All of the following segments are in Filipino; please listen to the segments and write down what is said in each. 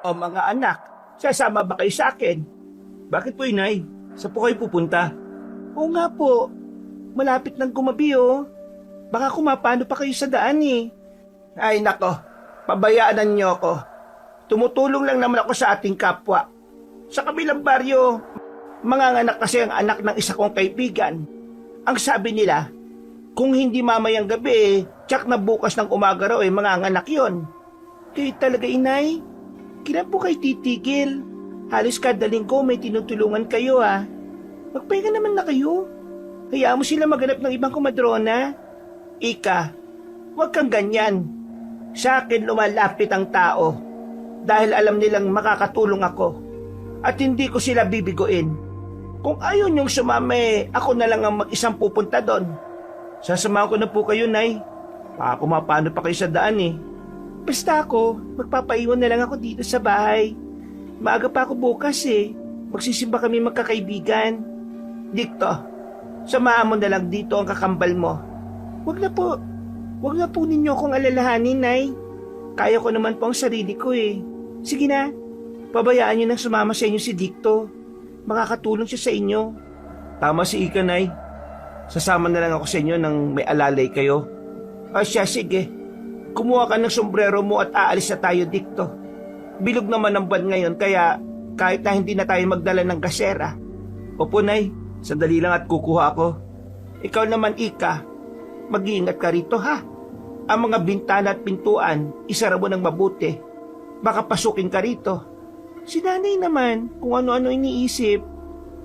O mga anak, sasama ba kayo sa akin? Bakit po, inay? Saan po kayo pupunta? Oo nga po, malapit ng gumabi oh. Baka kumapano pa kayo sa daan eh. Ay nako, pabayaan niyo ako. Tumutulong lang naman ako sa ating kapwa. Sa kabilang baryo, manganganak kasi ang anak ng isa kong kaibigan. Ang sabi nila, kung hindi mamayang gabi, tsak na bukas ng umaga raw manganganak yon. Kayo talaga inay, kailan po kayo titigil? Halos kada linggo may tinutulungan kayo ah. Magpahinga naman na kayo. Hayaan mo sila maghanap ng ibang kumadrona. Ika, huwag kang ganyan. Sa akin lumalapit ang tao dahil alam nilang makakatulong ako at hindi ko sila bibiguin. Kung ayaw niyong sumama ako na lang ang mag-isang pupunta doon. Sasamahan ko na po kayo, nay. Baka kumapano pa kayo sa daan eh. Basta ako, magpapaiwan na lang ako dito sa bahay. Maaga pa ako bukas eh. Magsisimba kami magkakaibigan. Dikto, samahan mo na lang dito ang kakambal mo. Wag na po. Wag na po ninyo akong alalahanin, Nay. Kaya ko naman po ang sarili ko eh. Sige na, pabayaan niyo nang sumama sa inyo si Dikto. Makakatulong siya sa inyo. Tama si Ika, nay. Sasama na lang ako sa inyo nang may alalay kayo. O siya, sige. Kumuha ka ng sombrero mo at aalis na tayo, Dikto. Bilog naman ang buwan ngayon kaya kahit na hindi na tayo magdala ng gasera. Opo, nay. Sandali lang at kukuha ako. Ikaw naman, Ika, mag-iingat ka rito ha. Ang mga bintana at pintuan, isara mo ng mabuti. Baka pasukin ka rito. Si nanay naman, kung ano-ano iniisip.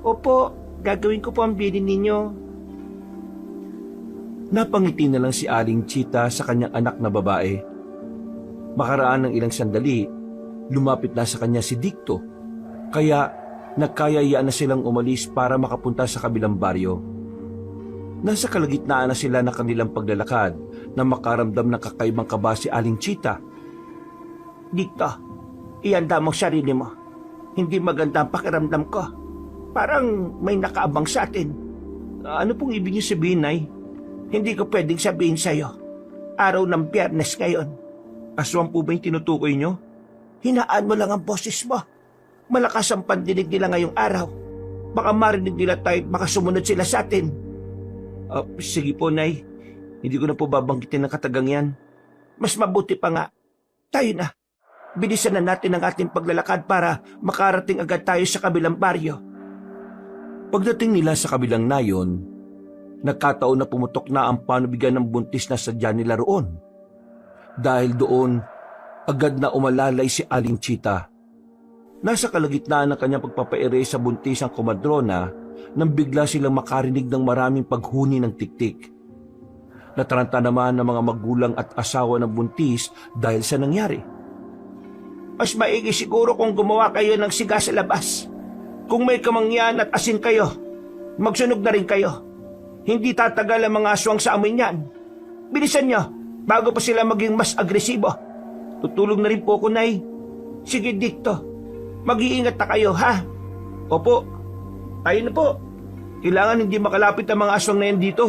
Opo, gagawin ko po ang bilin ninyo. Napangiti na lang si Aling Chita sa kanyang anak na babae. Makaraan ng ilang sandali, lumapit na sa kanya si Dikto. Kaya nagkayayaan na silang umalis para makapunta sa kabilang baryo. Nasa kalagitnaan na sila ng kanilang paglalakad na makaramdam ng kakaibang kaba si Aling Chita. Dikto, ihanda mo sarili mo. Hindi maganda ang pakiramdam ko. Parang may nakaabang sa atin. Ano pong ibig niyo sabihin, nay? Hindi ko pwedeng sabihin sa'yo. Araw ng Biyernes ngayon. Aswang po ba yung tinutukoy niyo? Hinaan mo lang ang boses mo. Malakas ang pandinig nila ngayong araw. Baka marinig nila tayo at baka sumunod sila sa atin. Sige po, nay. Hindi ko na po babanggitin ng katagang yan. Mas mabuti pa nga. Tayo na. Bilisan na natin ang ating paglalakad para makarating agad tayo sa kabilang baryo. Pagdating nila sa kabilang nayon, nagkataon na pumutok na ang panubigan ng buntis na sadya nila roon. Dahil doon, agad na umalalay si Aling Chita. Nasa kalagitnaan ng kanyang pagpapaere sa buntis ang komadrona nang bigla silang makarinig ng maraming paghuni ng tiktik. Nataranta naman ng mga magulang at asawa ng buntis dahil sa nangyari. Mas maigi siguro kung gumawa kayo ng siga sa labas. Kung may kamangyan at asin kayo, magsunog na rin kayo. Hindi tatagal ang mga aswang sa amin yan. Bilisan nyo, bago pa sila maging mas agresibo. Tutulong na rin po ko, Nay. Sige, Dikto. Mag-iingat na kayo, ha? Opo. Tayo na po. Kailangan hindi makalapit ang mga aswang na yan dito.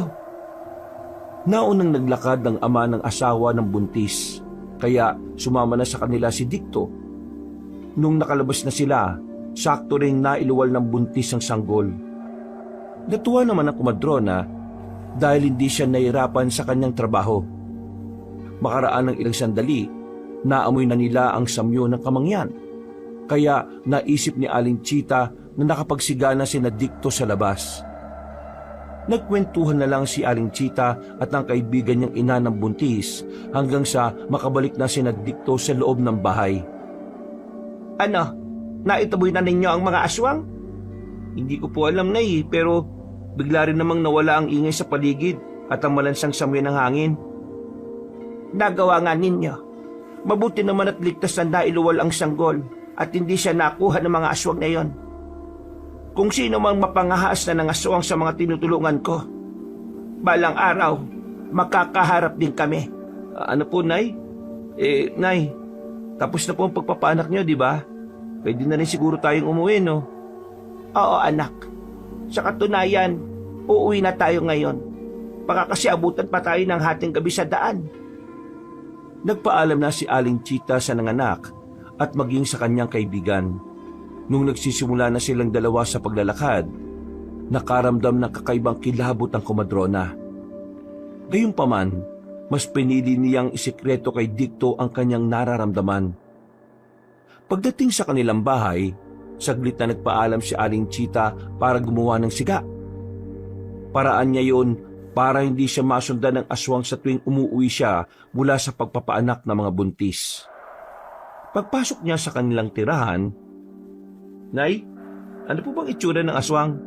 Naunang naglakad ang ama ng asawa ng buntis, kaya sumama na sa kanila si Dikto. Nung nakalabas na sila, sakto ring nailuwal ng buntis ang sanggol. Natuwa naman ang kumadrona dahil hindi siya nahirapan sa kanyang trabaho. Makaraan ng ilang sandali, naamoy na nila ang samyo ng kamangyan. Kaya naisip ni Aling Chita na nakapagsigana sina Dikto sa labas. Nagkwentuhan na lang si Aling Chita at ang kaibigan niyang ina ng buntis hanggang sa makabalik na sina Dikto sa loob ng bahay. Ano? Naitaboy na ninyo ang mga aswang? Hindi ko po alam, Nay, pero bigla rin namang nawala ang ingay sa paligid at ang malansang samoy ng hangin. Nagawa nga ninyo. Mabuti naman at ligtas na nailuwal ang sanggol at hindi siya nakuha ng mga aswang na yon. Kung sino mang mapangahas na ng aswang sa mga tinutulungan ko, balang araw, makakaharap din kami. Ano po, Nay? Nay, tapos na po ang pagpapaanak niyo, di ba? Pwede na rin siguro tayong umuwi, no? Oo, anak. Sa katunayan, uuwi na tayo ngayon. Baka kasi abutan pa tayo ng hating gabi sa daan. Nagpaalam na si Aling Chita sa nanganak at maging sa kanyang kaibigan. Nung nagsisimula na silang dalawa sa paglalakad, nakaramdam ng kakaibang kilabot ang komadrona. Gayunpaman, mas pinili niyang isikreto kay Dicto ang kanyang nararamdaman. Pagdating sa kanilang bahay, saglit na nagpaalam si Aling Chita para gumawa ng siga. Paraan niya yun para hindi siya masundan ng aswang sa tuwing umuwi siya mula sa pagpapaanak ng mga buntis. Pagpasok niya sa kanilang tirahan, "Nay, ano po bang itsura ng aswang?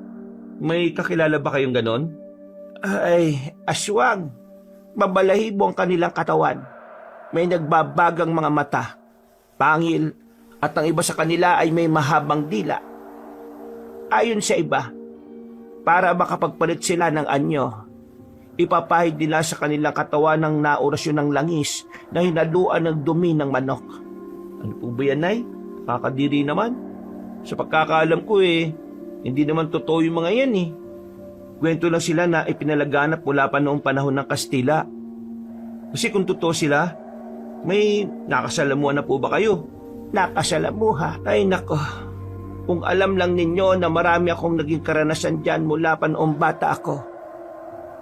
May kakilala ba kayong ganon?" Ay, aswang. Mabalahibo ang kanilang katawan. May nagbabagang mga mata, pangil, at ang iba sa kanila ay may mahabang dila. Ayon sa iba, para makapagpalit sila ng anyo, ipapahid nila sa kanilang katawan ng naorasyon ng langis na hinaluan ng dumi ng manok. Ano po ba yan, Nay? Kakadiri naman. Sa pagkakaalam ko hindi naman totoo yung mga yan Kwento lang sila na ipinalaganap mula pa noong panahon ng Kastila. Kasi kung totoo sila, may nakasalamuhan na po ba kayo? Nakasalamuha? Ay nako, kung alam lang ninyo na marami akong naging karanasan dyan mula pa noong bata ako.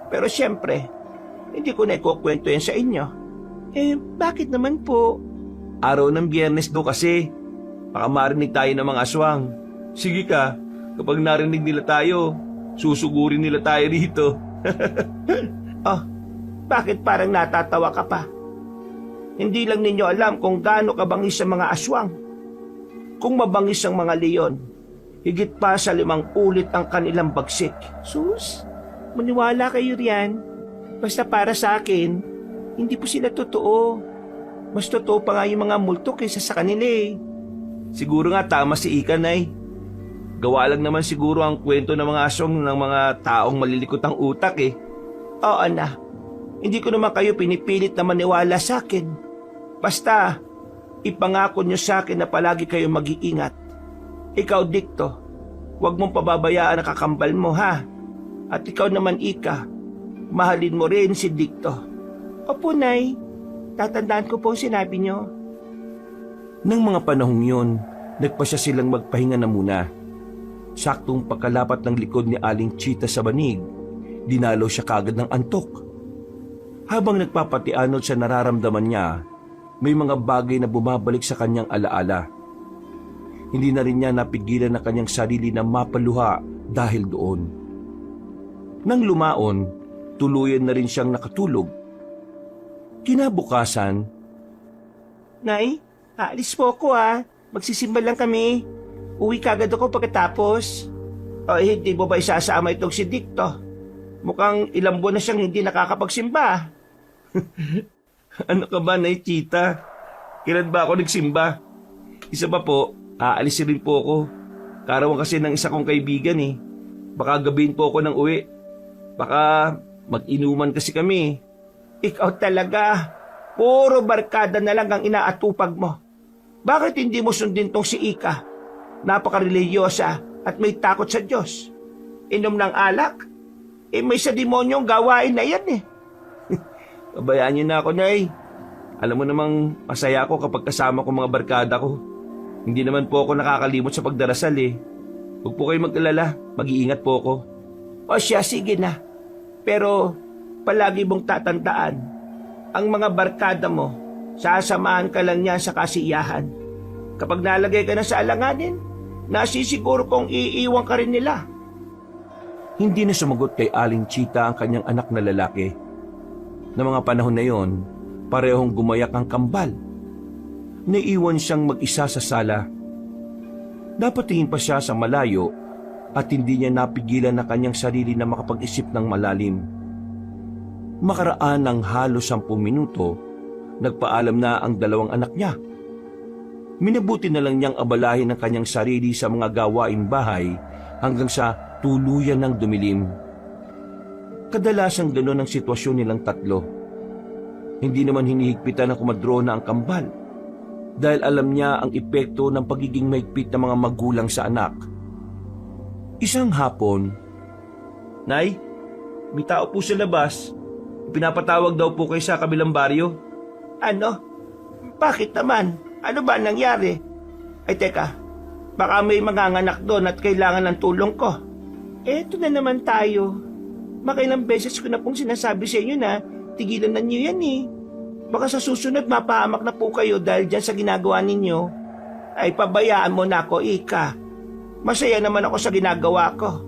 Pero siyempre, hindi ko na ikukwento yan sa inyo. Bakit naman po? Araw ng Biyernes do kasi. Baka marinig tayo ng mga aswang. Sige ka, kapag narinig nila tayo, susugurin nila tayo rito. Oh, bakit parang natatawa ka pa? Hindi lang ninyo alam kung gaano kabangis ang mga aswang. Kung mabangis ang mga leon, higit pa sa 5 ulit ang kanilang bagsik. Sus, maniwala kayo riyan. Basta para sa akin, hindi po sila totoo. Mas totoo pa nga yung mga multo kaysa sa kanila Siguro nga tama si Ika, Nay. Gawa lang naman siguro ang kwento ng mga aswang ng mga taong malilikot ang utak Oo na, hindi ko naman kayo pinipilit na maniwala sa akin. Basta, ipangako nyo sa akin na palagi kayo mag-iingat. Ikaw, Dicto, huwag mong pababayaan ang kakambal mo, ha? At ikaw naman, Ika, mahalin mo rin si Dicto. Opo, Nay. Tatandaan ko po ang sinabi nyo. Nang mga panahong yun, nagpasya silang magpahinga na muna. Saktong pagkalapat ng likod ni Aling Chita sa banig, dinalo siya kagad ng antok. Habang nagpapatianod sa nararamdaman niya, may mga bagay na bumabalik sa kanyang alaala. Hindi na rin niya napigilan na kanyang sarili na mapaluha dahil doon. Nang lumaon, tuluyan na rin siyang nakatulog. Kinabukasan, Nay, aalis po ako Magsisimba lang kami. Uwi kagad ako pagkatapos. Hindi mo ba isasama itong si Dicto? Mukhang ilang buwan na siyang hindi nakakapagsimba. Ano ka ba, Nay Chita? Kailan ba ako nagsimba? Isa pa po, aalis rin po ako. Karawan kasi ng isa kong kaibigan Baka gabihin po ako ng uwi. Baka mag-inuman kasi kami. Ikaw talaga. Puro barkada na lang ang inaatupag mo. Bakit hindi mo sundin tong si Ika? Napaka-religyosa at may takot sa Diyos. Inom ng alak? May sa demonyong gawain na yan Pabayaan niyo na ako, Nay. Alam mo namang masaya ako kapag kasama ko mga barkada ko. Hindi naman po ako nakakalimot sa pagdarasal Huwag po kayo mag-alala, mag-iingat po ako. O siya, sige na. Pero palagi mong tatandaan, ang mga barkada mo, sasamahan ka lang niya sa kasiyahan. Kapag nalagay ka na sa alanganin, nasisiguro kong iiwan ka rin nila. Hindi na sumagot kay Aling Chita ang kanyang anak na lalaki. Na mga panahon na yon, parehong gumayak ang kambal. Naiwan siyang mag-isa sa sala. Napatingin pa siya sa malayo at hindi niya napigilan na kanyang sarili na makapag-isip ng malalim. Makaraan ng halos 10 minuto, nagpaalam na ang 2 anak niya. Minabuti na lang niyang abalahin ang kanyang sarili sa mga gawaing bahay hanggang sa tuluyan ng dumilim. Kadalasang gano'n ang sitwasyon nilang tatlo. Hindi naman hinihigpitan ng komadrona ang kambal dahil alam niya ang epekto ng pagiging mahigpit ng mga magulang sa anak. Isang hapon, "Nay, may tao po sa labas. Pinapatawag daw po kayo sa kabilang baryo." Ano? Bakit naman? Ano ba nangyari? Ay teka, baka may manganganak doon at kailangan ng tulong ko. Eto na naman tayo. Makailang beses ko na pong sinasabi sa inyo na tigilan na niyo yan eh. Baka sa susunod mapahamak na po kayo dahil dyan sa ginagawa ninyo. Ay pabayaan mo na ako, Ika. Masaya naman ako sa ginagawa ko.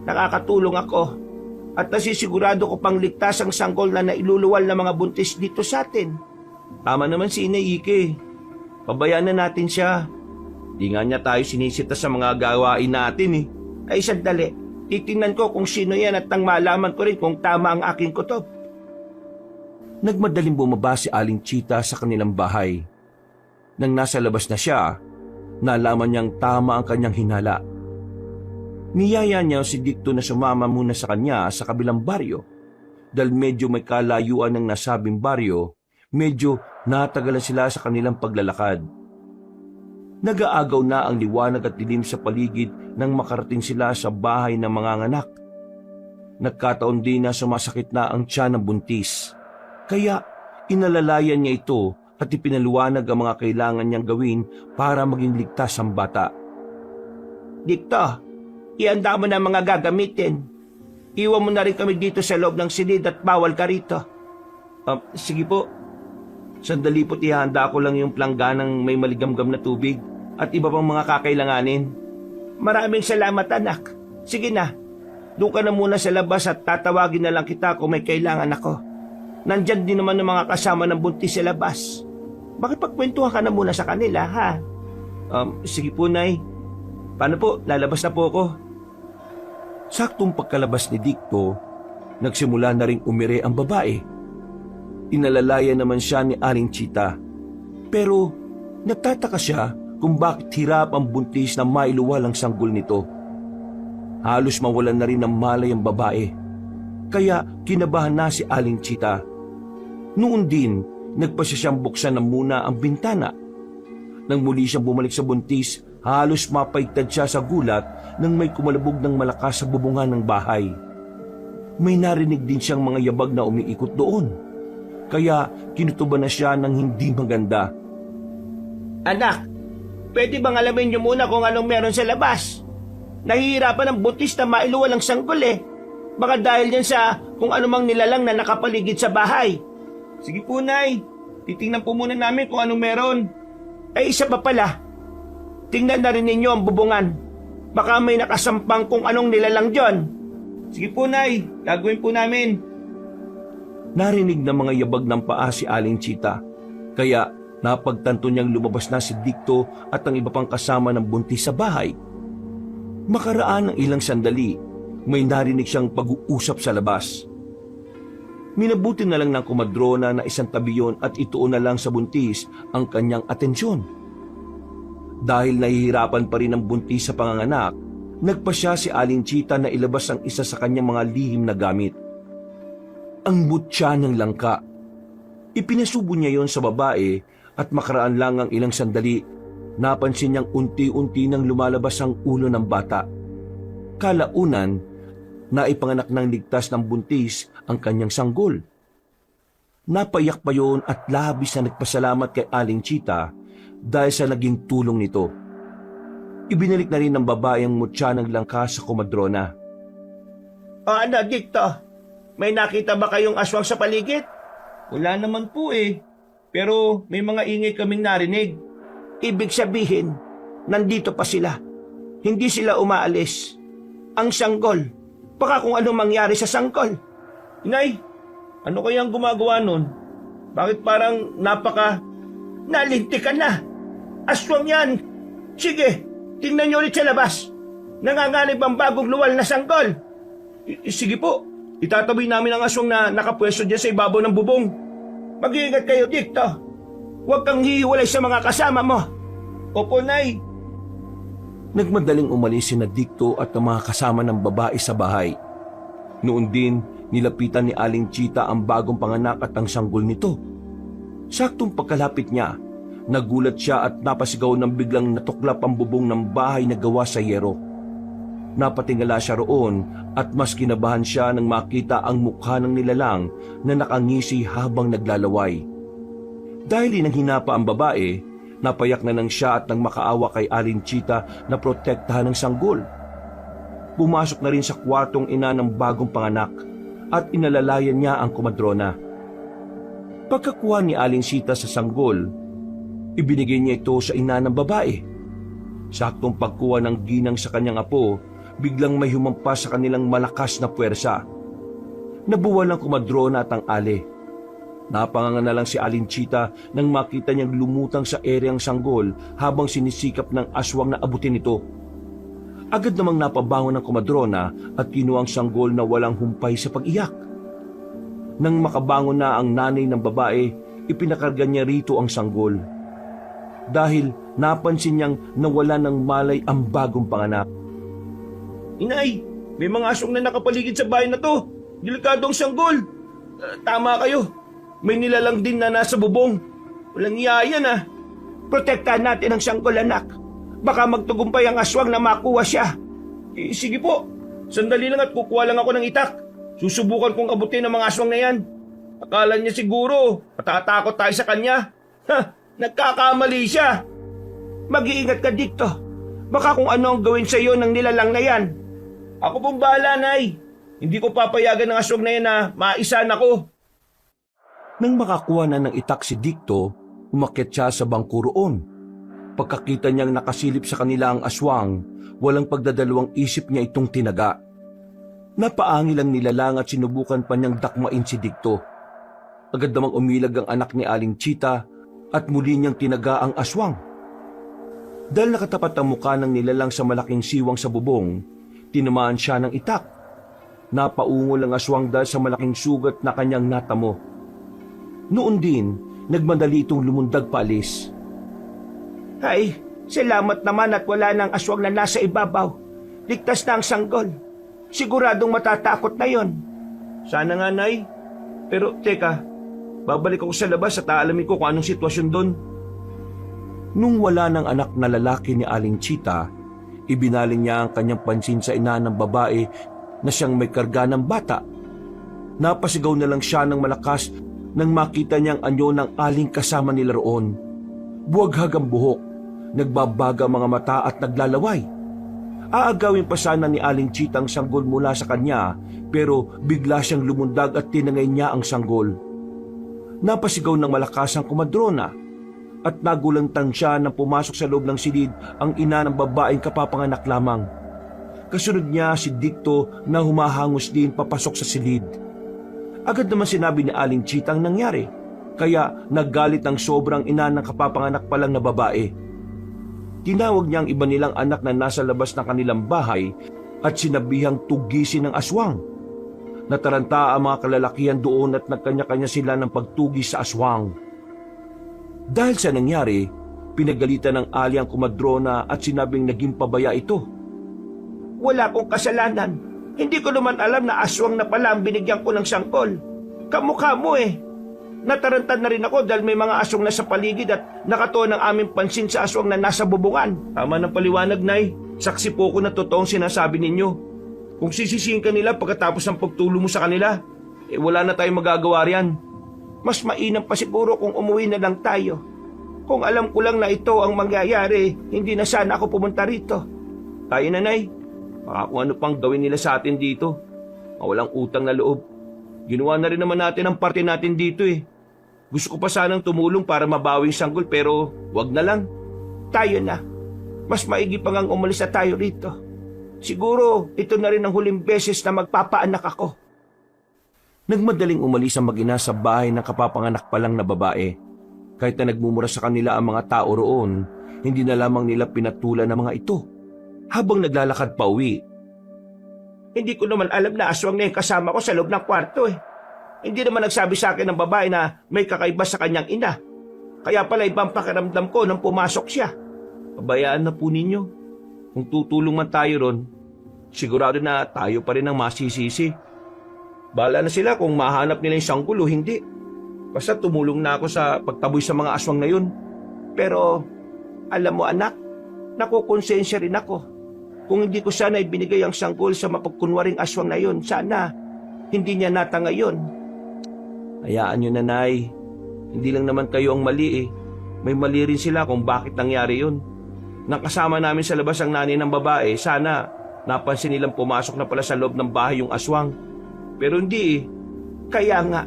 Nakakatulong ako. At nasisigurado ko pang ligtas ang sanggol na nailuluwal ng mga buntis dito sa atin. Tama naman si Inay Ike. Pabayaan na natin siya. Di nga niya tayo sinisita sa mga gawain natin eh. Ay sandali, titingnan ko kung sino yan at nang malaman ko rin kung tama ang aking kutob. Nagmadaling bumaba si Aling Chita sa kanilang bahay. Nang nasa labas na siya, nalaman niyang tama ang kanyang hinala. Niyaya niya si Dicto na sumama muna sa kanya sa kabilang baryo. Dahil medyo may kalayuan ng nasabing baryo, medyo natagalan sila sa kanilang paglalakad. Nag-aagaw na ang liwanag at dilim sa paligid nang makarating sila sa bahay ng mga anak. Nagkataon din na sumasakit na ang tiyan ng buntis. Kaya inalalayan niya ito at ipinaluwanag ang mga kailangan niyang gawin para maging ligtas ang bata. Dicto, ihanda mo na mga gagamitin. Iwan mo na rin kami dito sa loob ng silid at bawal ka rito. Sige po. Sandali po't ihanda ko lang yung plangganang may maligamgam na tubig at iba pang mga kakailanganin. Maraming salamat anak. Sige na, doon ka na muna sa labas at tatawagin na lang kita kung may kailangan ako. Nandyan din naman ng mga kasama ng buntis sa labas. Makipagkwentuhan ka na muna sa kanila, ha? Sige po, Nay. Paano po? Lalabas na po ako. Saktong pagkalabas ni Dicto, nagsimula na ring umire ang babae. Inalalayan naman siya ni Aling Chita. Pero nagtataka siya kung bakit hirap ang buntis na mailuwal ang sanggol nito. Halos mawalan na rin ng malay ang babae. Kaya kinabahan na si Aling Chita. Noon din, nagpasya siyang buksan na muna ang bintana. Nang muli siyang bumalik sa buntis, halos mapaigtad siya sa gulat nang may kumalabog ng malakas sa bubungan ng bahay. May narinig din siyang mga yabag na umiikot doon. Kaya kinutuban na siya ng hindi maganda. Anak, pwede bang alamin niyo muna kung anong meron sa labas? Nahihirapan ang buntis na mailuwal ang sanggol eh. Baka dahil yan sa kung anumang nilalang na nakapaligid sa bahay. Sige po, Nay. Titingnan po muna namin kung anong meron. Ay isa pa pala. Tingnan na rin ninyo ang bubungan. Baka may nakasampang kung anong nilalang dyan. Sige po, Nay. Gagawin po namin. Narinig ng mga yabag ng paa si Aling Chita. Kaya napagtanto niyang lumabas na si Dicto at ang iba pang kasama ng buntis sa bahay. Makaraan ng ilang sandali, may narinig siyang pag-uusap sa labas. Minabuti na lang ng kumadrona na isang tabi yun at ituon na lang sa buntis ang kanyang atensyon. Dahil nahihirapan pa rin ang buntis sa panganganak, nagpasya si Aling Chita na ilabas ang isa sa kanyang mga lihim na gamit. Ang butya ng langka. Ipinasubo niya yon sa babae at makaraan lang ang ilang sandali, napansin niyang unti-unti nang lumalabas ang ulo ng bata. Kalaunan, naipanganak ng ligtas ng buntis ang kanyang sanggol. Napaiyak pa yon at labis na nagpasalamat kay Aling Chita dahil sa naging tulong nito. Ibinalik na rin ng babae ang mutya ng langka sa komadrona. Ano, Dicto? May nakita ba kayong aswang sa paligid? Wala naman po eh, pero may mga ingay kaming narinig. Ibig sabihin, nandito pa sila. Hindi sila umaalis. Ang sanggol. Baka kung ano mangyari sa sanggol. Inay, ano kayang gumagawa nun? Bakit parang Nalintikan na. Aswang yan. Sige, tingnan niyo ulit sa labas. Nanganganib ang bagong luwal na sanggol. Sige po, itatabi namin ang aswang na nakapwesto dyan sa ibabaw ng bubong. Mag-iingat kayo, Dicto. Huwag kang hihiwalay sa mga kasama mo. Opo, Nay. Nagmadaling umalis sina Dicto at ang mga kasama ng babae sa bahay. Noon din, nilapitan ni Aling Chita ang bagong panganak at ang sanggol nito. Saktong pagkalapit niya, nagulat siya at napasigaw ng biglang natuklap ang bubong ng bahay na gawa sa yero. Napatingala siya roon at mas kinabahan siya nang makita ang mukha ng nilalang na nakangisi habang naglalaway. Dahil hinapa ang babae, Napayak na nang siya at nang makaawa kay Aling Chita na protektahan ng sanggol. Pumasok na rin sa kwartong ina ng bagong panganak at inalalayan niya ang komadrona. Pagkakuha ni Aling Chita sa sanggol, ibinigay niya ito sa ina ng babae. Saktong pagkuha ng ginang sa kanyang apo, biglang may humampas sa kanilang malakas na puwersa. Nabuwal ang komadrona at ang ale. Napanganga na lang si Aling Chita nang makita niyang lumutang sa ereyang sanggol habang sinisikap ng aswang na abutin ito. Agad namang napabangon ng komadrona at kinuha ang sanggol na walang humpay sa pag-iyak. Nang makabangon na ang nanay ng babae, ipinakarga niya rito ang sanggol. Dahil napansin niyang nawala ng malay ang bagong panganak. Inay, may mga aswang na nakapaligid sa bahay na to. Delikado ang sanggol. Tama kayo. May nilalang din na nasa bubong. Walang iyaya na. Protektahan natin ang sanggol, anak. Baka magtugumpay ang aswang na makuha siya. Sige po. Sandali lang at kukuha lang ako ng itak. Susubukan kong abutin ang mga aswang na yan. Akala niya siguro matatakot tayo sa kanya. Nagkakamali siya. Mag-iingat ka dito. Baka kung ano ang gawin sa iyo ng nilalang na yan. Ako pong bahala, Nay. Hindi ko papayagan ng aswang na yan na maisan ako. Nang makakuha na ng itak si Dicto, umakyat siya sa bangko roon. Pagkakita niyang nakasilip sa kanila ang aswang, walang pagdadalawang isip niya itong tinaga. Napaangil ang nilalang at sinubukan pa niyang dakmain si Dicto. Agad namang umilag ang anak ni Aling Chita at muli niyang tinaga ang aswang. Dahil nakatapat ang mukha ng nilalang sa malaking siwang sa bubong, tinamaan siya ng itak. Napaungol ang aswang dahil sa malaking sugat na kanyang natamo. Noon din, nagmadali itong lumundag paalis. Ay, salamat naman at wala nang aswang na nasa ibabaw. Ligtas na ang sanggol. Siguradong matatakot na yon. Sana nga, Nay. Pero teka, babalik ako sa labas at aalamin ko kung anong sitwasyon doon. Nung wala ng anak na lalaki ni Aling Chita, ibinaling niya ang kanyang pansin sa ina ng babae na siyang may karga ng bata. Napasigaw na lang siya ng malakas nang makita niyang anyo ng aling kasama nila roon. Buwaghag ang buhok, nagbabaga mga mata at naglalaway. Aagawin pa sana ni Aling Chita ang sanggol mula sa kanya, pero bigla siyang lumundag at tinangay niya ang sanggol. Napasigaw ng malakas ang komadrona at nagulantang siya nang pumasok sa loob ng silid ang ina ng babaeng kapapanganak lamang. Kasunod niya si Dicto na humahangos din papasok sa silid. Agad naman sinabi ni Aling Chita ang nangyari, kaya naggalit ang sobrang ina ng kapapanganak pa lang na babae. Tinawag niya ang iba nilang anak na nasa labas ng kanilang bahay at sinabihang tugisin ng aswang. Nataranta ang mga kalalakihan doon at nagkanya-kanya sila ng pagtugis sa aswang. Dahil sa nangyari, pinagalitan ng ali ang komadrona at sinabing naging pabaya ito. Wala akong kasalanan. Hindi ko naman alam na aswang na pala ang binigyan ko ng sanggol. Kamukha mo eh. Natarantad na rin ako dahil may mga aswang na sa paligid at nakatuon ang aming pansin sa aswang na nasa bubungan. Tama ng paliwanag, Nay. Saksi po ko na totoong sinasabi ninyo. Kung sisisihin ka nila pagkatapos ng pagtulong mo sa kanila, wala na tayong magagawa riyan. Mas mainam pa siguro kung umuwi na lang tayo. Kung alam ko lang na ito ang mangyayari, hindi na sana ako pumunta rito. Tayo na, Nay. Baka kung ano pang gawin nila sa atin dito. Mawalang utang na loob. Ginawa na rin naman natin ang parte natin dito eh. Gusto ko pa sanang tumulong para mabawi yung sanggol pero wag na lang. Tayo na. Mas maigi pa ngang umalis na tayo rito. Siguro ito na rin ang huling beses na magpapaanak ako. Nagmadaling umalis ang mag-ina sa bahay ng kapapanganak pa lang na babae. Kahit na nagmumura sa kanila ang mga tao roon, hindi na lamang nila pinatulan ng mga ito. Habang naglalakad pa uwi, hindi ko naman alam na aswang na yung kasama ko sa loob ng kwarto eh. Hindi naman nagsabi sa akin ng babae na may kakaiba sa kanyang ina. Kaya pala ibang pakiramdam ko nang pumasok siya. Pabayaan na po ninyo. Kung tutulong man tayo ron, sigurado na tayo pa rin ang masisisi. Bahala na sila kung mahanap nila yung sanggol o hindi. Basta tumulong na ako sa pagtaboy sa mga aswang na yun. Pero, alam mo anak, nakukonsensya rin ako. Kung hindi ko sana ibinigay ang sanggol sa mapagkunwaring aswang na yun, sana hindi niya nata ngayon. Hayaan nyo na, Nay. Hindi lang naman kayo ang mali eh. may mali rin sila kung bakit nangyari yun. Nang kasama namin sa labas ang nanay ng babae, sana napansin nilang pumasok na pala sa loob ng bahay yung aswang. Pero hindi eh. Kaya nga,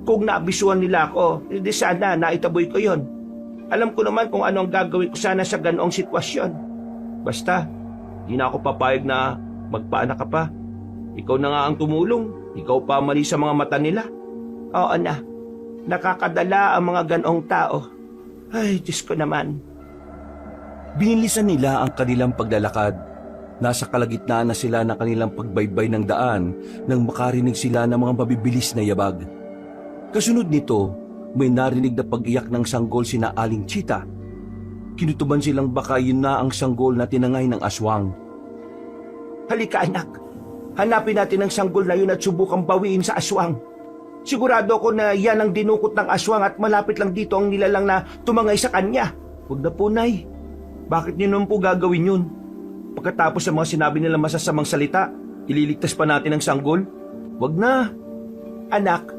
kung naabisuhan nila ako, hindi sana naitaboy ko yon. Alam ko naman kung ano ang gagawin ko sana sa ganoong sitwasyon. Basta, di na ako papayag na magpaanak ka pa. Ikaw na nga ang tumulong. Ikaw pa mali sa mga mata nila. Oo na, nakakadala ang mga ganoong tao. Ay, Diyos ko naman. Binilisan nila ang kanilang paglalakad. Nasa kalagitnaan na sila ng kanilang pagbaybay ng daan nang makarinig sila ng mga mabibilis na yabag. Kasunod nito, may narinig na pag-iyak ng sanggol sina Aling Chita. Kinutuban silang baka yun na ang sanggol na tinangay ng aswang. Halika anak, hanapin natin ang sanggol na yun at subukang bawiin sa aswang. Sigurado ako na yan ang dinukot ng aswang at malapit lang dito ang nilalang na tumangay sa kanya. Huwag na po, Nay. Bakit niyo naman po gagawin yun? Pagkatapos sa mga sinabi nilang masasamang salita, ililigtas pa natin ang sanggol? Huwag na. Anak,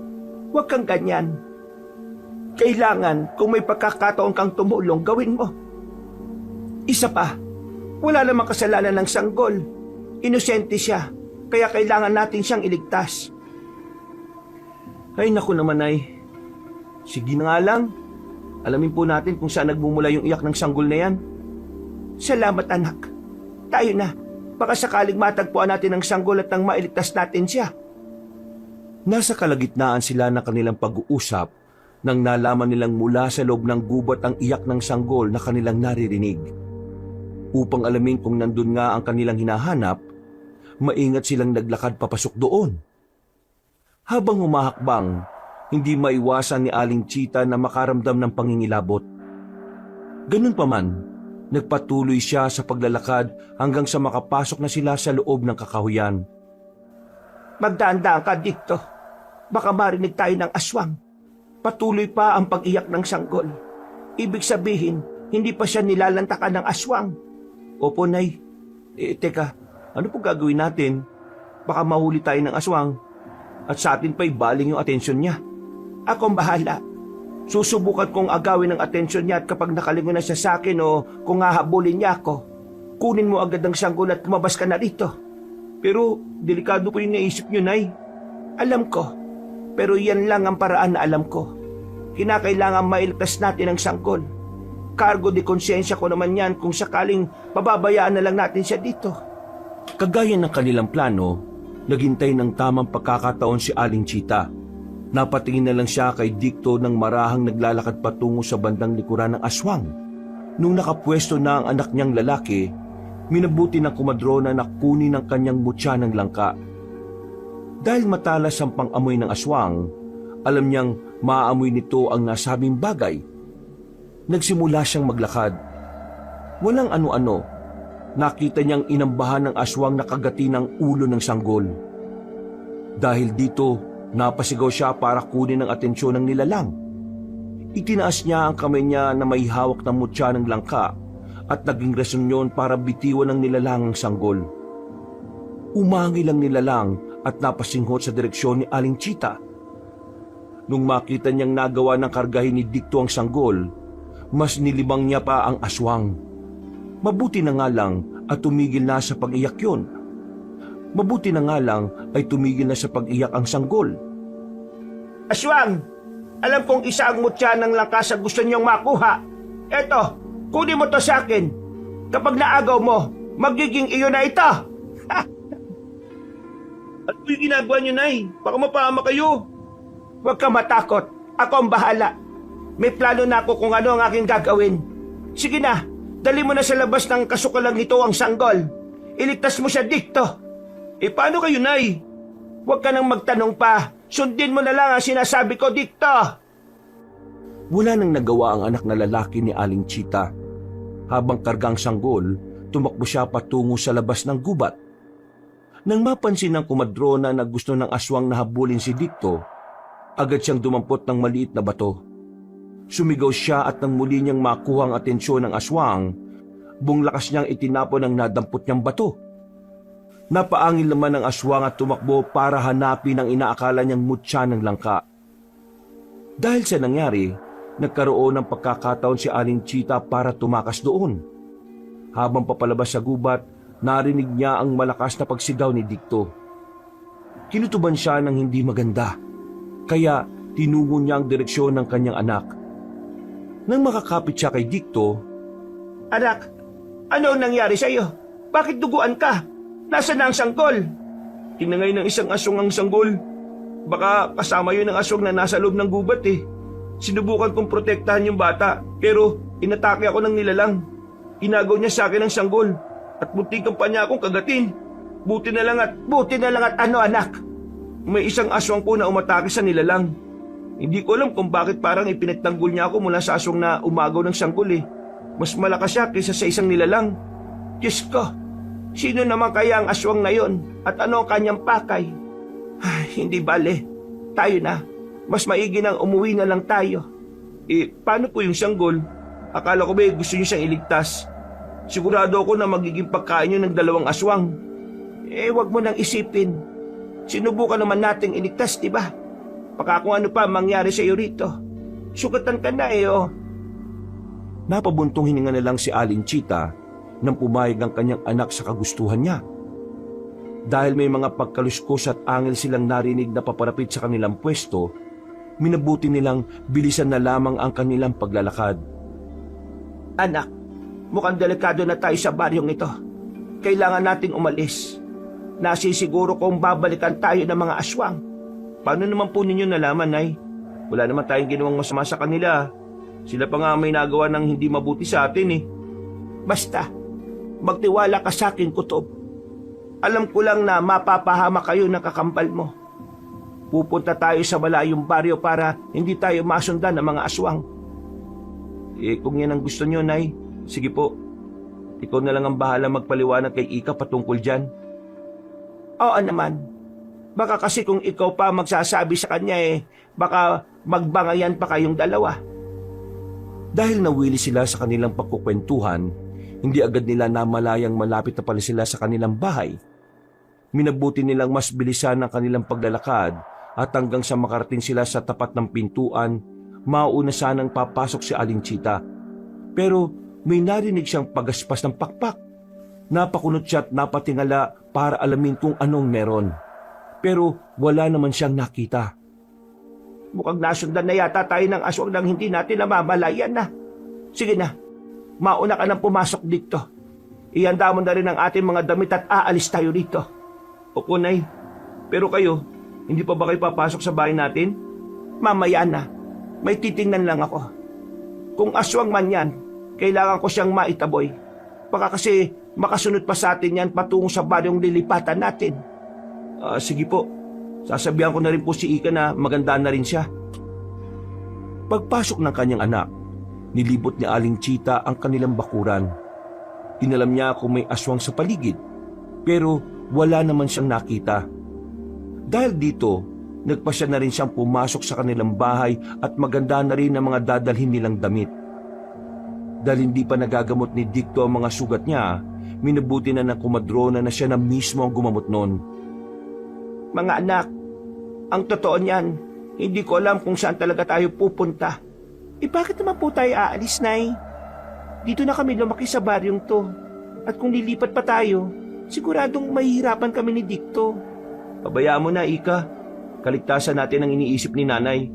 huwag kang ganyan. Kailangan kung may pagkakataon kang tumulong, gawin mo. Isa pa, wala namang kasalanan ng sanggol. Inosente siya, kaya kailangan natin siyang iligtas. Ay naku naman, Nay. Sige na nga lang. Alamin po natin kung saan nagmumula yung iyak ng sanggol na yan. Salamat anak. Tayo na. Baka sakaling matagpuan natin ang sanggol at nang mailigtas natin siya. Nasa kalagitnaan sila ng kanilang pag-uusap nang nalaman nilang mula sa loob ng gubat ang iyak ng sanggol na kanilang naririnig. Upang alamin kung nandun nga ang kanilang hinahanap, maingat silang naglakad papasok doon. Habang humahakbang, hindi maiwasan ni Aling Chita na makaramdam ng pangingilabot. Ganun pa man, nagpatuloy siya sa paglalakad hanggang sa makapasok na sila sa loob ng kakahuyan. Magdaan-daan ka dito. Baka marinig tayo ng aswang. Patuloy pa ang pag-iyak ng sanggol. Ibig sabihin, hindi pa siya nilalantakan ng aswang. Opo, Nay. Teka, ano po gagawin natin? Baka mahuli tayo ng aswang at sa atin pa'y baling yung atensyon niya. Akong bahala. Susubukan kong agawin ang atensyon niya at kapag nakalingon na siya sa akin o kung hahabulin niya ako, kunin mo agad ang sanggol at lumabas ka na rito. Pero delikado po yung naisip niyo, Nay. Alam ko, pero yan lang ang paraan na alam ko. Kinakailangan mailigtas natin ang sanggol. Cargo de konsyensya ko naman yan kung sakaling pababayaan na lang natin siya dito. Kagaya ng kanilang plano, naghintay ng tamang pagkakataon si Aling Chita. Napatingin na lang siya kay Dicto nang marahang naglalakad patungo sa bandang likuran ng aswang. Nung nakapwesto na ang anak niyang lalaki, minabuti ng kumadrona na kunin ang kanyang mutya ng langka. Dahil matalas ang pang-amoy ng aswang, alam niyang maaamoy nito ang nasabing bagay. Nagsimula siyang maglakad. Walang ano-ano, nakita niyang inambahan ng aswang na kagati ng ulo ng sanggol. Dahil dito, napasigaw siya para kunin ang atensyon ng nilalang. Itinaas niya ang kamay niya na may hawak ng mutya ng langka at naging rason yun para bitiwan ng nilalang ang sanggol. Umangil ang nilalang at napasinghot sa direksyon ni Aling Chita. Nung makita niyang nagawa ng kargahin ni Dicto ang sanggol, mas nilibang niya pa ang aswang. Mabuti na nga lang at tumigil na sa pag-iyak yun. Mabuti na nga lang ay tumigil na sa pag-iyak ang sanggol. Aswang, alam kong isa ang mutya ng langka sa gusto niyong makuha. Eto, kunin mo to sa akin. Kapag naagaw mo, magiging iyo na ito. Ano po yung ginagawa niyo, Nay? Baka mapahama kayo. Huwag ka matakot. Ako ang bahala. May plano na ako kung ano ang aking gagawin. Sige na, dali mo na sa labas ng kasukalang nito ang sanggol. Iligtas mo siya dito. Paano kayo, Nay? Huwag ka nang magtanong pa. Sundin mo na lang ang sinasabi ko dito. Wala nang nagawa ang anak na lalaki ni Aling Chita. Habang kargang sanggol, tumakbo siya patungo sa labas ng gubat. Nang mapansin ng kumadrona na gusto ng aswang na habulin si Dicto, agad siyang dumampot ng maliit na bato. Sumigaw siya at nang muli niyang makuha ang atensyon ng aswang, buong lakas niyang itinapon ang nadampot niyang bato. Napaangil naman ang aswang at tumakbo para hanapin ang inaakala niyang mutya ng langka. Dahil sa nangyari, nagkaroon ng pagkakataon si Aling Chita para tumakas doon. Habang papalabas sa gubat, narinig niya ang malakas na pagsigaw ni Dikto. Kinutuban siya ng hindi maganda, kaya tinungo niya ang direksyon ng kanyang anak. Nang makakapit siya kay Dikto, Anak, ano ang nangyari sa iyo? Bakit duguan ka? Nasaan na ang sanggol? tinangay ng isang aswang ang sanggol. Baka kasama yun ang aswang na nasa loob ng gubat eh. Sinubukan kong protektahan yung bata, pero inatake ako ng nilalang. Inagaw niya sa akin ang sanggol at muntikan pa niya akong kagatin. Buti na lang at ano anak? may isang aswang po na umatake sa nilalang. Hindi ko alam kung bakit parang ipinagtanggol niya ako mula sa aswang na umagaw ng sanggol eh. Mas malakas siya kaysa sa isang nilalang. Diyos ko, sino naman kaya ang aswang na yon at ano ang kanyang pakay? Ay, hindi bale, tayo na. Mas maigi nang umuwi na lang tayo. Paano po yung sanggol? Akala ko ba gusto niyo siyang iligtas? Sigurado ako na magiging pagkain niyo ng dalawang aswang. Wag mo nang isipin. Sinubukan naman nating iligtas, di ba? Baka kung ano pa mangyari sa iyo rito. Sugatan ka na oh. Napabuntong hininga na lang si Aling Chita nang pumayag ang kanyang anak sa kagustuhan niya. Dahil may mga pagkaluskos at angel silang narinig na paparapit sa kanilang pwesto, minabuti nilang bilisan na lamang ang kanilang paglalakad. Anak, mukhang delikado na tayo sa baryong ito. Kailangan nating umalis. Nasisiguro kong babalikan tayo ng mga aswang. Paano naman po ninyo nalaman, Nay? Wala naman tayong ginawang masama sa kanila. Sila pa nga may nagawa ng hindi mabuti sa atin eh. Basta, magtiwala ka sa akin, Kutob. Alam ko lang na mapapahama kayo ng kakambal mo. Pupunta tayo sa malayong baryo para hindi tayo masundan ng mga aswang. Kung yan ang gusto nyo, Nay, sige po. Ikaw na lang ang bahala magpaliwanag kay Ika patungkol dyan. Oo naman. Baka kasi kung ikaw pa magsasabi sa kanya baka magbangayan pa kayong dalawa. Dahil nawili sila sa kanilang pagkukwentuhan, hindi agad nila namalayang malapit na pala sila sa kanilang bahay. Minabuti nilang mas bilisan ang kanilang paglalakad at hanggang sa makarating sila sa tapat ng pintuan, mauna sanang papasok si Aling Chita. Pero may narinig siyang pagaspas ng pakpak. Napakunot siya at napatingala para alamin kung anong meron. Pero wala naman siyang nakita. Mukhang nasundan na yata tayo ng aswang nang hindi natin namamalayan na. Sige na, mauna ka nang pumasok dito. Ihanda mo na rin ang ating mga damit at aalis tayo dito. Opo, Nay. Pero kayo, hindi pa ba kayo papasok sa bahay natin? Mamaya na, may titingnan lang ako. Kung aswang man yan, kailangan ko siyang maitaboy. Baka kasi makasunod pa sa atin yan patungo sa baryong lilipatan natin. Sige po. Sasabihan ko na rin po si Ika na magandaan na rin siya. Pagpasok ng kanyang anak, nilibot ni Aling Chita ang kanilang bakuran. Inalam niya kung may aswang sa paligid, pero wala naman siyang nakita. Dahil dito, nagpasya na rin siyang pumasok sa kanilang bahay at maganda na rin ang mga dadalhin nilang damit. Dahil hindi pa nagagamot ni Dikto ang mga sugat niya, minabuti na ng kumadrona na siya na mismo ang gumamot noon. Mga anak, ang totoo niyan, hindi ko alam kung saan talaga tayo pupunta. Bakit naman po tayo aalis, Nay? Dito na kami lumaki sa baryong to. At kung lilipat pa tayo, siguradong mahihirapan kami ni Dikto. Pabayaan mo na, Ika. Kaligtasan natin ang iniisip ni Nanay.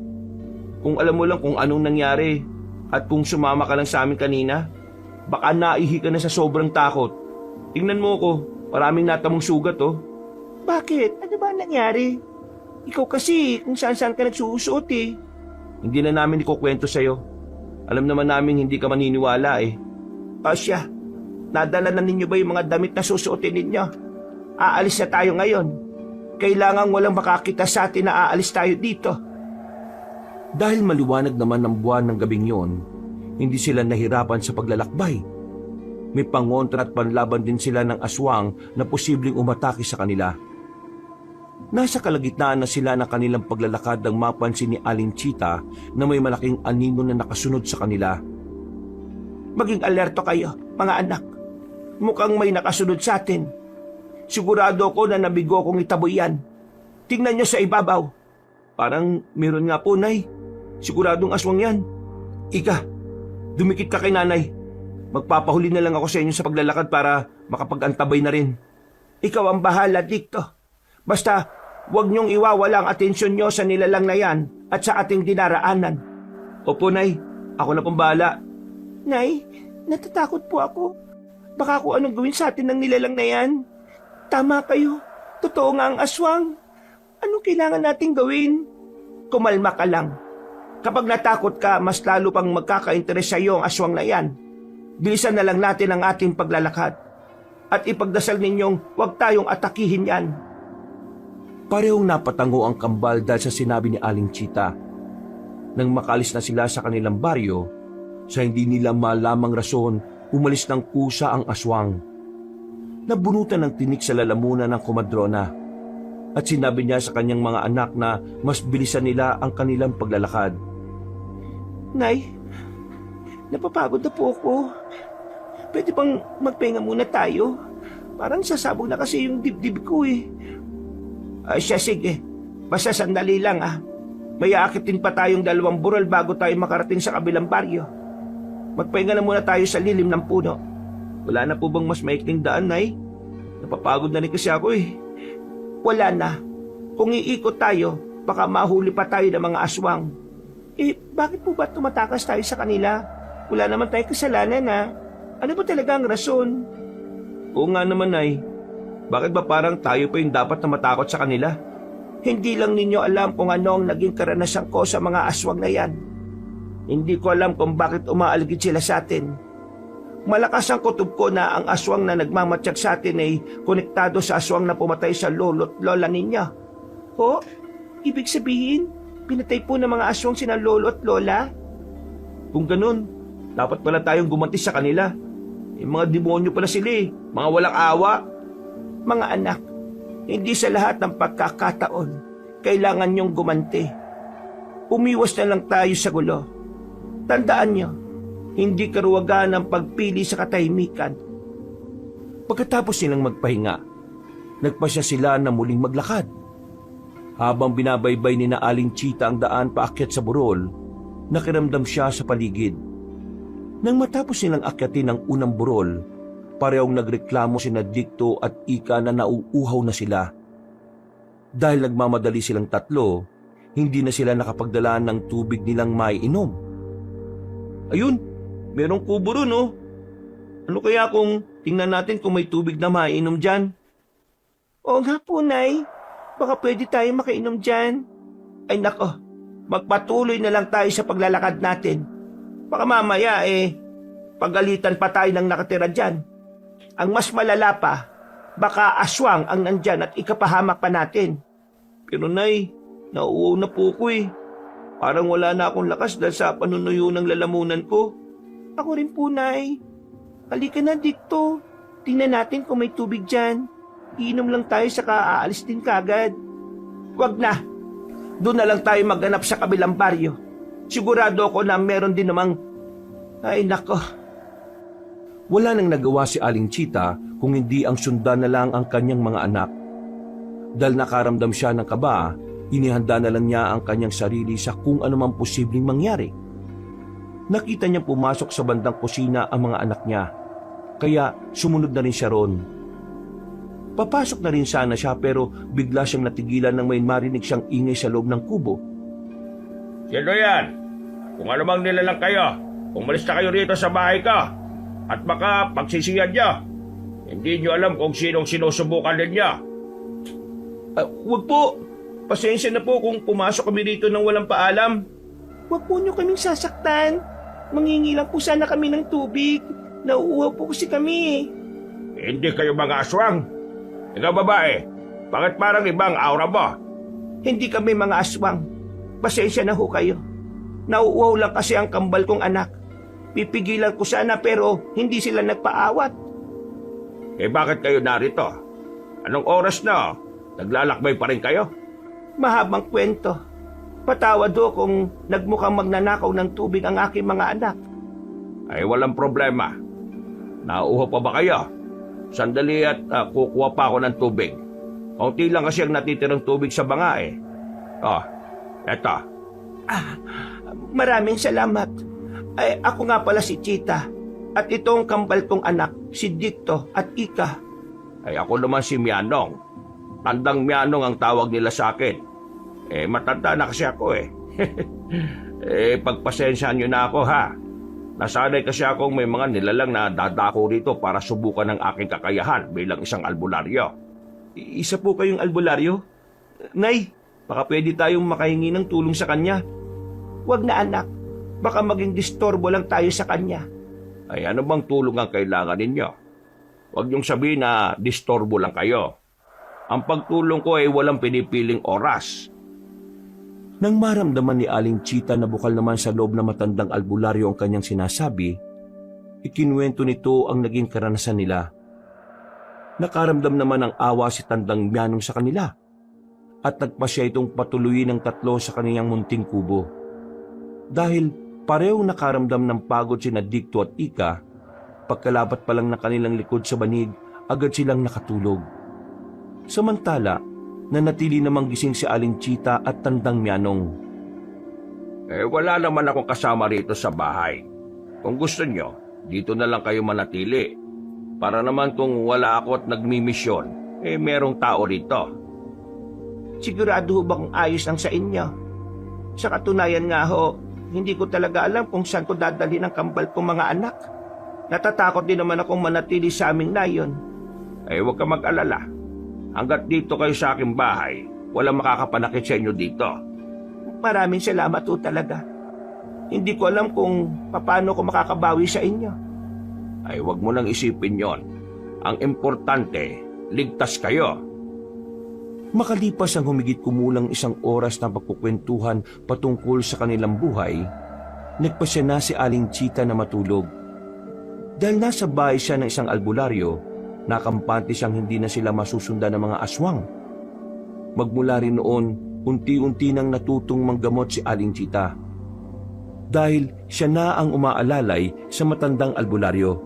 Kung alam mo lang kung anong nangyari at kung sumama ka lang sa amin kanina, baka naihi ka na sa sobrang takot. Tingnan mo ko, maraming natamong sugat oh. Bakit? Ano ba nangyari? Ikaw kasi kung saan-saan ka nagsusuot eh. Hindi na namin ikukwento sa'yo. Alam naman namin hindi ka maniniwala eh. Siya, nadala na ninyo ba yung mga damit na susuotin ninyo? Aalis na tayo ngayon. Kailangan walang makakita sa atin na aalis tayo dito. Dahil maliwanag naman ng buwan ng gabing yon, hindi sila nahirapan sa paglalakbay. May pangontra at panlaban din sila ng aswang na posibleng umatake sa kanila. Nasa kalagitnaan na sila ng kanilang paglalakad nang mapansin ni Aling Chita na may malaking anino na nakasunod sa kanila. Maging alerto kayo, mga anak. Mukhang may nakasunod sa atin. Sigurado ko na nabigo kong itaboy yan. Tingnan nyo sa ibabaw. Parang meron nga po, Nay. Siguradong aswang yan. Ika, dumikit ka kay nanay. Magpapahuli na lang ako sa inyo sa paglalakad para makapag-antabay na rin. Ikaw ang bahala, Dikto. Basta, huwag niyong iwawala ang atensyon niyo sa nilalang na yan at sa ating dinaraanan. Opo, Nay. Ako na pong bahala. Nay, natatakot po ako. Baka kung anong gawin sa atin ng nilalang na yan. Tama kayo. Totoo nga ang aswang. Anong kailangan nating gawin? Kumalma ka lang. Kapag natakot ka, mas lalo pang magkaka-interes sa iyo ang aswang na yan. Bilisan na lang natin ang ating paglalakad. At ipagdasal ninyong huwag tayong atakihin yan. Parehong napatango ang kambal dahil sa sinabi ni Aling Chita. Nang makalis na sila sa kanilang baryo, sa hindi nila malamang rason, umalis ng kusa ang aswang. Nabunutan ng tinik sa lalamunan ng komadrona at sinabi niya sa kanyang mga anak na mas bilisan nila ang kanilang paglalakad. Nay, napapagod na po ako. Pwede bang magpahinga muna tayo? Parang sasabog na kasi yung dibdib ko eh. Siya sige, basta sandali lang ah. May aakitin pa tayong 2 burol bago tayo makarating sa kabilang baryo. Magpahinga na muna tayo sa lilim ng puno. Wala na po bang mas maikling daan, Nay? Napapagod na rin kasi ako eh. Wala na. Kung iikot tayo, baka mahuli pa tayo ng mga aswang. Bakit po ba tumatakas tayo sa kanila? Wala naman tayong kasalanan ha. Ano ba talaga ang rason? Oo nga naman, Nay. Bakit ba parang tayo pa yung dapat na matakot sa kanila? Hindi lang ninyo alam kung ano ang naging karanasan ko sa mga aswang na yan. Hindi ko alam kung bakit umaaligid sila sa atin. Malakas ang kutob ko na ang aswang na nagmamatsyag sa atin ay konektado sa aswang na pumatay sa lolo't lola ninyo. Ho? Ibig sabihin, pinatay po ng mga aswang sina lolo at lola? Kung ganun, dapat pala tayong gumanti sa kanila. Mga demonyo pala sila eh. Mga walang awa. Mga anak, hindi sa lahat ng pagkakataon kailangan niyong gumanti. Umiwas na lang tayo sa gulo. Tandaan niyo, hindi karuwagan ang pagpili sa katahimikan. Pagkatapos nilang magpahinga, nagpasya sila na muling maglakad. Habang binabaybay ni na Aling Chita ang daan paakyat sa burol, nakiramdam siya sa paligid. Nang matapos nilang akyatin ang unang burol, parehong nagreklamo sina Dikto at Ika na nauuhaw na sila. Dahil nagmamadali silang tatlo, hindi na sila nakapagdala ng tubig nilang maiinom. Ayun, merong kubo ron oh. Ano kaya kung tingnan natin kung may tubig na maiinom dyan? Oo nga po, Nay. Baka pwede tayo makainom dyan. Ay nako, magpatuloy na lang tayo sa paglalakad natin. Baka mamaya pagalitan pa tayo ng nakatira dyan. Ang mas malala pa, baka aswang ang nandyan at ikapahamak pa natin. Pero Nay, nauuhaw na po ko eh. Parang wala na akong lakas dahil sa panunuyo ng lalamunan ko. Ako rin po, Nay. Halika na, Dikto. Tingnan natin kung may tubig dyan. Iinom lang tayo saka aalis din kagad. Wag na. Doon na lang tayo maghanap sa kabilang baryo. Sigurado ako na meron din namang... Ay nako. Wala nang nagawa si Aling Chita kung hindi ang sundan na lang ang kanyang mga anak. Dahil nakaramdam siya ng kaba, inihanda na lang niya ang kanyang sarili sa kung anumang posibleng mangyari. Nakita niya pumasok sa bandang kusina ang mga anak niya, kaya sumunod na rin siya ron. Papasok na rin sana siya pero bigla siyang natigilan nang may marinig siyang ingay sa loob ng kubo. Sino yan? Kung ano mang nilalang kayo, umalis na kayo rito sa bahay ko. At baka pagsisiyan niyo. Hindi niyo alam kung sinong sinusubukan ninyo. Wag po. Pasensya na po kung pumasok kami rito nang walang paalam. Wag po niyo kaming sasaktan. Mangingi lang po sana kami ng tubig. Nauuhaw po kasi kami. Hindi kayo mga aswang. Ikaw babae, bakit parang ibang aura mo? Hindi kami mga aswang. Pasensya na ho kayo. Nauuhaw lang kasi ang kambal kong anak. Pipigilan ko sana pero hindi sila nagpaawat. Bakit kayo narito? Anong oras na? Naglalakbay pa rin kayo? Mahabang kwento. Patawad ho kung nagmukhang magnanakaw ng tubig ang aking mga anak. Ay walang problema. Nauuhaw pa ba kayo? Sandali at kukuha pa ako ng tubig. Kaunti lang kasi ang natitirang tubig sa banga eh. Eto. Maraming salamat. Ay, ako nga pala si Chita. At itong kambal kong anak, si Dicto at Ika. Ay ako naman si Mianong. Tandang Mianong ang tawag nila sa akin. Matanda na kasi ako eh. Pagpasensyahan nyo na ako ha. Nasanay kasi akong may mga nilalang na dadako rito para subukan ng aking kakayahan bilang isang albularyo. Isa po kayong albularyo? Nay, baka pwede tayong makahingi ng tulong sa kanya. Huwag na anak, baka maging distorbo lang tayo sa kanya. Ay ano bang tulong ang kailangan ninyo? Huwag niyong sabihin na distorbo lang kayo. Ang pagtulong ko ay walang pinipiling oras. Nang maramdaman ni Aling Chita na bukal naman sa loob na matandang albularyo ang kanyang sinasabi, ikinuwento nito ang naging karanasan nila. Nakaramdam naman ng awa si Tandang Mianong sa kanila at nagpasya itong patuloyin ng 3 sa kaniyang munting kubo. Dahil parehong nakaramdam ng pagod sina Dicto at Ika, pagkalapat pa lang na kanilang likod sa banig, agad silang nakatulog. Samantala, nanatili namang gising si Aling Chita at Tandang Mianong. Wala naman akong kasama rito sa bahay. Kung gusto nyo, dito na lang kayo manatili. Para naman kung wala ako at nagmimisyon, merong tao rito. Sigurado ho bang ayos ang sa inyo? Sa katunayan nga ho, hindi ko talaga alam kung saan ko dadalhin ang kambal kong mga anak. Natatakot din naman akong manatili sa aming nayon. Huwag ka mag-alala. Hanggat dito kayo sa aking bahay, walang makakapanakit sa inyo dito. Maraming salamat ho talaga. Hindi ko alam kung paano ko makakabawi sa inyo. Huwag mo nang isipin yon. Ang importante, ligtas kayo. Makalipas ang humigit kumulang 1 oras na pagkukwentuhan patungkol sa kanilang buhay, nagpasya na si Aling Chita na matulog. Dahil nasa bahay siya ng isang albularyo, nakampante siyang hindi na sila masusundan ng mga aswang. Magmula rin noon, unti-unti nang natutong manggamot si Aling Chita. Dahil siya na ang umaalalay sa matandang albularyo.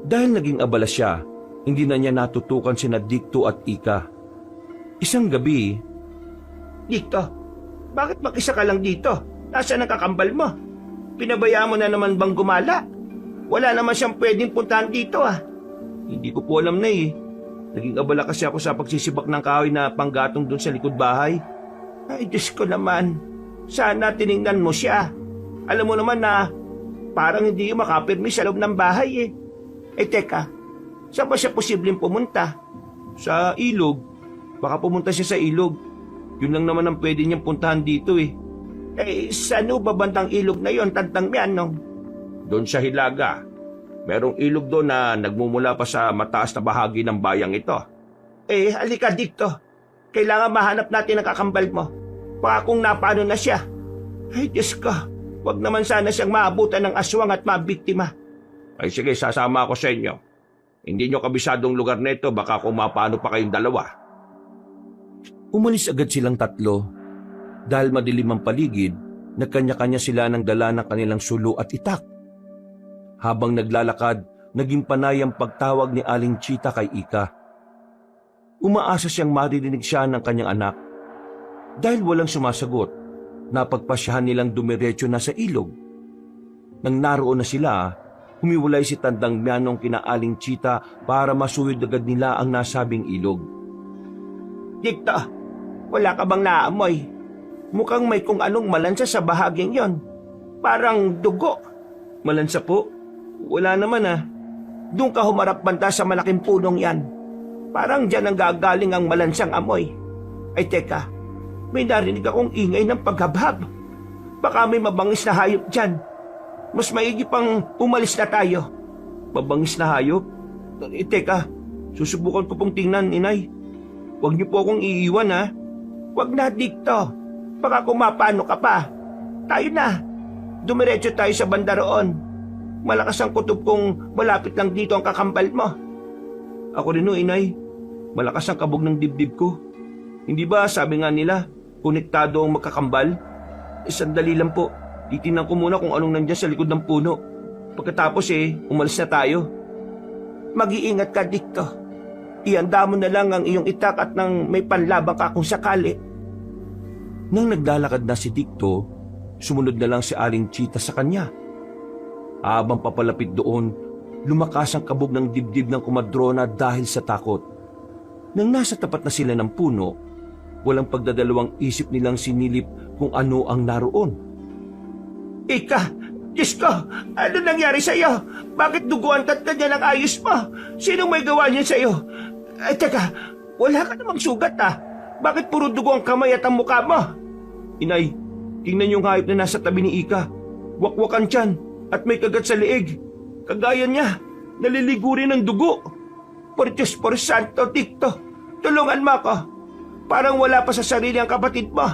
Dahil naging abala siya, hindi na niya natutukan sina Dicto at Ika. Isang gabi, Dicto, bakit mag-isa ka lang dito? Nasaan ang kakambal mo? Pinabayaan mo na naman bang gumala? Wala naman siyang pwedeng puntahan dito ah. Hindi ko po alam na eh. Naging abala kasi ako sa pagsisibak ng kahoy na panggatong doon sa likod bahay. Ay, Diyos ko naman. Sana tiningnan mo siya. Alam mo naman na parang hindi yung makapirmi sa loob ng bahay eh. Teka, saan ba siya posibleng pumunta? Sa ilog. Baka pumunta siya sa ilog. Yun lang naman ang pwede niyang puntahan dito eh. Saan ba bandang ilog na yon, Tandang Mianong? Doon sa Hilaga. Merong ilog doon na nagmumula pa sa mataas na bahagi ng bayang ito. Halika Dicto. Kailangan mahanap natin ang kakambal mo. Baka kung napano na siya. Ay, Diyos ko. Huwag naman sana siyang maabutan ng aswang at mabiktima. Sige, sasama ako sa inyo. Hindi nyo kabisadong lugar nito, baka kung mapano pa kayong dalawa. Umalis agad silang 3. Dahil madilim ang paligid, nagkanya-kanya sila ng dala ng kanilang sulo at itak. Habang naglalakad, naging panay ang pagtawag ni Aling Chita kay Ika. Umaasa siyang maririnig siya ng kanyang anak. Dahil walang sumasagot, napagpasyahan nilang dumiretso na sa ilog. Nang naroon na sila, humiwalay si Tandang Mianong kina Aling Chita para masuwid agad nila ang nasabing ilog. Dicto, wala ka bang naamoy? Mukhang may kung anong malansa sa bahaging yon. Parang dugo. Malansa po? Wala naman ah. Doon ka humarap banda sa malaking punong yan. Parang dyan ang gagaling ang malansang amoy. Teka, may narinig akong ingay ng paghabhab. Baka may mabangis na hayop dyan. Mas maigi pang umalis na tayo. Mabangis na hayop? Teka, susubukan ko pong tingnan, inay. Huwag niyo po akong iiwan ha. Huwag na, Dicto. Baka kumapano ka pa. Tayo na. Dumiretso tayo sa banda roon. Malakas ang kutob kung malapit lang dito ang kakambal mo. Ako rin o, inay. Malakas ang kabog ng dibdib ko. Hindi ba sabi nga nila, konektado ang magkakambal? Sandali lang po. Titingnan ko muna kung anong nandyan sa likod ng puno. Pagkatapos umalis na tayo. Mag-iingat ka, Dicto. Ihanda mo na lang ang iyong itak at nang may panlabang ka kung sakali. Nang naglalakad na si Dicto, Sumunod na lang si Aling Chita sa kanya. Habang papalapit doon, lumakas ang kabog ng dibdib ng komadrona dahil sa takot. Nang nasa tapat na sila ng puno, walang pagdadalawang isip nilang sinilip kung ano ang naroon. Ika, Diyos ko, ano nangyari sa'yo? Bakit duguan ka't ganyan ang ayos mo? Sinong may gawa niyan sa'yo? Ay, teka, wala ka namang sugat Bakit puro dugo ang kamay at ang mukha mo? Inay, tingnan yung hayop na nasa tabi ni Ika. Wakwakan tiyan at may kagat sa liig. Kagaya niya, naliligo rin ng dugo. Por Diyos, por Santo, Dicto, tulungan mo ako. Parang wala pa sa sarili ang kapatid mo.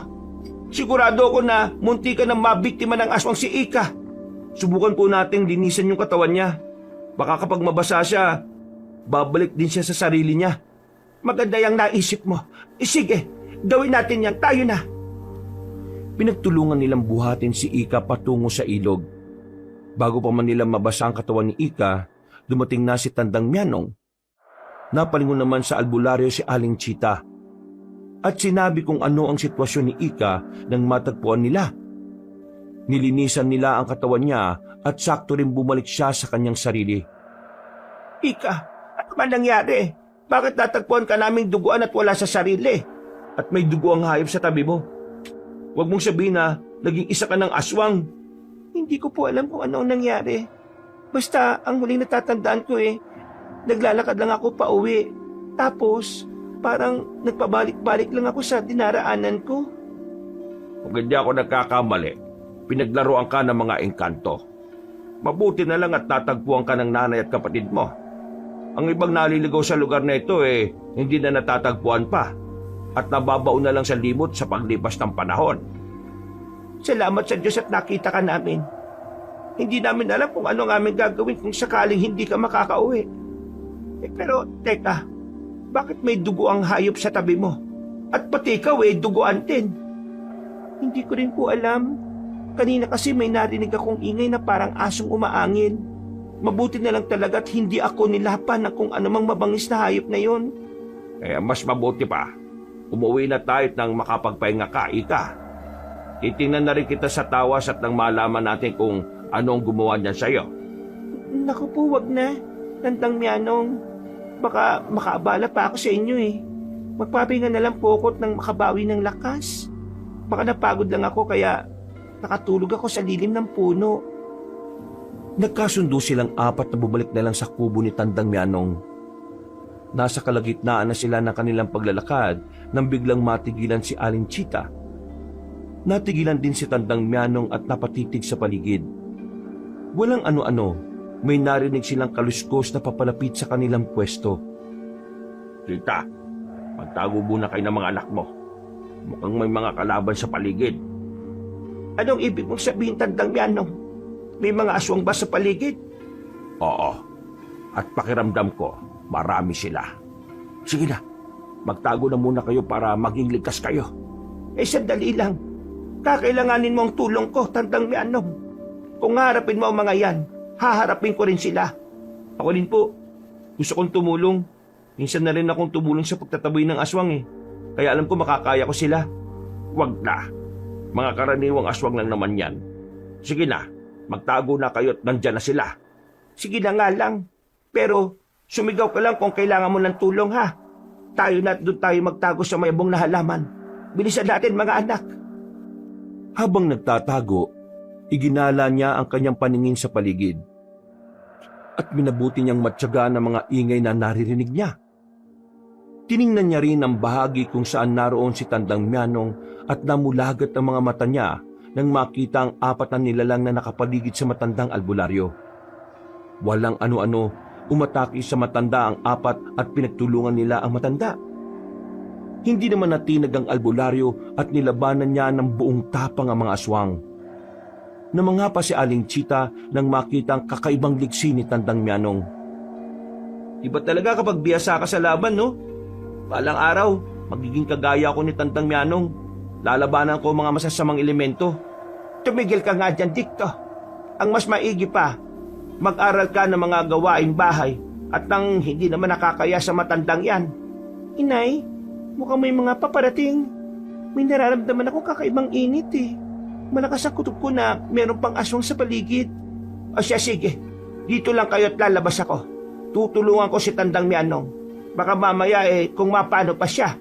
Sigurado ako na munti ka ng mabiktima ng aswang si Ika. Subukan po nating linisan yung katawan niya. Baka kapag mabasa siya, babalik din siya sa sarili niya. Maganda yung naisip mo. Sige, gawin natin yan. Tayo na. Pinagtulungan nilang buhatin si Ika patungo sa ilog. Bago pa man nila mabasa ang katawan ni Ika, dumating na si Tandang Mianong. Napalingon naman sa albularyo si Aling Chita. At sinabi kung ano ang sitwasyon ni Ika nang matagpuan nila. Nilinisan nila ang katawan niya at sakto rin bumalik siya sa kanyang sarili. Ika, ano man nangyari? Bakit natagpuan ka naming duguan at wala sa sarili? At may dugo ang hayop sa tabi mo. Huwag mong sabihin na naging isa ka ng aswang. Hindi ko po alam kung ano ang nangyari. Basta ang huling natatandaan ko naglalakad lang ako pa uwi. Tapos parang nagpabalik-balik lang ako sa dinaraanan ko. Kung hindi ako nagkakamali, pinaglaruan ka ng mga engkanto. Mabuti na lang at natagpuan ka ng nanay at kapatid mo. Ang ibang naliligaw sa lugar na ito hindi na natatagpuan pa at nababaon na lang sa limot sa paglipas ng panahon. Salamat sa Diyos at nakita ka namin. Hindi namin alam kung ano ang aming gagawin kung sakaling hindi ka makakauwi. Pero teka, bakit may dugo ang hayop sa tabi mo? At pati ikaw duguan din. Hindi ko rin po alam. Kanina kasi may narinig akong ingay na parang asong umaangin. Mabuti na lang talaga at hindi ako nilapan ng kung anumang mabangis na hayop na yon. Kaya mas mabuti pa, umuwi na tayo nang makapagpahinga ka, Ika. Titingnan na rin kita sa tawas at nang malaman natin kung anong gumawa niyan sa'yo. Naku po, wag na. Tandang Mianong, baka makaabala pa ako sa inyo Magpapahinga na lang po ako nang makabawi ng lakas. Baka napagod lang ako kaya nakatulog ako sa lilim ng puno. Nagkasundo silang apat na bumalik na lang sa kubo ni Tandang Mianong. Nasa kalagitnaan na sila ng kanilang paglalakad nang biglang matigilan si Aling Chita. Natigilan din si Tandang Mianong at napatitig sa paligid. Walang ano-ano, may narinig silang kaluskos na papalapit sa kanilang pwesto. Chita, magtago muna kayo ng mga anak mo. Mukhang may mga kalaban sa paligid. Anong ibig mong sabihin, Tandang Mianong? May mga aswang ba sa paligid? Oo. At pakiramdam ko, marami sila. Sige na, magtago na muna kayo para maging ligtas kayo. Sandali lang. Kakailanganin mo ang tulong ko, Tandang Mianong. Kung harapin mo ang mga yan, haharapin ko rin sila. Ako din po. Gusto kong tumulong. Minsan na rin akong tumulong sa pagtataboy ng aswang Kaya alam ko makakaya ko sila. Wag na. Mga karaniwang aswang lang naman yan. Sige na, magtago na kayo at nandyan na sila. Sige na nga lang. Pero sumigaw ka lang kung kailangan mo ng tulong ha. Tayo na at doon tayo magtago sa mayabong na halaman. Bilisan natin mga anak. Habang nagtatago, iginala niya ang kanyang paningin sa paligid. At minabuti niyang matyaga ng mga ingay na naririnig niya. Tiningnan niya rin ang bahagi kung saan naroon si Tandang Mianong at namulagat ang mga mata niya nang makita ang apat na nilalang na nakapaligid sa matandang albularyo. Walang ano-ano, umatake sa matanda ang apat at pinagtulungan nila ang matanda. Hindi naman natinag ang albularyo at nilabanan niya ng buong tapang ang mga aswang. Namangha pa si Aling Chita nang makita ang kakaibang liksi ni Tandang Mianong. Iba talaga kapag biyasa ka sa laban, no? Balang araw, magiging kagaya ko ni Tandang Mianong. Lalabanan ko mga masasamang elemento. Tumigil ka nga dyan, Dicto. Ang mas maigi pa, mag-aral ka ng mga gawaing bahay at nang hindi naman nakakaya sa matandang yan. Inay, mukhang may mga paparating. May nararamdaman ako kakaibang init Malakas ang kutob ko na meron pang aswang sa paligid. O siya, sige. Dito lang kayo at lalabas ako. Tutulungan ko si Tandang Mianong. Baka mamaya kung mapano pa siya.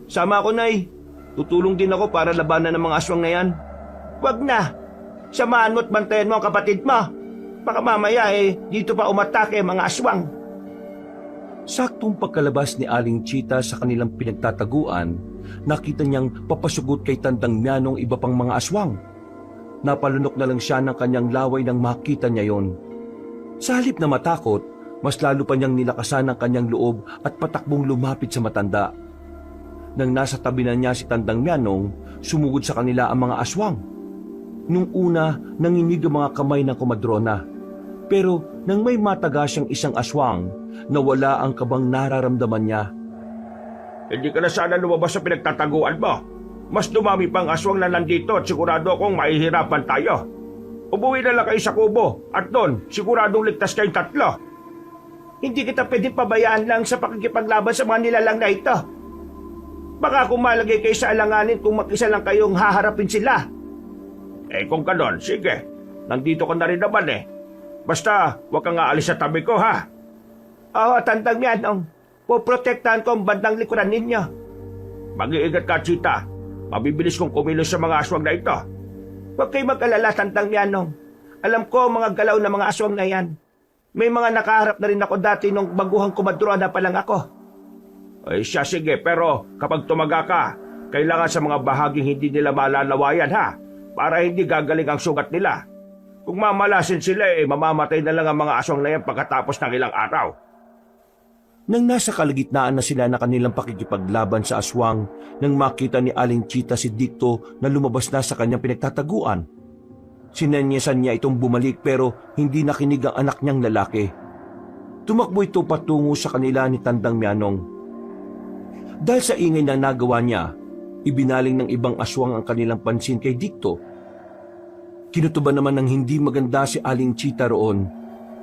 Sama ako, Nay. Tutulong din ako para labanan ng mga aswang na yan. Wag na. Samahan mo at bantayan mo ang kapatid mo. Baka mamaya dito pa umatake mga aswang. Saktong pagkalabas ni Aling Chita sa kanilang pinagtataguan, nakita niyang papasugot kay Tandang Mianong iba pang mga aswang. Napalunok na lang siya ng kanyang laway nang makita niya yon. Sa halip na matakot, mas lalo pa niyang nilakasan ang kanyang loob at patakbong lumapit sa matanda. Nang nasa tabi na niya si Tandang Mianong, sumugod sa kanila ang mga aswang. Nung una, nanginig ang mga kamay ng komadrona. Pero nang may mataga siyang isang aswang, nawala ang kabang nararamdaman niya. Hindi ka na sana lumabas sa pinagtataguan mo. Mas dumami pang aswang na nandito at sigurado akong mahihirapan tayo. Umuwi na lang kayo sa kubo at doon siguradong ligtas kayong tatlo. Hindi kita pwedeng pabayaan lang sa pakikipaglaban sa mga nilalang na ito. Baka kung malagay kayo sa alanganin kung mag-isa lang kayong haharapin sila. Kung ganon, sige. Nandito ka na rin naman Basta, huwag kang aalis sa tabi ko, ha? Oo, Tandang Mianong. Poprotektahan ko ang bandang likuran ninyo. Mag-iingat ka, Chita. Mabibilis kong kumilos sa mga aswang na ito. Huwag kayo mag-alala, Tandang Mianong. Alam ko mga galaw na mga aswang na yan. May mga nakaharap na rin ako dati nung baguhang kumadrona pa lang ako. Siya, sige. Pero kapag tumaga ka, kailangan sa mga bahaging hindi nila malalawayan, ha? Para hindi gagaling ang sugat nila. Kung mamalasin sila, mamamatay na lang ang mga aswang na yan pagkatapos ng ilang araw. Nang nasa kalagitnaan na sila na kanilang pakikipaglaban sa aswang, nang makita ni Aling Chita si Dicto na lumabas na sa kanyang pinagtataguan. Sinanyasan niya itong bumalik pero hindi nakinig ang anak niyang lalaki. Tumakbo ito patungo sa kanila ni Tandang Mianong. Dahil sa ingay na nagawa niya, ibinaling ng ibang aswang ang kanilang pansin kay Dicto. Kinutuban naman ng hindi maganda si Aling Chita roon,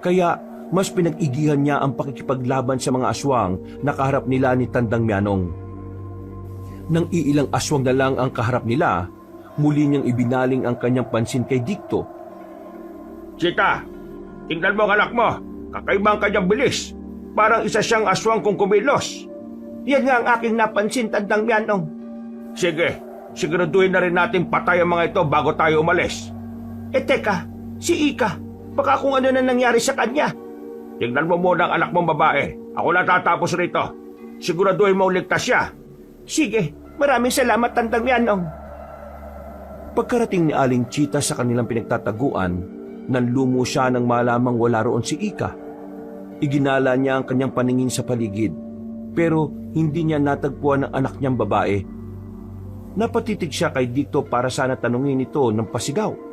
kaya mas pinag-igihan niya ang pakikipaglaban sa mga aswang na kaharap nila ni Tandang Mianong. Nang iilang aswang na lang ang kaharap nila, muli niyang ibinaling ang kanyang pansin kay Dicto. Chita, tingnan mo ang anak mo. Kakaiba ang kanyang bilis. Parang isa siyang aswang kung kumilos. Yan nga ang aking napansin, Tandang Mianong. Sige, siguraduhin na rin natin patay ang mga ito bago tayo umalis. Teka, si Ika. Baka kung ano na nangyari sa kanya. Tingnan mo muna ang anak mong babae. Ako na tatapos rito. Siguraduhin mo ligtas siya. Sige, maraming salamat, Tandang Mianong. Pagkarating ni Aling Chita sa kanilang pinagtataguan, nanlumo siya nang malamang wala roon si Ika. Iginala niya ang kanyang paningin sa paligid, pero hindi niya natagpuan ang anak niyang babae. Napatitig siya kay Dicto para sana tanungin ito ng pasigaw.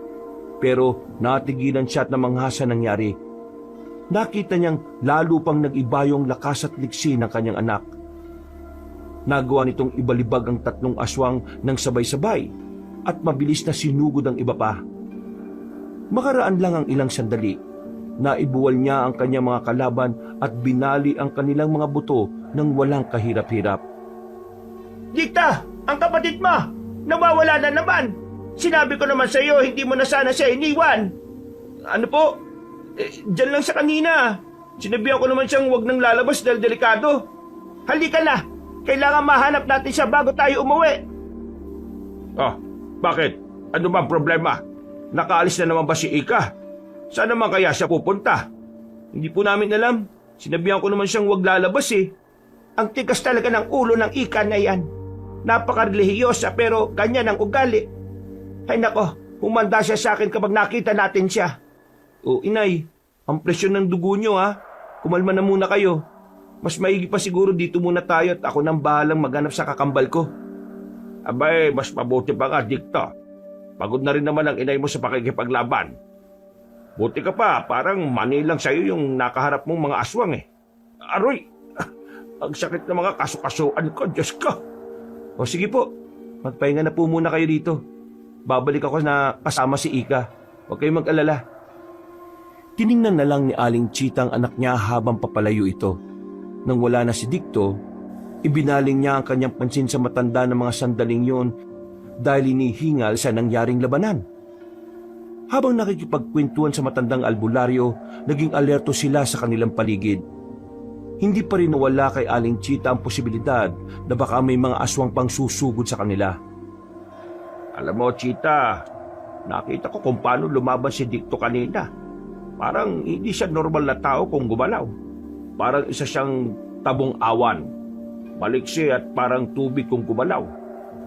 Pero natigilan siya at namangha sa nangyari. Nakita niyang lalo pang nag-iba yung lakas at liksi ng kanyang anak. Nagawa nitong ibalibag ang tatlong aswang ng sabay-sabay at mabilis na sinugod ang iba pa. Makaraan lang ang ilang sandali, naibuwal niya ang kanyang mga kalaban at binali ang kanilang mga buto ng walang kahirap-hirap. Dicta, ang kapatid mo, nawawala na naman. Sinabi ko naman sa iyo, hindi mo na sana siya iniwan. Ano po? Diyan lang sa kanina. Sinabihan ko naman siyang huwag nang lalabas dahil delikado. Halika na. Kailangan mahanap natin siya bago tayo umuwi. Oh, bakit? Ano ba ang problema? Nakaalis na naman ba si Ika? Saan naman kaya siya pupunta? Hindi po namin alam. Sinabihan ko naman siyang huwag lalabas Ang tigas talaga ng ulo ng Ika na yan. Napaka-relihiyosa pero ganyan ang ugali. Ay nako, humanda siya sa akin kapag nakita natin siya. O inay, ang presyon ng dugo niyo Kumalma na muna kayo. Mas maigi pa siguro dito muna tayo at ako nang bahalang maghanap sa kakambal ko. Abay, mas mabuti pa nga, Dicto. Pagod na rin naman ang inay mo sa pakikipaglaban. Buti ka pa, parang manilang sa'yo yung nakaharap mong mga aswang Aroy! Ang sakit ng mga kaso-kasuan ko, Diyos ko! O sige po, magpahinga na po muna kayo dito. Babalik ako na kasama si Ika. Huwag kayong mag-alala. Tiningnan na lang ni Aling Chita ang anak niya habang papalayo ito. Nang wala na si Dicto, ibinaling niya ang kanyang pansin sa matanda ng mga sandaling yon dahil inihingal sa nangyaring labanan. Habang nakikipagkwentuhan sa matandang albularyo, naging alerto sila sa kanilang paligid. Hindi pa rin nawala kay Aling Chita ang posibilidad na baka may mga aswang pang susugod sa kanila. Alam mo, Chita, nakita ko kung paano lumaban si Dicto kanina. Parang hindi siya normal na tao kung gumalaw. Parang isa siyang tabong awan. Maliksi at parang tubig kung gumalaw.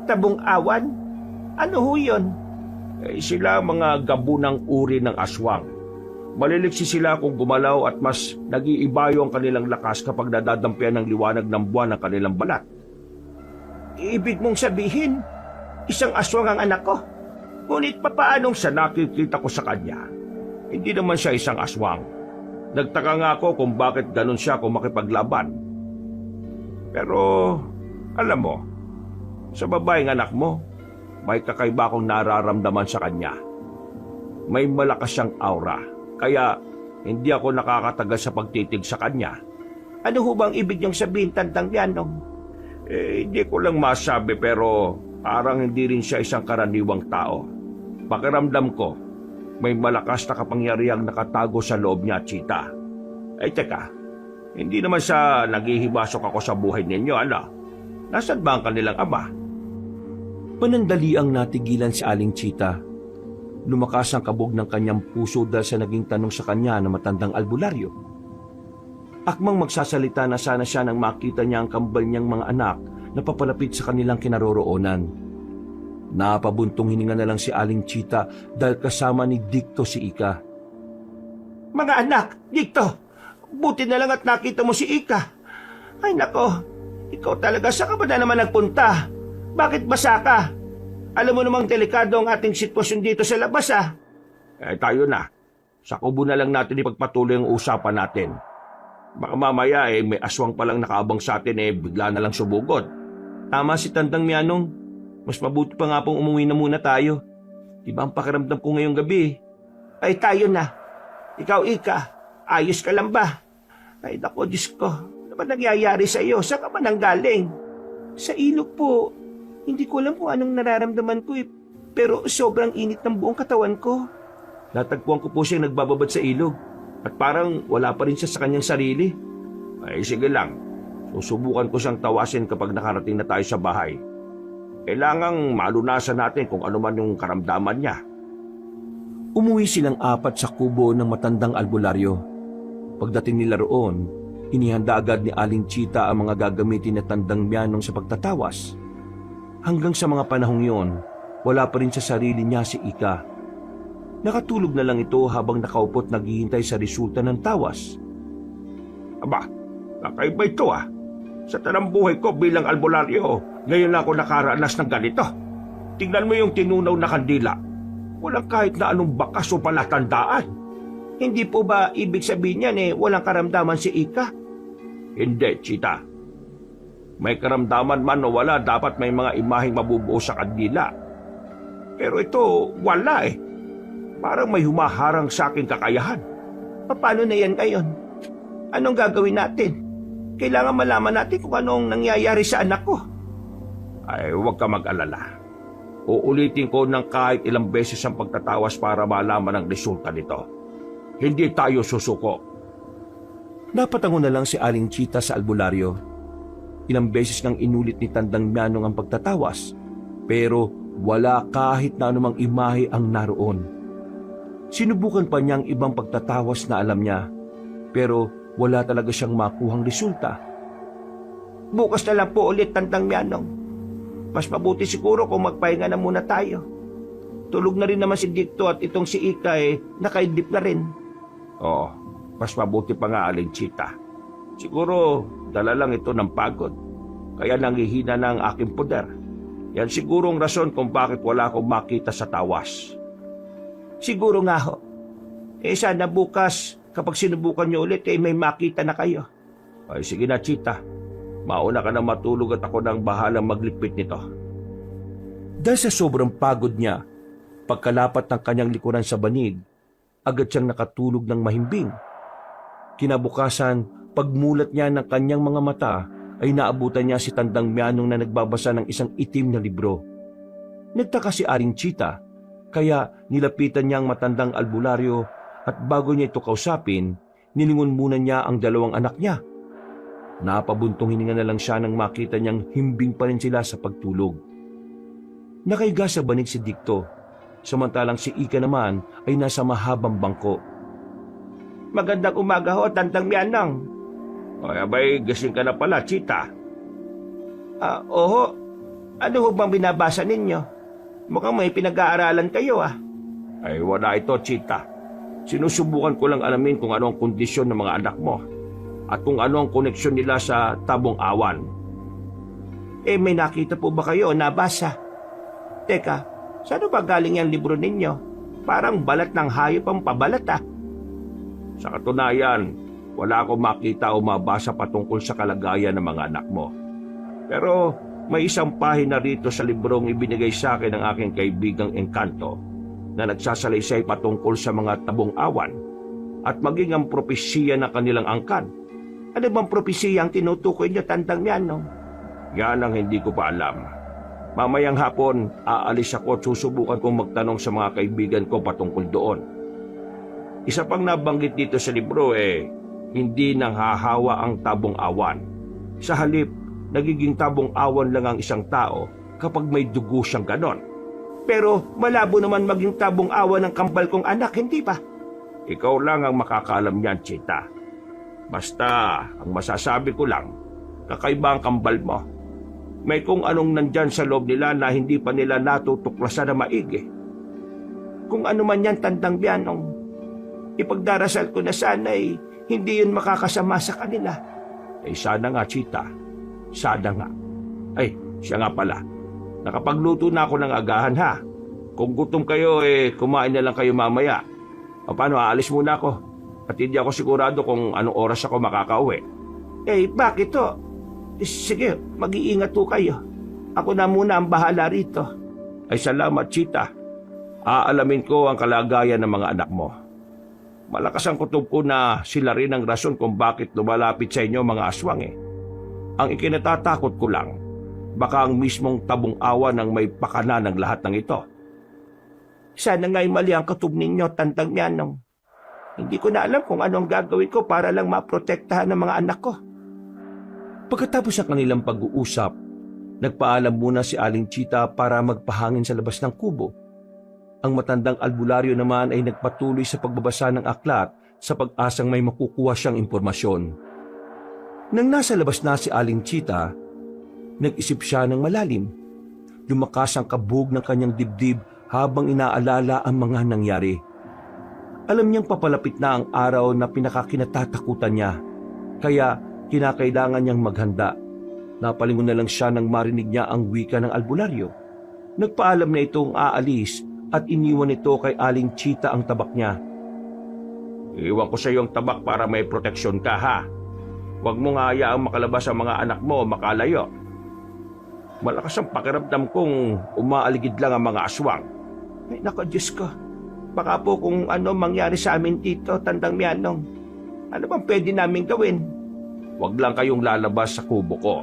Tabong awan? Ano ho yun? Sila mga gabunang uri ng aswang. Maliliksi sila kung gumalaw at mas nag-iibayo ang kanilang lakas kapag nadadampian ng liwanag ng buwan ng kanilang balat. Ibig mong sabihin, isang aswang ang anak ko? Ngunit papaanong Sa nakikita ko sa kanya, hindi naman siya isang aswang. Nagtaka nga ako kung bakit ganun siya kung makipaglaban. Pero, alam mo, sa babaeng anak mo, may kakaiba akong nararamdaman sa kanya. May malakas siyang aura, kaya hindi ako nakakatagal sa pagtitig sa kanya. ano ho bang ibig niyong sabihin, Tandang Mianong? Hindi ko lang masabi pero parang hindi rin siya isang karaniwang tao. Pakiramdam ko, may malakas na kapangyarihang nakatago sa loob niya, Chita. Teka, hindi naman siya naghihibasok ako sa buhay ninyo, ano? Nasaan ba ang kanilang ama? Panandaliang natigilan si Aling Chita. Lumakas ang kabog ng kanyang puso dahil sa naging tanong sa kanya ng matandang albularyo. Akmang magsasalita na sana siya nang makita niya ang kambal niyang mga anak na papalapit sa kanilang kinaroroonan. Napabuntong hininga na lang si Aling Chita dahil kasama ni Dicto si Ika. Mga anak, Dicto, buti na lang at nakita mo si Ika. Ay nako, ikaw talaga, saan ka ba na naman nagpunta? Bakit basa ka? Alam mo namang delikado ang ating sitwasyon dito sa labas, ah. Tayo na. Sa kubo na lang natin ipagpatuloy ang usapan natin. Baka mamaya may aswang palang nakaabang sa atin bigla na lang subugod. Tama si Tandang Mianong. Mas mabuti pa nga pong umuwi na muna tayo. Diba ang pakiramdam ko ngayong gabi? Ay tayo na. Ikaw, Ika, ayos ka lang ba? Ay nako, Diyos ko, ano ba nangyayari sa iyo? Saan ka ba nanggaling? Sa ilog po. Hindi ko alam kung anong nararamdaman ko pero sobrang init ng buong katawan ko. Natagpuan ko po siyang nagbababad sa ilog at parang wala pa rin siya sa kanyang sarili. Sige lang. Susubukan ko siyang tawasin kapag nakarating na tayo sa bahay. Kailangang malunasan natin kung ano man yung karamdaman niya. Umuwi silang apat sa kubo ng matandang albularyo. Pagdating nila roon, inihanda agad ni Aling Chita ang mga gagamitin na Tandang Mianong sa pagtatawas. Hanggang sa mga panahong yon, wala pa rin sa sarili niya si Ika. Nakatulog na lang ito habang nakaupo't naghihintay sa resulta ng tawas. Aba, kakaiba ito ah. Sa tanang buhay ko bilang albularyo, ngayon lang ako nakaranas ng ganito. Tingnan mo yung tinunaw na kandila. Walang kahit na anong bakas o palatandaan. Hindi po ba ibig sabihin niyan walang karamdaman si Ika? Hindi, Chita. May karamdaman man o wala, dapat may mga imaheng mabubuo sa kandila. Pero ito, wala eh. Parang may humaharang sa aking kakayahan. Paano na yan ngayon? Anong gagawin natin? Kailangan malaman natin kung anong nangyayari sa anak ko. Huwag ka mag-alala. Uulitin ko ng kahit ilang beses ang pagtatawas para malaman ang resulta nito. Hindi tayo susuko. Napatango na lang si Aling Chita sa albularyo. Ilang beses nang inulit ni Tandang Mianong ang pagtatawas, pero wala kahit na anumang imahe ang naroon. Sinubukan pa niya ang ibang pagtatawas na alam niya, pero wala talaga siyang makuhang resulta. Bukas na lang po ulit, Tandang Mianong. Mas mabuti siguro kung magpahinga na muna tayo. Tulog na rin naman si Dicto at itong si Ika nakaidlip na rin. Oo, mas mabuti pa nga, Aling Chita. Siguro dala lang ito ng pagod, kaya nangihina na ang aking poder. Yan siguro ang rason kung bakit wala akong makita sa tawas. Siguro nga ho. Sana bukas, kapag sinubukan niyo ulit, may makita na kayo. Sige na, Chita. Mauna ka na matulog at ako nang bahalang magligpit nito. Dahil sa sobrang pagod niya, pagkalapat ng kanyang likuran sa banig, agad siyang nakatulog ng mahimbing. Kinabukasan, pagmulat niya ng kanyang mga mata, ay naabutan niya si Tandang Mianong na nagbabasa ng isang itim na libro. Nagtaka si Aling Chita Kaya nilapitan niya ang matandang albularyo at bago niya ito kausapin, nilingon muna niya ang dalawang anak niya. Napabuntong hininga na lang siya nang makita niyang himbing pa rin sila sa pagtulog. Nakaiga sa banig si Dikto, samantalang si Ika naman ay nasa mahabang bangko. Magandang umaga ho, Tandang Mianong. Ay, abay, gising ka na pala, Chita. Oho. Ano ho bang binabasa ninyo? Mukhang may pinag-aaralan kayo Ay, wala ito, Chita. Sinusubukan ko lang alamin kung ano ang kondisyon ng mga anak mo at kung ano ang koneksyon nila sa Tabong Awan. May nakita po ba kayo o nabasa? Teka, saan ba galing yung libro ninyo? Parang balat ng hayop ang pabalat Sa katunayan, wala akong makita o mabasa patungkol sa kalagayan ng mga anak mo. Pero may isang pahina rito sa librong ibinigay sa akin ng aking kaibigang Engkanto na nagsasalaysay patungkol sa mga Tabong Awan at maging ang propesiya ng kanilang angkan. Ano bang propesiya ang tinutukoy niyo, Tandang Mianong? Yan ang hindi ko pa alam. Mamayang hapon, aalis ako at susubukan kong magtanong sa mga kaibigan ko patungkol doon. Isa pang nabanggit dito sa libro hindi nang hahawa ang Tabong Awan. Sa halip, nagiging Tabong Awan lang ang isang tao kapag may dugo siyang ganon. Pero malabo naman maging Tabong Awan ng kambal kong anak, hindi ba? Ikaw lang ang makakaalam niyan, Chita. Basta, ang masasabi ko lang, kakaiba ang kambal mo. May kung anong nandyan sa loob nila na hindi pa nila natutuklasan na maigi. Kung ano man yan, Tandang Mianong, ipagdarasal ko na sana'y hindi yun makakasama sa kanila. Sana nga, Chita. Sana nga. Ay, siya nga pala. Nakapagluto na ako ng agahan, ha? Kung gutom kayo, kumain na lang kayo mamaya. O paano, aalis muna ako. At hindi ako sigurado kung anong oras ako makakauwi. Bakit to? Sige, mag-iingat po kayo. Ako na muna ang bahala rito. Ay, salamat, Chita. Aalamin ko ang kalagayan ng mga anak mo. Malakas ang kutob ko na sila rin ang rason kung bakit lumalapit sa inyo mga aswang Ang ikinatatakot ko lang, baka ang mismong Tabong Awan ang may pakana ng lahat ng ito. Sana nga'y mali ang kutob ninyo, Tandang Mianong. Hindi ko na alam kung anong gagawin ko para lang maprotektahan ng mga anak ko. Pagkatapos ng kanilang pag-uusap, nagpaalam muna si Aling Chita para magpahangin sa labas ng kubo. Ang matandang albularyo naman ay nagpatuloy sa pagbabasa ng aklat sa pag-asang may makukuha siyang impormasyon. Nang nasa labas na si Aling Chita, nag-isip siya ng malalim. Lumakas ang kabog ng kanyang dibdib habang inaalala ang mga nangyari. Alam niyang papalapit na ang araw na pinakakinatatakutan niya, kaya kinakailangan niyang maghanda. Napalingon na lang siya nang marinig niya ang wika ng albularyo. Nagpaalam na itong aalis at iniwan ito kay Aling Chita ang tabak niya. Iwan ko sa iyong tabak para may proteksyon ka, ha? Huwag mo nga hayaang makalabas ang mga anak mo makalayo. Malakas ang pakiramdam kong umaaligid lang ang mga aswang. Ay, nako, Diyos ko. Baka po kung ano mangyari sa amin dito, Tandang Mianong. Ano bang pwede namin gawin? Huwag lang kayong lalabas sa kubo ko.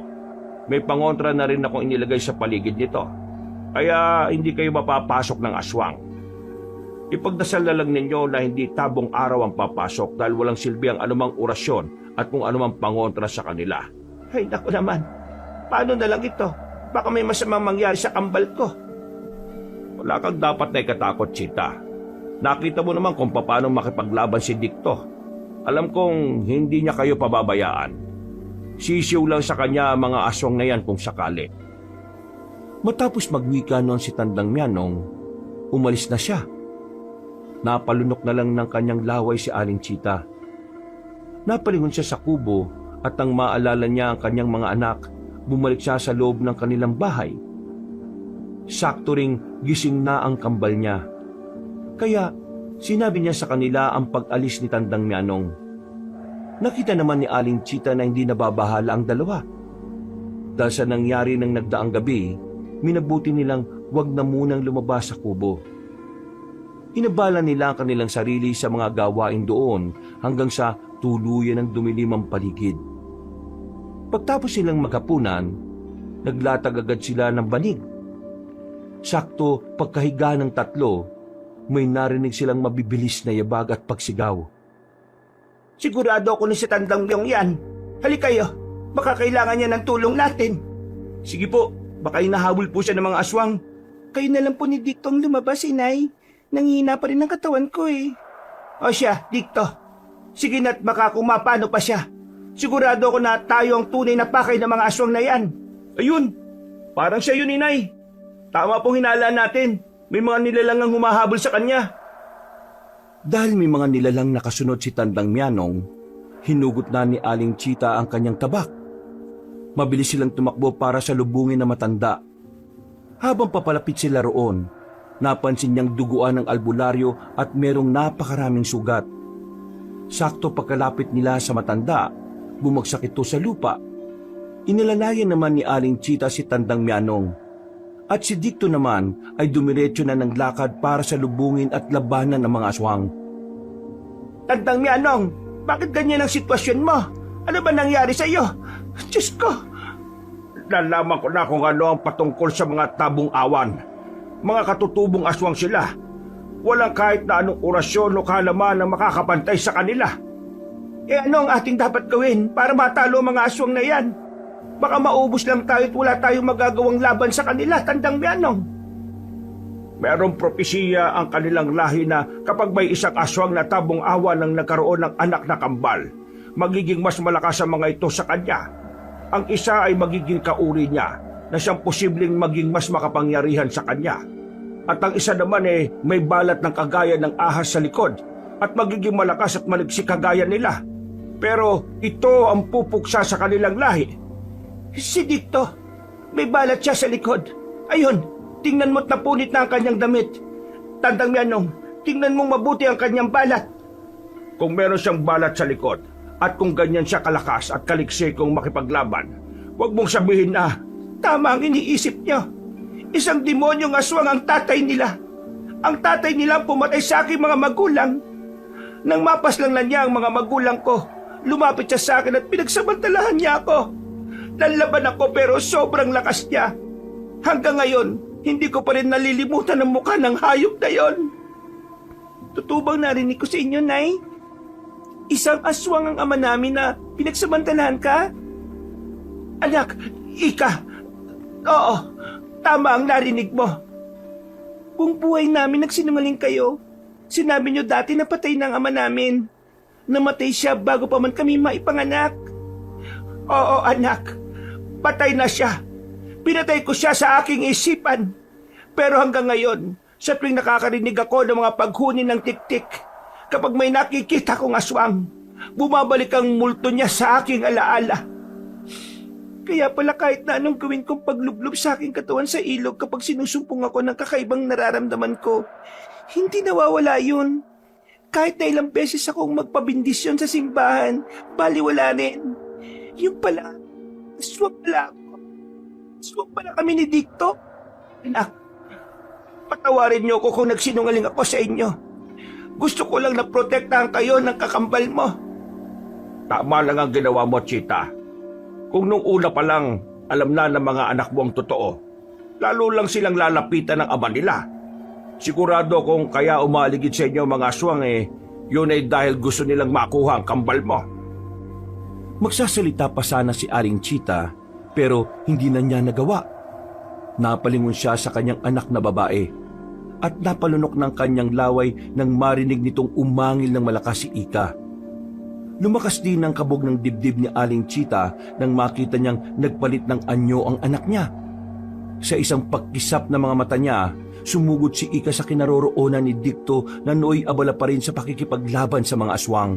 May pangontra na rin akong inilagay sa paligid nito. Kaya hindi kayo mapapasok ng aswang. Ipagdasal na lang ninyo na hindi Tabong Araw ang papasok dahil walang silbi ang anumang orasyon at kung anumang pangontra sa kanila. Ay, naku naman. Paano na lang ito? Baka may masamang mangyari sa kambal ko. Wala kang dapat na ikatakot, Chita. Nakita mo naman kung paano makipaglaban si Dikto. Alam kong hindi niya kayo pababayaan. Sisiw lang sa kanya ang mga aswang na yan kung sakali. Matapos magwika noon si Tandang Mianong, umalis na siya. Napalunok na lang ng kanyang laway si Aling Chita. Napalingon siya sa kubo at nang maalala niya ang kanyang mga anak, bumalik siya sa loob ng kanilang bahay. Sakto ring gising na ang kambal niya. Kaya sinabi niya sa kanila ang pag-alis ni Tandang Mianong. Nakita naman ni Aling Chita na hindi nababahala ang dalawa. Dahil sa nangyari ng nagdaang gabi, minabuti nilang wag na munang lumabas sa kubo. Inabala nila ang kanilang sarili sa mga gawain doon hanggang sa tuluyan ng dumilim ang paligid. Pagtapos silang maghapunan, naglatag agad sila ng banig. Sakto pagkahiga ng tatlo, may narinig silang mabibilis na yabag at pagsigaw. Sigurado ako na si Tandang Myong yan. Halika kayo, baka kailangan niya ng tulong natin. Sige po, baka inahabol po siya ng mga aswang. Kayo na lang po ni Dicto ang lumabas, inay. Nanghihina pa rin ang katawan ko eh. O siya, Dicto. Sige na't baka kung mapano pa siya. Sigurado ako na tayo ang tunay na pakay ng mga aswang na yan. Ayun, parang siya yun, inay. Tama pong hinalaan natin. May mga nilalang ang humahabol sa kanya. Dahil may mga nilalang nakasunod si Tandang Mianong, hinugot na ni Aling Chita ang kanyang tabak. Mabilis silang tumakbo para sa lubungin na matanda. Habang papalapit sila roon, napansin niyang duguan ng albularyo at merong napakaraming sugat. Sakto pagkalapit nila sa matanda, bumagsak ito sa lupa. Inilalayan naman ni Aling Chita si Tandang Mianong. At si Dicto naman ay dumiretso na ng lakad para sa lubungin at labanan ng mga aswang. Tandang Mianong, bakit ganyan ang sitwasyon mo? Ano ba nangyari sa iyo? Diyos ko! Nalaman ko na kung ano ang patungkol sa mga tabong awan. Mga katutubong aswang sila. Walang kahit na anong orasyon o kalaman na makakapantay sa kanila. Eh ano ang ating dapat gawin para matalo ang mga aswang na yan? Baka maubos lang tayo at wala tayong magagawang laban sa kanila, Tandang Mianong. Merong propesiya ang kanilang lahi na kapag may isang aswang na tabong awan ang nagkaroon ng anak na kambal, magiging mas malakas ang mga ito sa kanya. Ang isa ay magiging kauri niya na siyang posibleng maging mas makapangyarihan sa kanya. At ang isa naman may balat ng kagaya ng ahas sa likod at magiging malakas at maligsik kagaya nila. Pero ito ang pupuksa sa kanilang lahi. Si Dicto, may balat siya sa likod. Ayun, tingnan mo't napunit na ang kanyang damit. Tandang Mianong, tingnan mong mabuti ang kanyang balat. Kung meron siyang balat sa likod at kung ganyan siya kalakas at kaliksik kung makipaglaban, huwag mong sabihin na tama ang iniisip niyo. Isang demonyong aswang ang tatay nila. Ang tatay nila pumatay sa aking mga magulang. Nang mapaslang na niya ang mga magulang ko, lumapit siya sa akin at pinagsamantalahan niya ako. Nalaban ako pero sobrang lakas niya. Hanggang ngayon, hindi ko pa rin nalilimutan ang mukha ng hayop na yon. Totoo bang narinig ko sa inyo, Nay? Isang aswang ang ama namin na pinagsamantalahan ka? Anak, Ika. Oo, tama ang narinig mo. Kung buhay namin nagsinungaling kayo, sinabi niyo dati na patay ng ama namin. Namatay siya bago pa man kami maipanganak. Oo, anak. Patay na siya. Pinatay ko siya sa aking isipan. Pero hanggang ngayon, sa tuwing nakakarinig ako ng mga paghuni ng tiktik, kapag may nakikita kong aswang, bumabalik ang multo niya sa aking alaala. Kaya pala kahit na anong gawin kong paglublob sa aking katawan sa ilog kapag sinusumpong ako ng kakaibang nararamdaman ko, hindi nawawala yun. Kahit na ilang beses akong magpabindisyon sa simbahan, baliwala rin. Yung pala, aswang pala ako. Aswang pala kami ni Dicto. Anak, patawarin niyo ko kung nagsinungaling ako sa inyo. Gusto ko lang na protektahan kayo ng kakambal mo. Tama lang ang ginawa mo, Chita. Kung nung una pa lang, alam na ng mga anak mo ang totoo, lalo lang silang lalapitan ng ama nila. Sigurado kung kaya umaligid sa inyo mga aswang yun ay dahil gusto nilang makuha ang kambal mo. Magsasalita pa sana si Aling Chita pero hindi na niya nagawa. Napalingon siya sa kanyang anak na babae at napalunok ng kanyang laway nang marinig nitong umangil ng malakas si Ika. Lumakas din ang kabog ng dibdib ni Aling Chita nang makita niyang nagpalit ng anyo ang anak niya. Sa isang pagkisap ng mga mata niya, sumugod si Ika sa kinaroroonan ni Dicto na nooy abala pa rin sa pakikipaglaban sa mga aswang.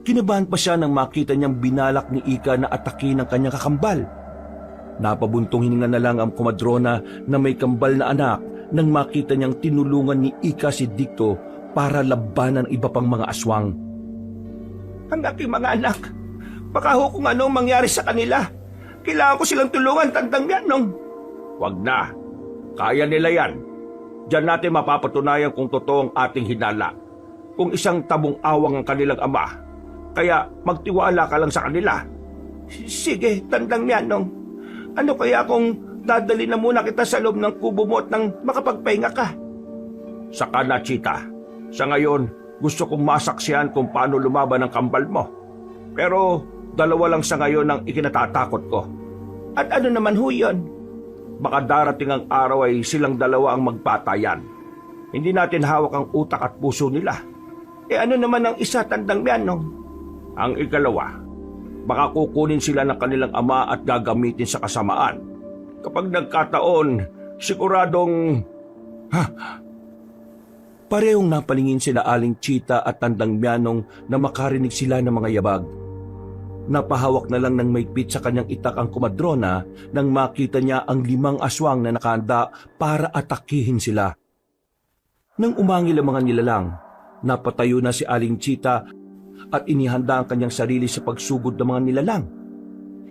Kinabahan pa siya nang makita niyang binalak ni Ika na atakin ang kanyang kakambal. Napabuntong hininga na lang ang komadrona na may kambal na anak nang makita niyang tinulungan ni Ika si Dicto para labanan iba pang mga aswang. Ang aking mga anak, baka ho kung anong mangyari sa kanila. Kailangan ko silang tulungan, Tandang Mianong. Wag na. Kaya nila yan. Diyan natin mapapatunayan kung totoo ang ating hinala. Kung isang tabong awang ang kanilang ama, kaya magtiwala ka lang sa kanila. Sige, Tandang Mianong. Ano kaya kung dadali na muna kita sa loob ng kubo mo at nang makapagpahinga ka? Saka na, Chita. Sa ngayon, gusto kong masaksihan kung paano lumaban ang kambal mo. Pero dalawa lang sa ngayon ang ikinatatakot ko. At ano naman ho yun? Baka darating ang araw ay silang dalawa ang magpatayan. Hindi natin hawak ang utak at puso nila. Ano naman ang isa, Tandang Mianong? Ang ikalawa, baka kukunin sila ng kanilang ama at gagamitin sa kasamaan. Kapag nagkataon, siguradong... Parehong napalingin sila Aling Chita at Tandang Mianong na makarinig sila ng mga yabag. Napahawak na lang ng maigpit sa kanyang itak ang komadrona nang makita niya ang 5 aswang na nakahanda para atakihin sila. Nang umangil ang mga nilalang, napatayo na si Aling Chita at inihanda ang kanyang sarili sa pagsugod ng mga nilalang.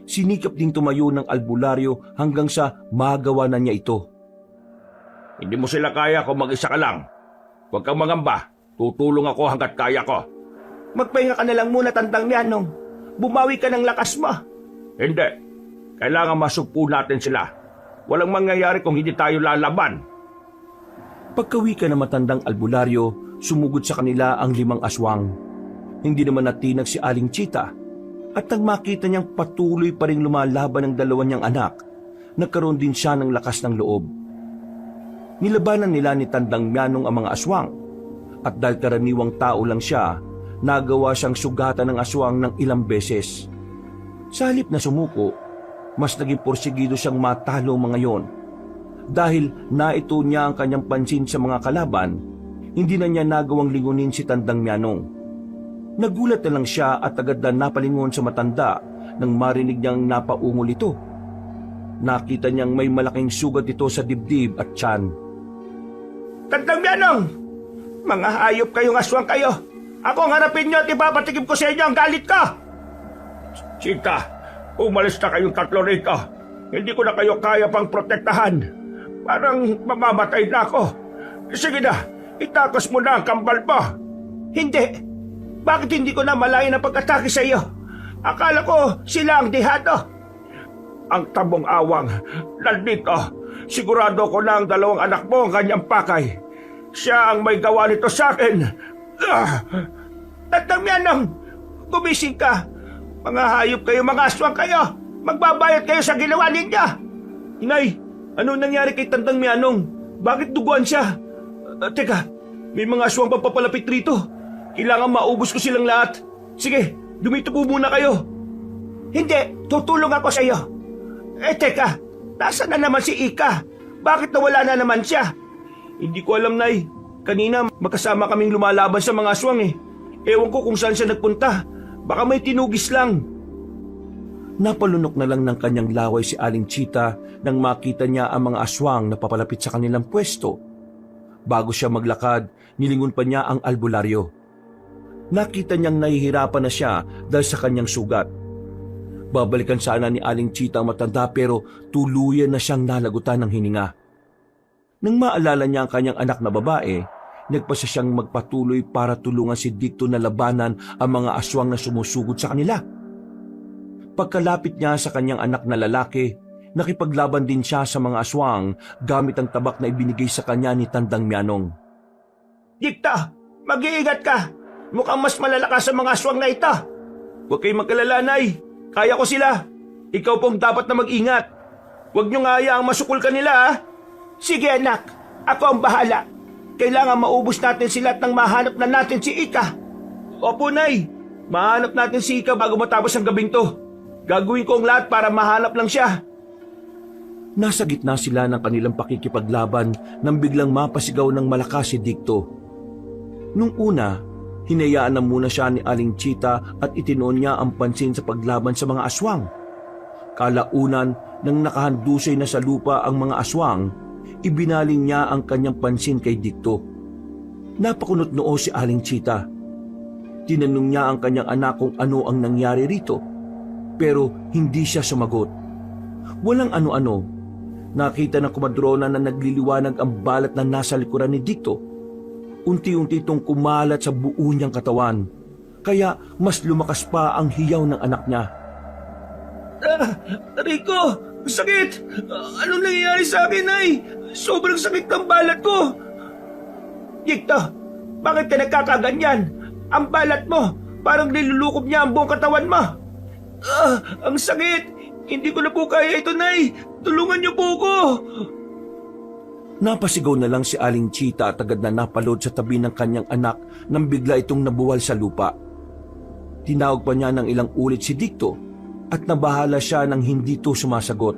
Sinikap ding tumayo ng albularyo hanggang sa magawa na niya ito. Hindi mo sila kaya kung mag-isa ka lang. Huwag kang mangamba. Tutulong ako hanggat kaya ko. Magpahinga ka na lang muna, Tandang Mianong. Bumawi ka ng lakas mo. Hindi. Kailangan masugpo natin sila. Walang mangyayari kung hindi tayo lalaban. Pagkawi ka ng matandang albularyo, sumugod sa kanila ang 5 aswang. Hindi naman natinag si Aling Chita at nang makita niyang patuloy pa rin lumalaban ng 2 niyang anak, nagkaroon din siya ng lakas ng loob. Nilabanan nila ni Tandang Mianong ang mga aswang at dahil karaniwang tao lang siya, nagawa siyang sugatan ng aswang ng ilang beses. Sa halip na sumuko, mas naging porsigido siyang matalo mga yon. Dahil naito niya ang kanyang pansin sa mga kalaban, hindi na niya nagawang lingunin si Tandang Mianong. Nagulat na lang siya at agad na napalingon sa matanda nang marinig niyang napaungol ito. Nakita niyang may malaking sugat ito sa dibdib at tiyan. Tandang Mianong! Mga hayop kayong aswang kayo! Ako ang harapin niyo at ipapatigim ko sa inyo ang galit ko! Chita, umalis na kayong 3 rito. Hindi ko na kayo kaya pang protektahan. Parang mamamatay na ako. Sige na, itakos mo na ang kambal mo. Hindi! Bakit hindi ko na malayan ang pag-atake sa iyo? Akala ko sila ang dihado. Ang tabong awang, nandito. Sigurado ko na ang 2 anak mo ang kanyang pakay. Siya ang may gawa nito sa akin. Tandang Mianong, gumising ka. Mga hayop kayo, mga aswang kayo. Magbabayad kayo sa ginawa ninyo. Inay, ano nangyari kay Tandang Mianong? Bakit duguan siya? Teka, may mga aswang papapalapit rito. Kailangan maubos ko silang lahat. Sige, dumito po muna kayo. Hindi, tutulong ako sa iyo. Teka, nasaan na naman si Ika? Bakit nawala na naman siya? Hindi ko alam, Nay. Kanina, magkasama kaming lumalaban sa mga aswang eh. Ewan ko kung saan siya nagpunta. Baka may tinugis lang. Napalunok na lang ng kanyang laway si Aling Chita nang makita niya ang mga aswang na papalapit sa kanilang pwesto. Bago siya maglakad, nilingon pa niya ang albularyo. Nakita niyang nahihirapan na siya dahil sa kanyang sugat. Babalikan sana ni Aling Chita ang matanda pero tuluyan na siyang nalagutan ng hininga. Nang maalala niya ang kanyang anak na babae, nagpasya siyang magpatuloy para tulungan si Dicto na labanan ang mga aswang na sumusugod sa kanila. Pagkalapit niya sa kanyang anak na lalaki, nakipaglaban din siya sa mga aswang gamit ang tabak na ibinigay sa kanya ni Tandang Mianong. Dicto, mag-iingat ka. Mukhang mas malalakas ang mga aswang na ito. Huwag kayong magkalala, Nay. Kaya ko sila. Ikaw pong dapat na mag-ingat. Huwag niyong hayaang masukol ka nila, ha? Sige anak, ako ang bahala. Kailangan maubos natin sila at nang mahanap na natin si Ika. Opo, Nay. Mahanap natin si Ika bago matapos ang gabing to. Gagawin ko ang lahat para mahanap lang siya. Nasa gitna sila ng kanilang pakikipaglaban nang biglang mapasigaw ng malakas si Dicto. Nung una, hinayaan na muna siya ni Aling Chita at itinoon niya ang pansin sa paglaban sa mga aswang. Kalaunan, nang nakahandusay na sa lupa ang mga aswang, ibinaling niya ang kanyang pansin kay Dicto. Napakunot noo si Aling Chita. Tinanong niya ang kanyang anak kung ano ang nangyari rito, pero hindi siya sumagot. Walang ano-ano. Nakita ng komadrona na nagliliwanag ang balat na nasa likuran ni Dicto. Unti-unti itong kumalat sa buo niyang katawan, kaya mas lumakas pa ang hiyaw ng anak niya. Rico, sakit! Anong nangyayari sa akin, Nay? Sobrang sakit ng balat ko. Dito, bakit ka nagkakaganyan? Ang balat mo, parang nilulukob niya ang buong katawan mo. Ang sakit! Hindi ko na po kaya ito, Nay! Tulungan niyo po ako! Napasigaw na lang si Aling Chita at agad na napalod sa tabi ng kanyang anak nang bigla itong nabuwal sa lupa. Tinawag pa niya ng ilang ulit si Dicto at nabahala siya nang hindi ito sumasagot.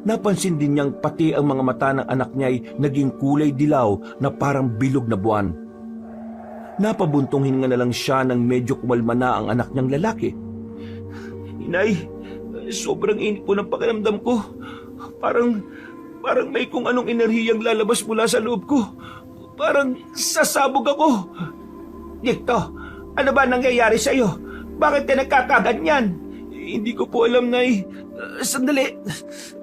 Napansin din niyang pati ang mga mata ng anak niya ay naging kulay dilaw na parang bilog na buwan. Napabuntong hininga na lang siya nang medyo kumalma na ang anak niyang lalaki. Inay, sobrang init po ng pakiramdam ko. Parang may kung anong enerhiyang lalabas mula sa loob ko. Parang sasabog ako. Dito, ano ba nangyayari sa'yo? Bakit ka nagkakaganyan? Hindi ko po alam, Nay. Sandali.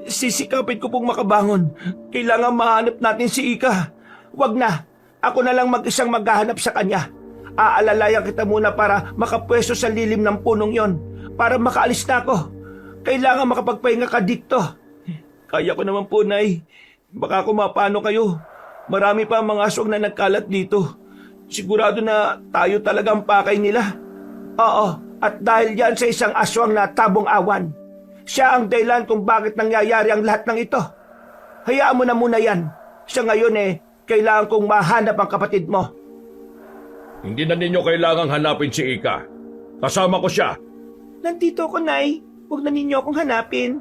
Sisikapin ko pong makabangon. Kailangan mahanap natin si Ika. Wag na. Ako na lang mag-isang maghahanap sa kanya. Aalalayan kita muna para makapwesto sa lilim ng punong yon. Para makaalis na ako. Kailangan makapagpahinga ka dito. Kaya ko naman po, Nay. Baka kumapano kayo. Marami pa ang mga aswang na nagkalat dito. Sigurado na tayo talaga ang pakay nila. Oo, at dahil yan sa isang aswang na tabong awan. Siya ang dahilan kung bakit nangyayari ang lahat ng ito. Hayaan mo na muna yan. Sa ngayon kailangan kong mahanap ang kapatid mo. Hindi na ninyo kailangang hanapin si Ika. Kasama ko siya. Nandito ako, Nay. Huwag na ninyo akong hanapin.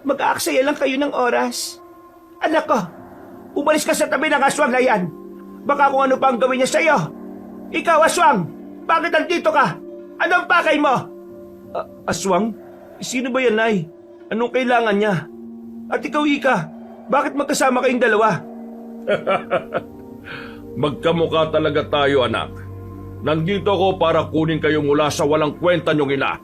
Mag-aaksaya lang kayo ng oras. Anak ko, umalis ka sa tabi ng aswang na yan. Baka kung ano pa ang gawin niya sa'yo. Ikaw, aswang! Bakit nandito ka? Anong pakay mo? Aswang? Sino ba yan, Nay? Anong kailangan niya? At ikaw, Ika, bakit magkasama kayong dalawa? Magkamukha talaga tayo, anak. Nandito ako para kunin kayo mula sa walang kwenta niyong ina.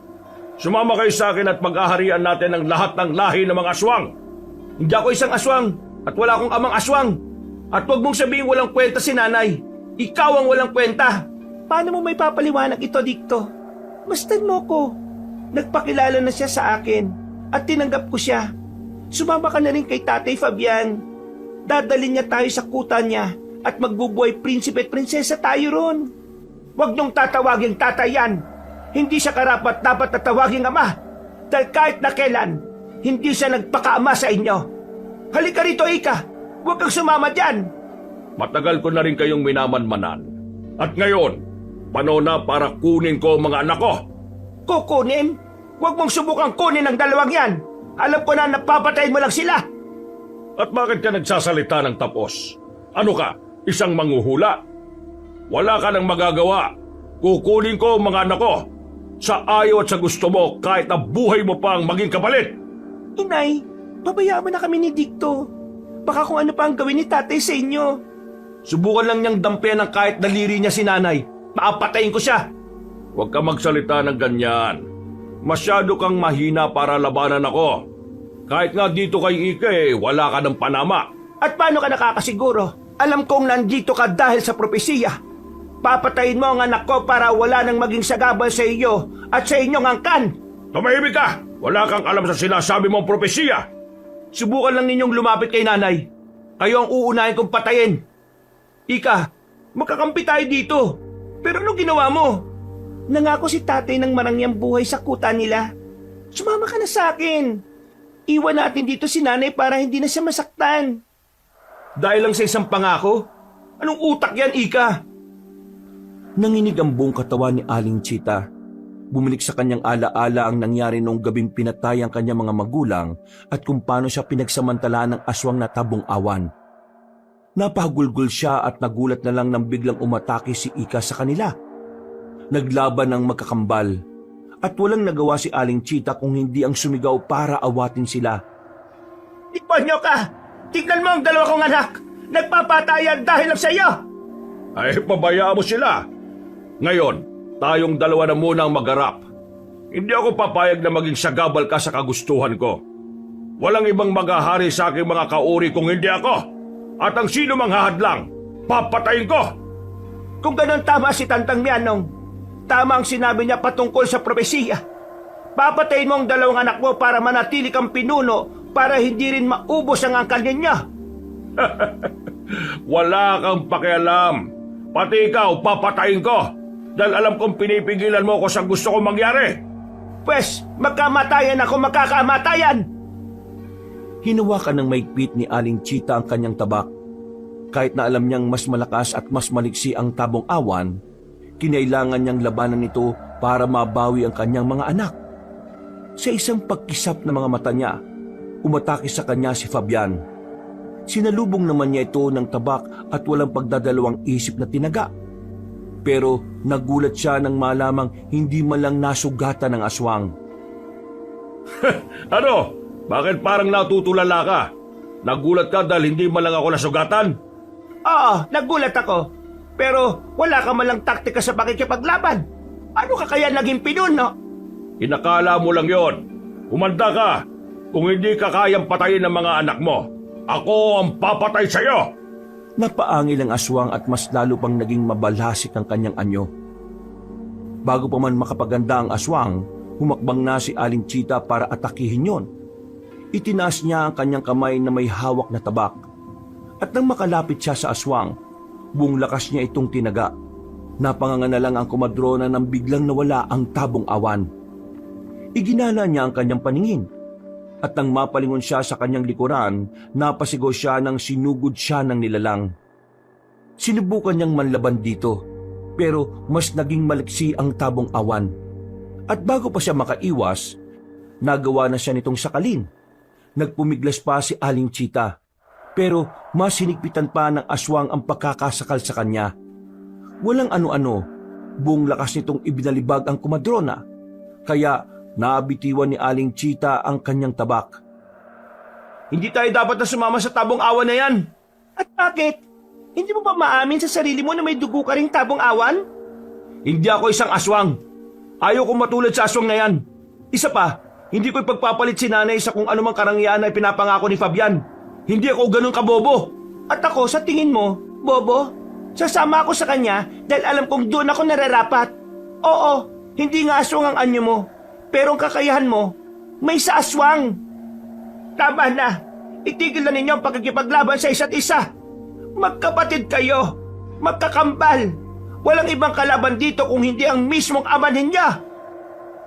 Sumama kayo sa akin at pag-aharian natin ang lahat ng lahi ng mga aswang. Hindi ako isang aswang at wala akong amang aswang. At huwag mong sabihin walang kwenta si nanay. Ikaw ang walang kwenta. Paano mo may papaliwanag ito, Dicto? Mastan mo ko. Nagpakilala na siya sa akin at tinanggap ko siya. Sumama ka na rin kay Tatay Fabian. Dadalhin niya tayo sa kuta niya at magbubuhay prinsipe at prinsesa tayo ron. Huwag niyong tatawaging tatay yan. Hindi siya karapat dapat tatawaging ama. Dahil kahit na kailan, hindi siya nagpakaama sa inyo. Halika rito, Ika. Huwag kang sumama dyan. Matagal ko na rin kayong minamanmanan. At ngayon, panahon na para kunin ko ang mga anak ko. Kukunin? Huwag mong subukang kunin ang dalawang yan. Alam ko na napapatayin mo lang sila. At bakit ka nagsasalita ng tapos? Ano ka? Isang manghuhula? Wala ka nang magagawa. Kukunin ko ang mga anak ko. Sa ayaw at sa gusto mo kahit na buhay mo pang maging kapalit. Inay, pabayaan mo na kami ni Dicto. Baka kung ano pa ang gawin ni tatay sa inyo. Subukan lang niyang dampian ng kahit daliri niya si nanay. Maapatayin ko siya. Huwag ka magsalita ng ganyan. Masyado kang mahina para labanan ako. Kahit nga dito kay Ike, wala ka ng panama. At paano ka nakakasiguro? Alam kong nandito ka dahil sa propesiya. Papatayin mo ang anak ko para wala nang maging sagabal sa iyo at sa inyong angkan. Tumahimik ka! Wala kang alam sa sinasabi mong propesiya. Subukan lang ninyong lumapit kay nanay. Kayo ang uunahin kong patayin. Ika, magkakampi tayo dito. Pero anong ginawa mo? Nangako si tatay ng marangyang buhay sa kuta nila. Sumama ka na sa akin. Iwan natin dito si nanay para hindi na siya masaktan. Dahil lang sa isang pangako? Anong utak yan, Ika? Nanginig ang buong katawan ni Aling Chita. Bumalik sa kanyang alaala ang nangyari noong gabing pinatay ang kanyang mga magulang at kung paano siya pinagsamantalaan ng aswang na tabong awan. Napagulgol siya at nagulat na lang nang biglang umatake si Ika sa kanila. Naglaban ng magkakambal at walang nagawa si Aling Chita kung hindi ang sumigaw para awatin sila. Iponyo ka! Tignan mo ang dalawa kong anak! Nagpapatayan dahil lang sa iyo! Ay, pabayaan mo sila. Ngayon, tayong dalawa na muna ang magharap. Hindi ako papayag na maging sagabal ka sa kagustuhan ko. Walang ibang maghahari sa aking mga kauri kung hindi ako. At ang sino mang hahadlang, papatayin ko! Kung ganon tama si Tantang Mianong, tama ang sinabi niya patungkol sa propesiya. Papatayin mo ang dalawang anak mo para manatili kang pinuno para hindi rin maubos ang angkan ninyo. Wala kang pakialam. Pati ikaw, papatayin ko. Dahil alam kong pinipigilan mo ako sa gusto kong mangyari. Pwes, magkamatayan ako, magkakamatayan! Hinawakan ng maigpit ni Aling Chita ang kanyang tabak. Kahit na alam niyang mas malakas at mas maliksi ang tabong awan, kinailangan niyang labanan ito para mabawi ang kanyang mga anak. Sa isang pagkisap ng mga mata niya, umatake sa kanya si Fabian. Sinalubong naman niya ito ng tabak at walang pagdadalawang isip na tinaga. Pero nagulat siya nang malamang hindi man lang nasugatan ng aswang. Ano? Bakit parang natutulala ka? Nagulat ka dahil hindi man lang ako nasugatan? Oo, nagulat ako. Pero wala ka man lang taktika sa pakikipaglaban. Ano ka kaya naging pinuno? Inakala mo lang yon. Humanda ka. Kung hindi ka kayang patayin ng mga anak mo, ako ang papatay sa'yo! Napaangil ang aswang at mas lalo pang naging mabalasik ang kanyang anyo. Bago pa man makapaganda ang aswang, humakbang na si Aling Chita para atakihin yon. Itinaas niya ang kanyang kamay na may hawak na tabak. At nang makalapit siya sa aswang, buong lakas niya itong tinaga. Napanganga na lang ang komadrona nang biglang nawala ang tabong awan. Iginala niya ang kanyang paningin. At nang mapalingon siya sa kanyang likuran, napasigaw siya nang sinugod siya ng nilalang. Sinubukan niyang manlaban dito, pero mas naging maliksi ang tabong awan. At bago pa siya makaiwas, nagawa na siya nitong sakalin. Nagpumiglas pa si Aling Chita, pero mas hinigpitan pa ng aswang ang pagkakasakal sa kanya. Walang ano-ano, buong lakas nitong ibinalibag ang komadrona, kaya naabitiwan ni Aling Chita ang kanyang tabak. Hindi tayo dapat na sumama sa tabong awan na yan. At bakit? Hindi mo ba maamin sa sarili mo na may dugo ka ring tabong awan? Hindi ako isang aswang. Ayaw kong matulad sa aswang na yan. Isa pa, hindi ko ipagpapalit si nanay sa kung anumang karangyaan na ipinapangako ni Fabian. Hindi ako ganun kabobo. At ako, sa tingin mo, bobo, sasama ako sa kanya dahil alam kong doon ako nararapat. Oo, hindi nga aswang ang anyo mo, pero ang kakayahan mo, may sa aswang. Tama na, itigil na ninyo ang pagkikipaglaban sa isa't isa. Magkapatid kayo, magkakambal. Walang ibang kalaban dito kung hindi ang mismong ama ninyo.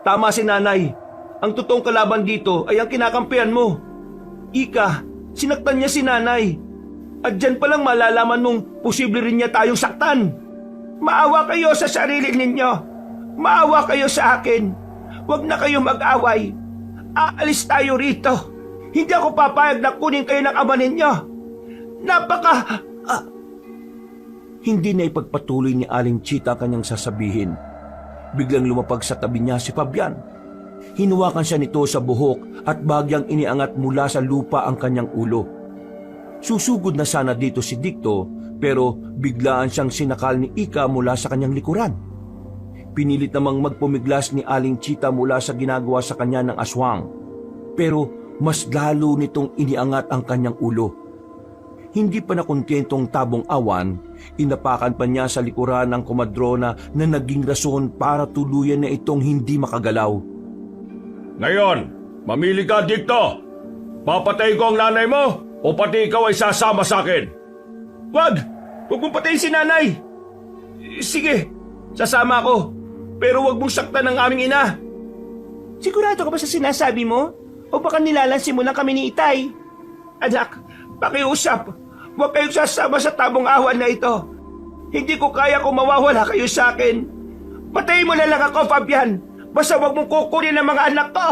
Tama si nanay. Ang totoong kalaban dito ay ang kinakampihan mo. Ika, sinaktan niya si nanay. At dyan palang malalaman mong posible rin niya tayong saktan. Maawa kayo sa sarili ninyo. Maawa kayo sa akin. Huwag na kayo mag-away. Aalis tayo rito. Hindi ako papayag na kunin kayo ng ama ninyo. Hindi na ipagpatuloy ni Aling Chita kanyang sasabihin. Biglang lumapag sa tabi niya si Fabian. Hinuwakan siya nito sa buhok at bagyang iniangat mula sa lupa ang kanyang ulo. Susugod na sana dito si Dicto, pero biglaan siyang sinakal ni Ika mula sa kanyang likuran. Pinilit namang magpumiglas ni Aling Chita mula sa ginagawa sa kanya ng aswang, pero mas lalo nitong iniangat ang kanyang ulo. Hindi pa nakontentong tabong awan, inapakan pa niya sa likuran ng komadrona na naging rason para tuluyan na itong hindi makagalaw. Ngayon, mamili ka, Dicto. Papatay ko ang nanay mo o pati ikaw ay sasama sa akin. Wag! Huwag mong patayin si nanay. Sige, sasama ako. Pero wag mong saktan ang aming ina. Sigurado ka ba sa sinasabi mo? O baka nilalansin mo lang kami ni Itay? Anak, pakiusap. Huwag kayong sasama sa tabong awan na ito. Hindi ko kaya kung mawawala kayo sa akin. Patayin mo na lang ako, Fabian. Basta wag mong kukunin ang mga anak ko.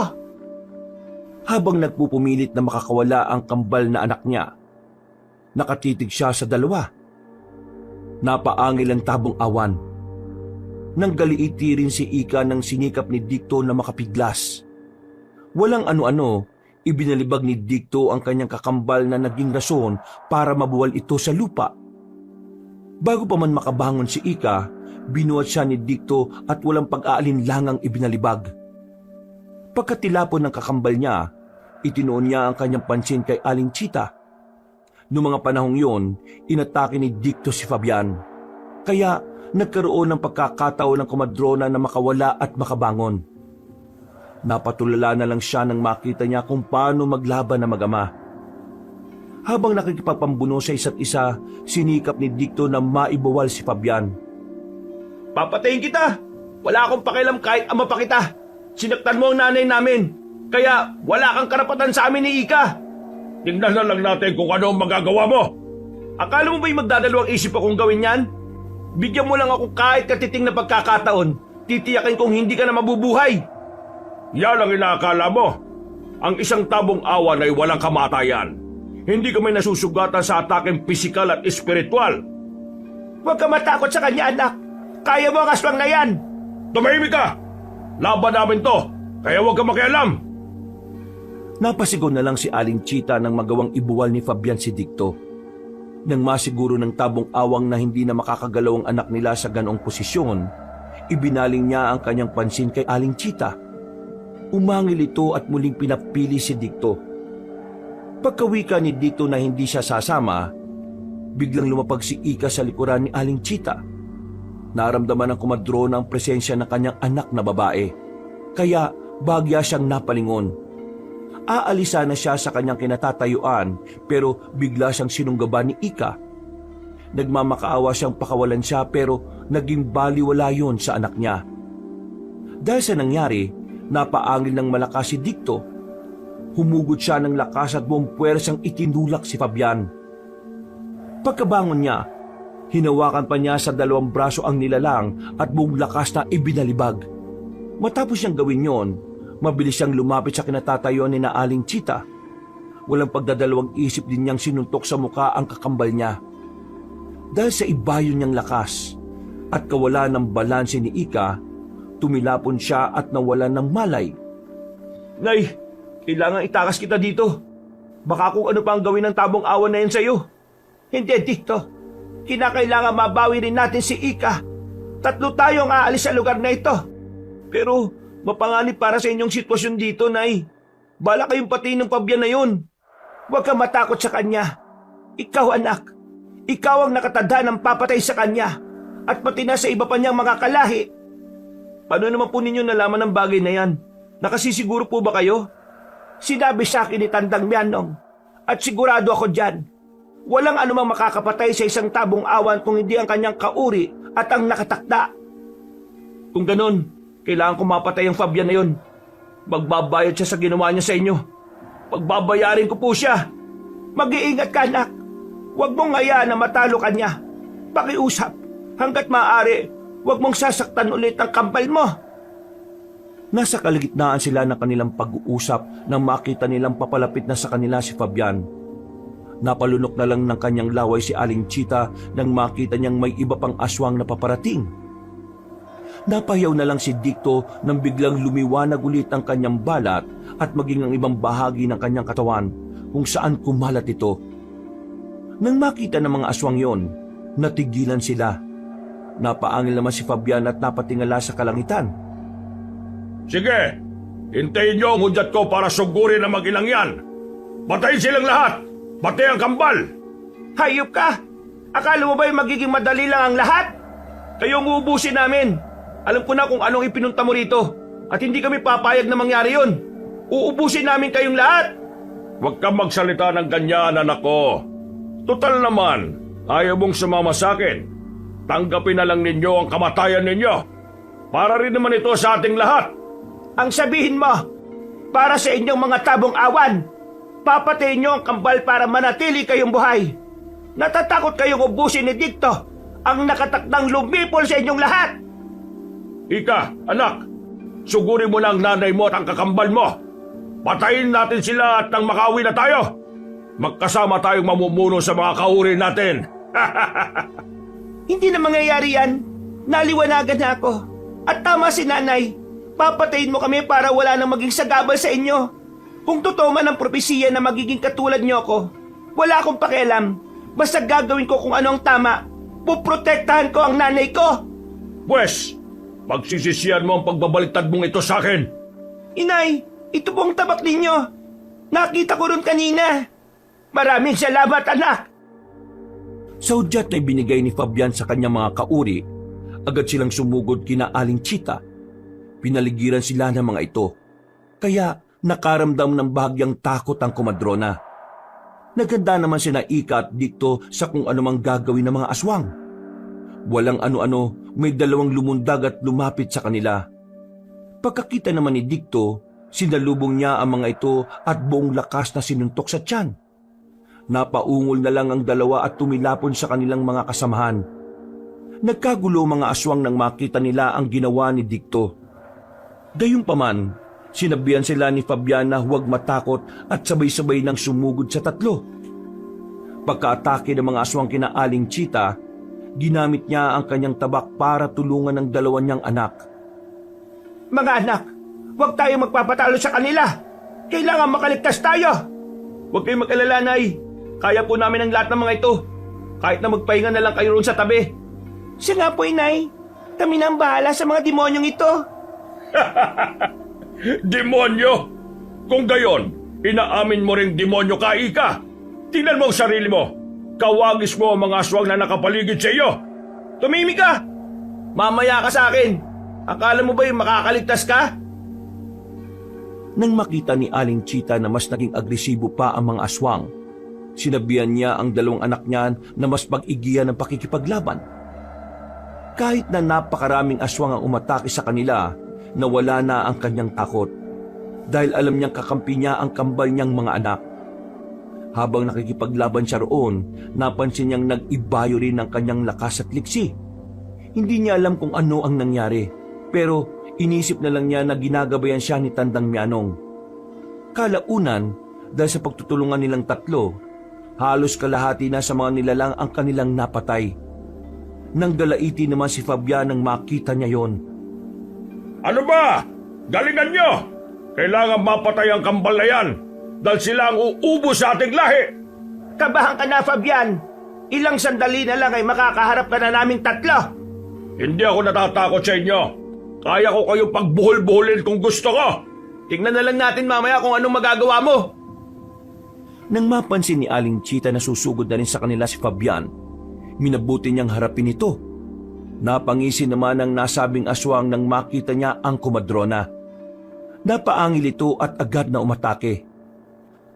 Habang nagpupumilit na makakawala ang kambal na anak niya, nakatitig siya sa dalawa. Napaangil ang tabong awan. Nang galiiti rin si Ika ng sinikap ni Dicto na makapiglas. Walang ano-ano, ibinalibag ni Dicto ang kanyang kakambal na naging rason para mabuwal ito sa lupa. Bago pa man makabangon si Ika, binuhat siya ni Dicto at walang pag-aalinlangang ibinalibag. Pagkatilapon ng kakambal niya, itinoon niya ang kanyang pansin kay Aling Chita. Noong mga panahong yon, inatake ni Dicto si Fabian. Kaya nagkaroon ng pagkakataon ng komadrona na makawala at makabangon. Napatulala na lang siya nang makita niya kung paano maglaban na mag-ama. Habang nakikipagpambuno sa isa't isa, sinikap ni Dicto na maibawal si Fabian. Papatayin kita! Wala akong pakialam kahit ama pa kita. Sinaktan mo ang nanay namin. Kaya wala kang karapatan sa amin ni Ika. Tingnan na lang natin kung ano ang magagawa mo. Akala mo ba'y magdadalawang isip akong gawin yan? Bigyan mo lang ako kahit katiting na pagkakataon. Titiyakin kong hindi ka na mabubuhay. Yan ang inaakala mo. Ang isang tabong awan ay walang kamatayan. Hindi kami nasusugatan sa ataking pisikal at espiritual. Huwag ka matakot sa kanya, anak. Kaya mo ang aswang na yan. Tumahimik ka! Laban namin to, kaya huwag ka makialam. Napasigaw na lang si Aling Chita nang magawang ibuwal ni Fabian si Dicto. Nang masiguro ng tabong awang na hindi na makakagalaw ang anak nila sa ganong posisyon, ibinaling niya ang kanyang pansin kay Aling Chita. Umangil ito at muling pinapili si Dicto. Pagkawika ni Dicto na hindi siya sasama, biglang lumapag si Ika sa likuran ni Aling Chita. Naramdaman ng kumadrona ang presensya ng kanyang anak na babae, kaya bagya siyang napalingon. Aalisa na siya sa kanyang kinatatayuan pero bigla siyang sinunggaban ni Ika. Nagmamakaawa siyang pakawalan siya pero naging baliwala yun sa anak niya. Dahil sa nangyari, napaangil ng malakas si Dicto. Humugot siya ng lakas at buong puwersang itinulak si Fabian. Pagkabangon niya, hinawakan pa niya sa dalawang braso ang nilalang at buong lakas na ibinalibag. Matapos niyang gawin yon, mabilis siyang lumapit sa kinatatayuan ni na Aling Chita. Walang pagdadalawang isip din niyang sinuntok sa muka ang kakambal niya. Dahil sa ibayon niyang lakas at kawalan ng balanse ni Ika, tumilapon siya at nawalan ng malay. Nay, kailangan itakas kita dito. Baka kung ano pa ang gawin ng tabong awan na yan sa'yo. Hindi, Dicto. Kinakailangan mabawi rin natin si Ika. 3 tayong aalis sa lugar na ito. Pero mapanganib para sa inyong sitwasyon dito, Nay. Bala kayong pati ng Fabian na yun. Huwag kang matakot sa kanya. Ikaw, anak. Ikaw ang nakatadha ng papatay sa kanya. At pati na sa iba pa niyang mga kalahi. Paano naman po ninyo nalaman ng bagay na yan? Nakasisiguro po ba kayo? Sinabi sa akin ni Tandang Mianong. At sigurado ako dyan. Walang anumang makakapatay sa isang tabong awan kung hindi ang kanyang kauri at ang nakatakda. Kung ganun, kailangan ko mapatay ang Fabian na yun. Magbabayad siya sa ginawa niya sa inyo. Pagbabayarin ko po siya. Mag-iingat ka, anak. Huwag mong hayaan na matalo ka niya. Pakiusap. Hanggat maaari, huwag mong sasaktan ulit ang kambal mo. Nasa kalagitnaan sila ng kanilang pag-uusap nang makita nilang papalapit na sa kanila si Fabian. Napalunok na lang ng kanyang laway si Aling Chita nang makita niyang may iba pang aswang na paparating. Napayaw na lang si Dicto nang biglang lumiwanag ulit ang kanyang balat at maging ang ibang bahagi ng kanyang katawan kung saan kumalat ito. Nang makita ng mga aswang yon, natigilan sila. Napaangil naman si Fabian at napatingala sa kalangitan. Sige, hintayin niyo ang hudyat ko para sugurin ang mag-ilang yan. Patayin silang lahat, pati ang kambal. Hayop ka! Akala mo ba'y magiging madali lang ang lahat? Kayong uubusin namin. Alam ko na kung anong ipinunta mo rito at hindi kami papayag na mangyari yun. Uubusin namin kayong lahat. Huwag kang magsalita ng ganyan, anak ko. Total naman, ayaw mong sumama sa akin. Tanggapin na lang ninyo ang kamatayan ninyo. Para rin naman ito sa ating lahat. Ang sabihin mo, para sa inyong mga tabong awan, papatayin nyo ang kambal para manatili kayong buhay. Natatakot kayong ubusin ni Dicto, ang nakatakdang lumipol sa inyong lahat. Ika, anak, sugurin mo na ang nanay mo at ang kakambal mo. Patayin natin sila at nang makauwi na tayo. Magkasama tayong mamumuno sa mga kauri natin. Hindi na mangyayari yan. Naliwanagan na ako. At tama si nanay. Papatayin mo kami para wala nang maging sagabal sa inyo. Kung totoo man ang propesiya na magiging katulad niyo ako, wala akong pakialam. Basta gagawin ko kung ano ang tama. Puprotektahan ko ang nanay ko. Pwes, pagsisisihan mo ang pagbabaliktad mong ito sa akin. Inay, ito pong tabak ninyo. Nakita ko ron kanina. Maraming salamat, anak. Sa udyat na ibinigay ni Fabian sa kanyang mga kauri, agad silang sumugod kina Aling Chita. Pinaligiran sila ng mga ito, kaya nakaramdam ng bahagyang takot ang komadrona. Naganda naman sina Ika at Dikto sa kung anumang gagawin ng mga aswang. Walang ano-ano, may dalawang lumundag at lumapit sa kanila. Pagkakita naman ni Dikto, sinalubong niya ang mga ito at buong lakas na sinuntok sa tiyan. Napaungol na lang ang dalawa at tumilapon sa kanilang mga kasamahan. Nagkagulo mga aswang nang makita nila ang ginawa ni Dikto. Gayunpaman, sinabihan sila ni Fabian na huwag matakot at sabay-sabay nang sumugod sa tatlo. Pagkaatake ng mga aswang kina Aling Chita, ginamit niya ang kanyang tabak para tulungan ang dalawa niyang anak. Mga anak, huwag tayo magpapatalo sa kanila. Kailangan makaligtas tayo. Huwag kayong mag-alala, Nay. Kaya po namin ang lahat ng mga ito. Kahit na magpahinga na lang kayo roon sa tabi. Siya nga po, Inay. Kami na ang bahala sa mga demonyong ito. Demonyo! Kung gayon, inaamin mo ring demonyo ka, Ika. Tingnan mo ang sarili mo. Kawagis mo ang mga aswang na nakapaligid sa iyo. Tumimik ka! Mamaya ka sa akin. Akala mo ba yung makakaligtas ka? Nang makita ni Aling Chita na mas naging agresibo pa ang mga aswang, sinabihan niya ang dalawang anak niya na mas pag-igiyan ng pakikipaglaban. Kahit na napakaraming aswang ang umatake sa kanila, nawala na ang kanyang takot dahil alam niyang kakampi niya ang kambal niyang mga anak. Habang nakikipaglaban siya roon, napansin niyang nag-ibayo rin ang kanyang lakas at liksi. Hindi niya alam kung ano ang nangyari, pero inisip na lang niya na ginagabayan siya ni Tandang Mianong. Kalaunan, dahil sa pagtutulungan nilang tatlo, halos kalahati na sa mga nilalang ang kanilang napatay. Nang galaiti naman si Fabian nang makita niya yon. Ano ba? Galingan nyo! Kailangan mapatay ang kambal na yan dahil sila ang uubo sa ating lahi! Kabahan ka na, Fabian. Ilang sandali na lang ay makakaharap ka na naming tatlo. Hindi ako natatakot sa inyo. Kaya ko kayong pagbuhol-buholin kung gusto ko. Tingnan na lang natin mamaya kung anong magagawa mo. Nang mapansin ni Aling Chita na susugod na rin sa kanila si Fabian, minabuti niyang harapin ito. Napangisi naman ang nasabing aswang nang makita niya ang komadrona. Napaangil ito at agad na umatake.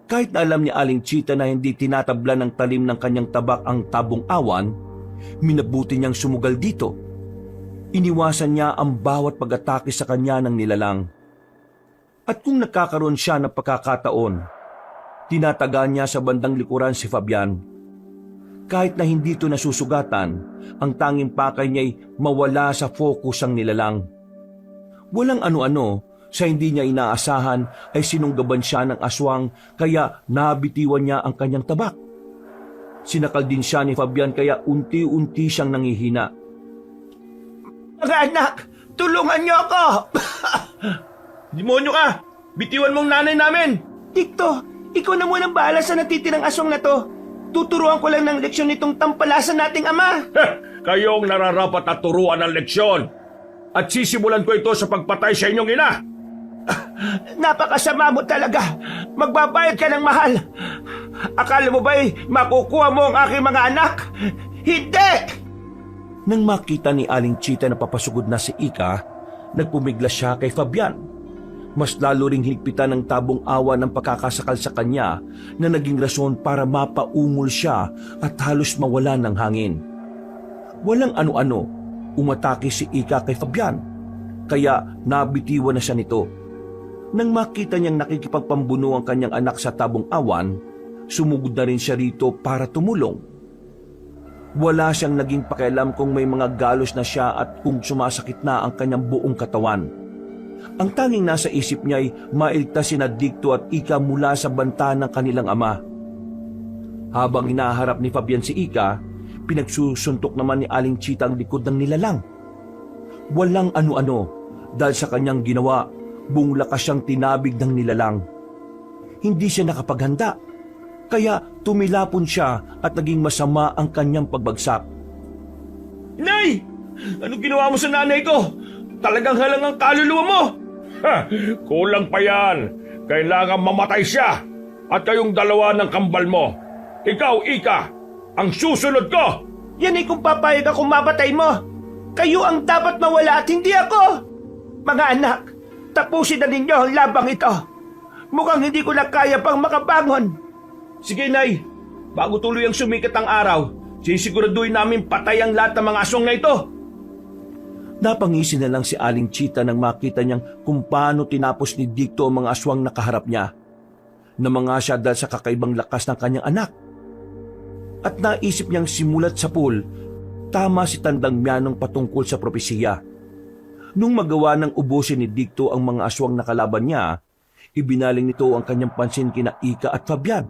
Kahit na alam ni Aling Chita na hindi tinatabla ng talim ng kanyang tabak ang tabong awan, minabuti niyang sumugal dito. Iniwasan niya ang bawat pag-atake sa kanya ng nilalang. At kung nakakaroon siya ng pagkakataon, tinataga niya sa bandang likuran si Fabian. Kahit na hindi ito nasusugatan, ang tanging pakay niya'y mawala sa focus ang nilalang. Walang ano-ano, sa hindi niya inaasahan ay sinunggaban siya ng aswang kaya nabitiwan niya ang kanyang tabak. Sinakal din siya ni Fabian kaya unti-unti siyang nangihina. Mga anak, tulungan niyo ako! Demonyo ka! Bitiwan mong nanay namin! Dikto, ikaw na munang bahala sa natitirang aswang na to. Tuturuan ko lang ng leksyon nitong tampalasan nating ama. Kayong nararapat at turuan ng leksyon. At sisimulan ko ito sa pagpatay sa inyong ina. Napakasama mo talaga. Magbabayad ka ng mahal. Akala mo ba'y makukuha mo ang aking mga anak? Hindi! Nang makita ni Aling Chita na papasugod na si Ika, nagpumiglas siya kay Fabian. Mas lalo ring hinigpitan ng tabong awa ng pagkakasakal sa kanya na naging rason para mapaungol siya at halos mawala ng hangin. Walang ano-ano, umatake si Ika kay Fabian, kaya nabitiwan na siya nito. Nang makita niyang nakikipagpambuno ang kanyang anak sa tabong awan, sumugod na rin siya rito para tumulong. Wala siyang naging pakialam kung may mga galos na siya at kung sumasakit na ang kanyang buong katawan. Ang tanging nasa isip niya ay mailigtas sina Dikto at Ika mula sa banta ng kanilang ama. Habang hinaharap ni Fabian si Ika, pinagsusuntok naman ni Aling Chita ang likod ng nilalang. Walang ano-ano dahil sa kanyang ginawa, buong lakas siyang tinabig ng nilalang. Hindi siya nakapaghanda, kaya tumilapon siya at naging masama ang kanyang pagbagsak. Nay! Anong ginawa mo sa nanay ko? Talagang halang ang kaluluwa mo! Kulang pa yan. Kailangan mamatay siya. At kayong dalawa ng kambal mo. Ikaw, Ika, ang susunod ko! Yan ay kung papayag akong mapatay mo. Kayo ang dapat mawala at hindi ako. Mga anak, tapusin na ninyo ang labang ito. Mukhang hindi ko na kaya pang makabangon. Sige, Nay. Bago tuluyang sumikat ang araw, sisiguraduhin namin patay ang lahat ng mga aswang na ito. Napangisi na lang si Aling Chita nang makita niyang kung paano tinapos ni Dicto ang mga aswang na kaharap niya. Namanga siya dahil sa kakaibang lakas ng kanyang anak. At naisip niyang simulat sa pool, tama si Tandang Mianong patungkol sa propesiya. Nung magawa ng ubusin ni Dicto ang mga aswang na kalaban niya, ibinaling nito ang kanyang pansin kina Ika at Fabian.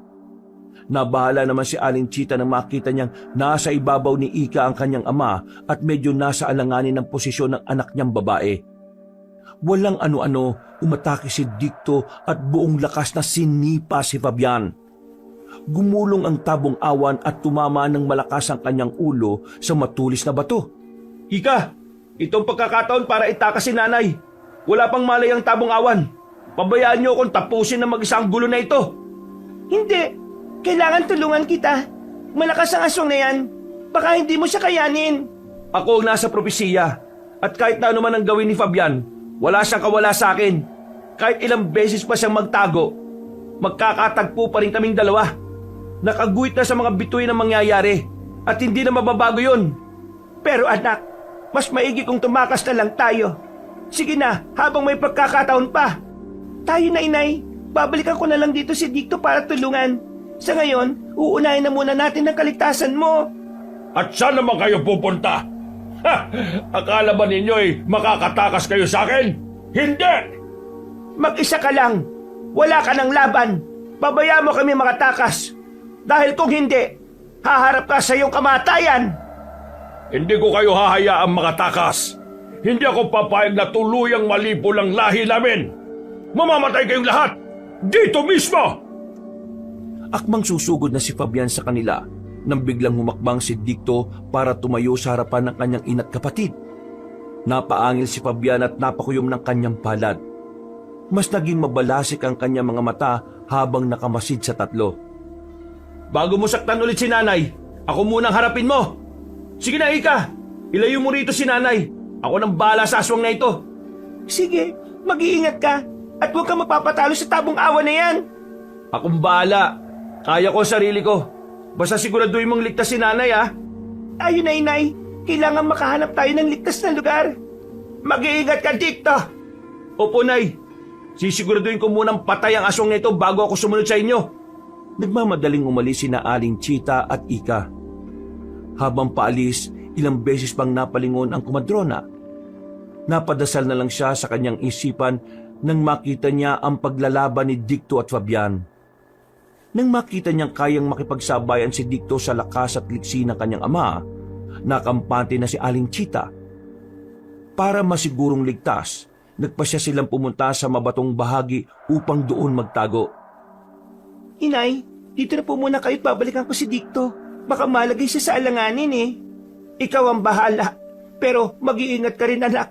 Nabahala naman si Aling Chita nang makita niyang nasa ibabaw ni Ika ang kanyang ama at medyo nasa alanganin ng posisyon ng anak niyang babae. Walang ano-ano, umatake si Dicto at buong lakas na sinipa si Fabian. Gumulong ang tabong awan at tumama ng malakas ang kanyang ulo sa matulis na bato. Ika, itong pagkakataon para itakas si nanay. Wala pang malay ang tabong awan. Pabayaan niyo akong tapusin na mag-isa ang gulo na ito. Hindi. Kailangan tulungan kita. Malakas ang aswang na yan. Baka hindi mo siya kayanin. Ako ang nasa propesiya. At kahit na ano man ang gawin ni Fabian, wala siyang kawala sa akin. Kahit ilang beses pa siyang magtago, magkakatagpo pa rin kaming dalawa. Nakaguhit na sa mga bituin ang mangyayari. At hindi na mababago yun. Pero anak, mas maigi kung tumakas na lang tayo. Sige na, habang may pagkakataon pa. Tayo na, inay. Babalikan ko na lang dito si Dicto para tulungan. Sa ngayon, uunahin na muna natin ang kaligtasan mo. At saan naman kayo pupunta? Ha! Akala ba ninyo'y makakatakas kayo sa akin? Hindi! Mag-isa ka lang. Wala ka ng laban. Pabayaan mo kami makatakas. Dahil kung hindi, haharap ka sa iyong kamatayan. Hindi ko kayo hahayaang makatakas. Hindi ako papayag na tuluyang malipo lang lahi namin. Mamamatay kayong lahat! Dito mismo! Akmang susugod na si Fabian sa kanila nang biglang humakbang si Dicto para tumayo sa harapan ng kanyang ina't kapatid. Napaangil si Fabian at napakuyom ng kanyang palad. Mas naging mabalasik ang kanyang mga mata habang nakamasid sa tatlo. Bago mo saktan ulit si nanay, ako munang harapin mo. Sige na, Ika. Ilayo mo rito si nanay. Ako nang bahala sa aswang na ito. Sige, mag-iingat ka. At huwag kang mapapatalo sa tabong awan na yan. Akong bahala. Kaya ko ang sarili ko. Basta siguraduhin mong ligtas si nanay, ha? Ayun na, inay. Kailangan makahanap tayo ng ligtas na lugar. Mag-iingat ka, Dicto. Opo, Nay. Sisiguraduhin ko munang patay ang aswang na ito bago ako sumunod sa inyo. Nagmamadaling umalis sina Aling Chita at Ika. Habang paalis, ilang beses pang napalingon ang kumadrona. Napadasal na lang siya sa kanyang isipan nang makita niya ang paglalaban ni Dicto at Fabian. Nang makita niyang kayang makipagsabayan si Dicto sa lakas at liksi ng kanyang ama, nakampante na si Aling Chita. Para masigurong ligtas, nagpasya silang pumunta sa mabatong bahagi upang doon magtago. Inay, dito na po muna kayo't babalikan ko si Dicto. Baka malagay siya sa alanganin eh. Ikaw ang bahala. Pero mag-iingat ka rin, anak.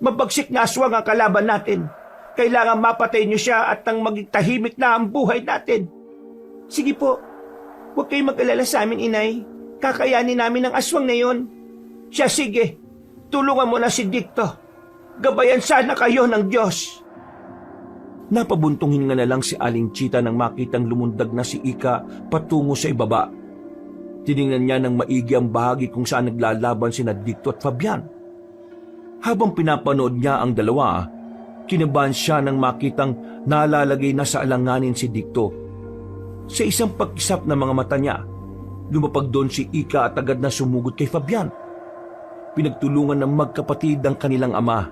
Mabagsik na aswang ang kalaban natin. Kailangan mapatay niyo siya at nang maging tahimik na ang buhay natin. Sige po, huwag kayong mag-alala sa amin, inay. Kakayanin namin ang aswang na yon. Siya, sige. Tulungan mo na si Dicto. Gabayan sana kayo ng Diyos. Napabuntong hininga na lang si Aling Chita nang makitang lumundag na si Ika patungo sa ibaba. Tiningnan niya ng maigi ang bahagi kung saan naglalaban sina Dicto at Fabian. Habang pinapanood niya ang dalawa, kinabahan siya nang makitang nalalagay na sa alanganin si Dicto. Sa isang pagkisap ng mga mata niya, lumapag doon si Ika at agad na sumugod kay Fabian. Pinagtulungan ng magkapatid ang kanilang ama.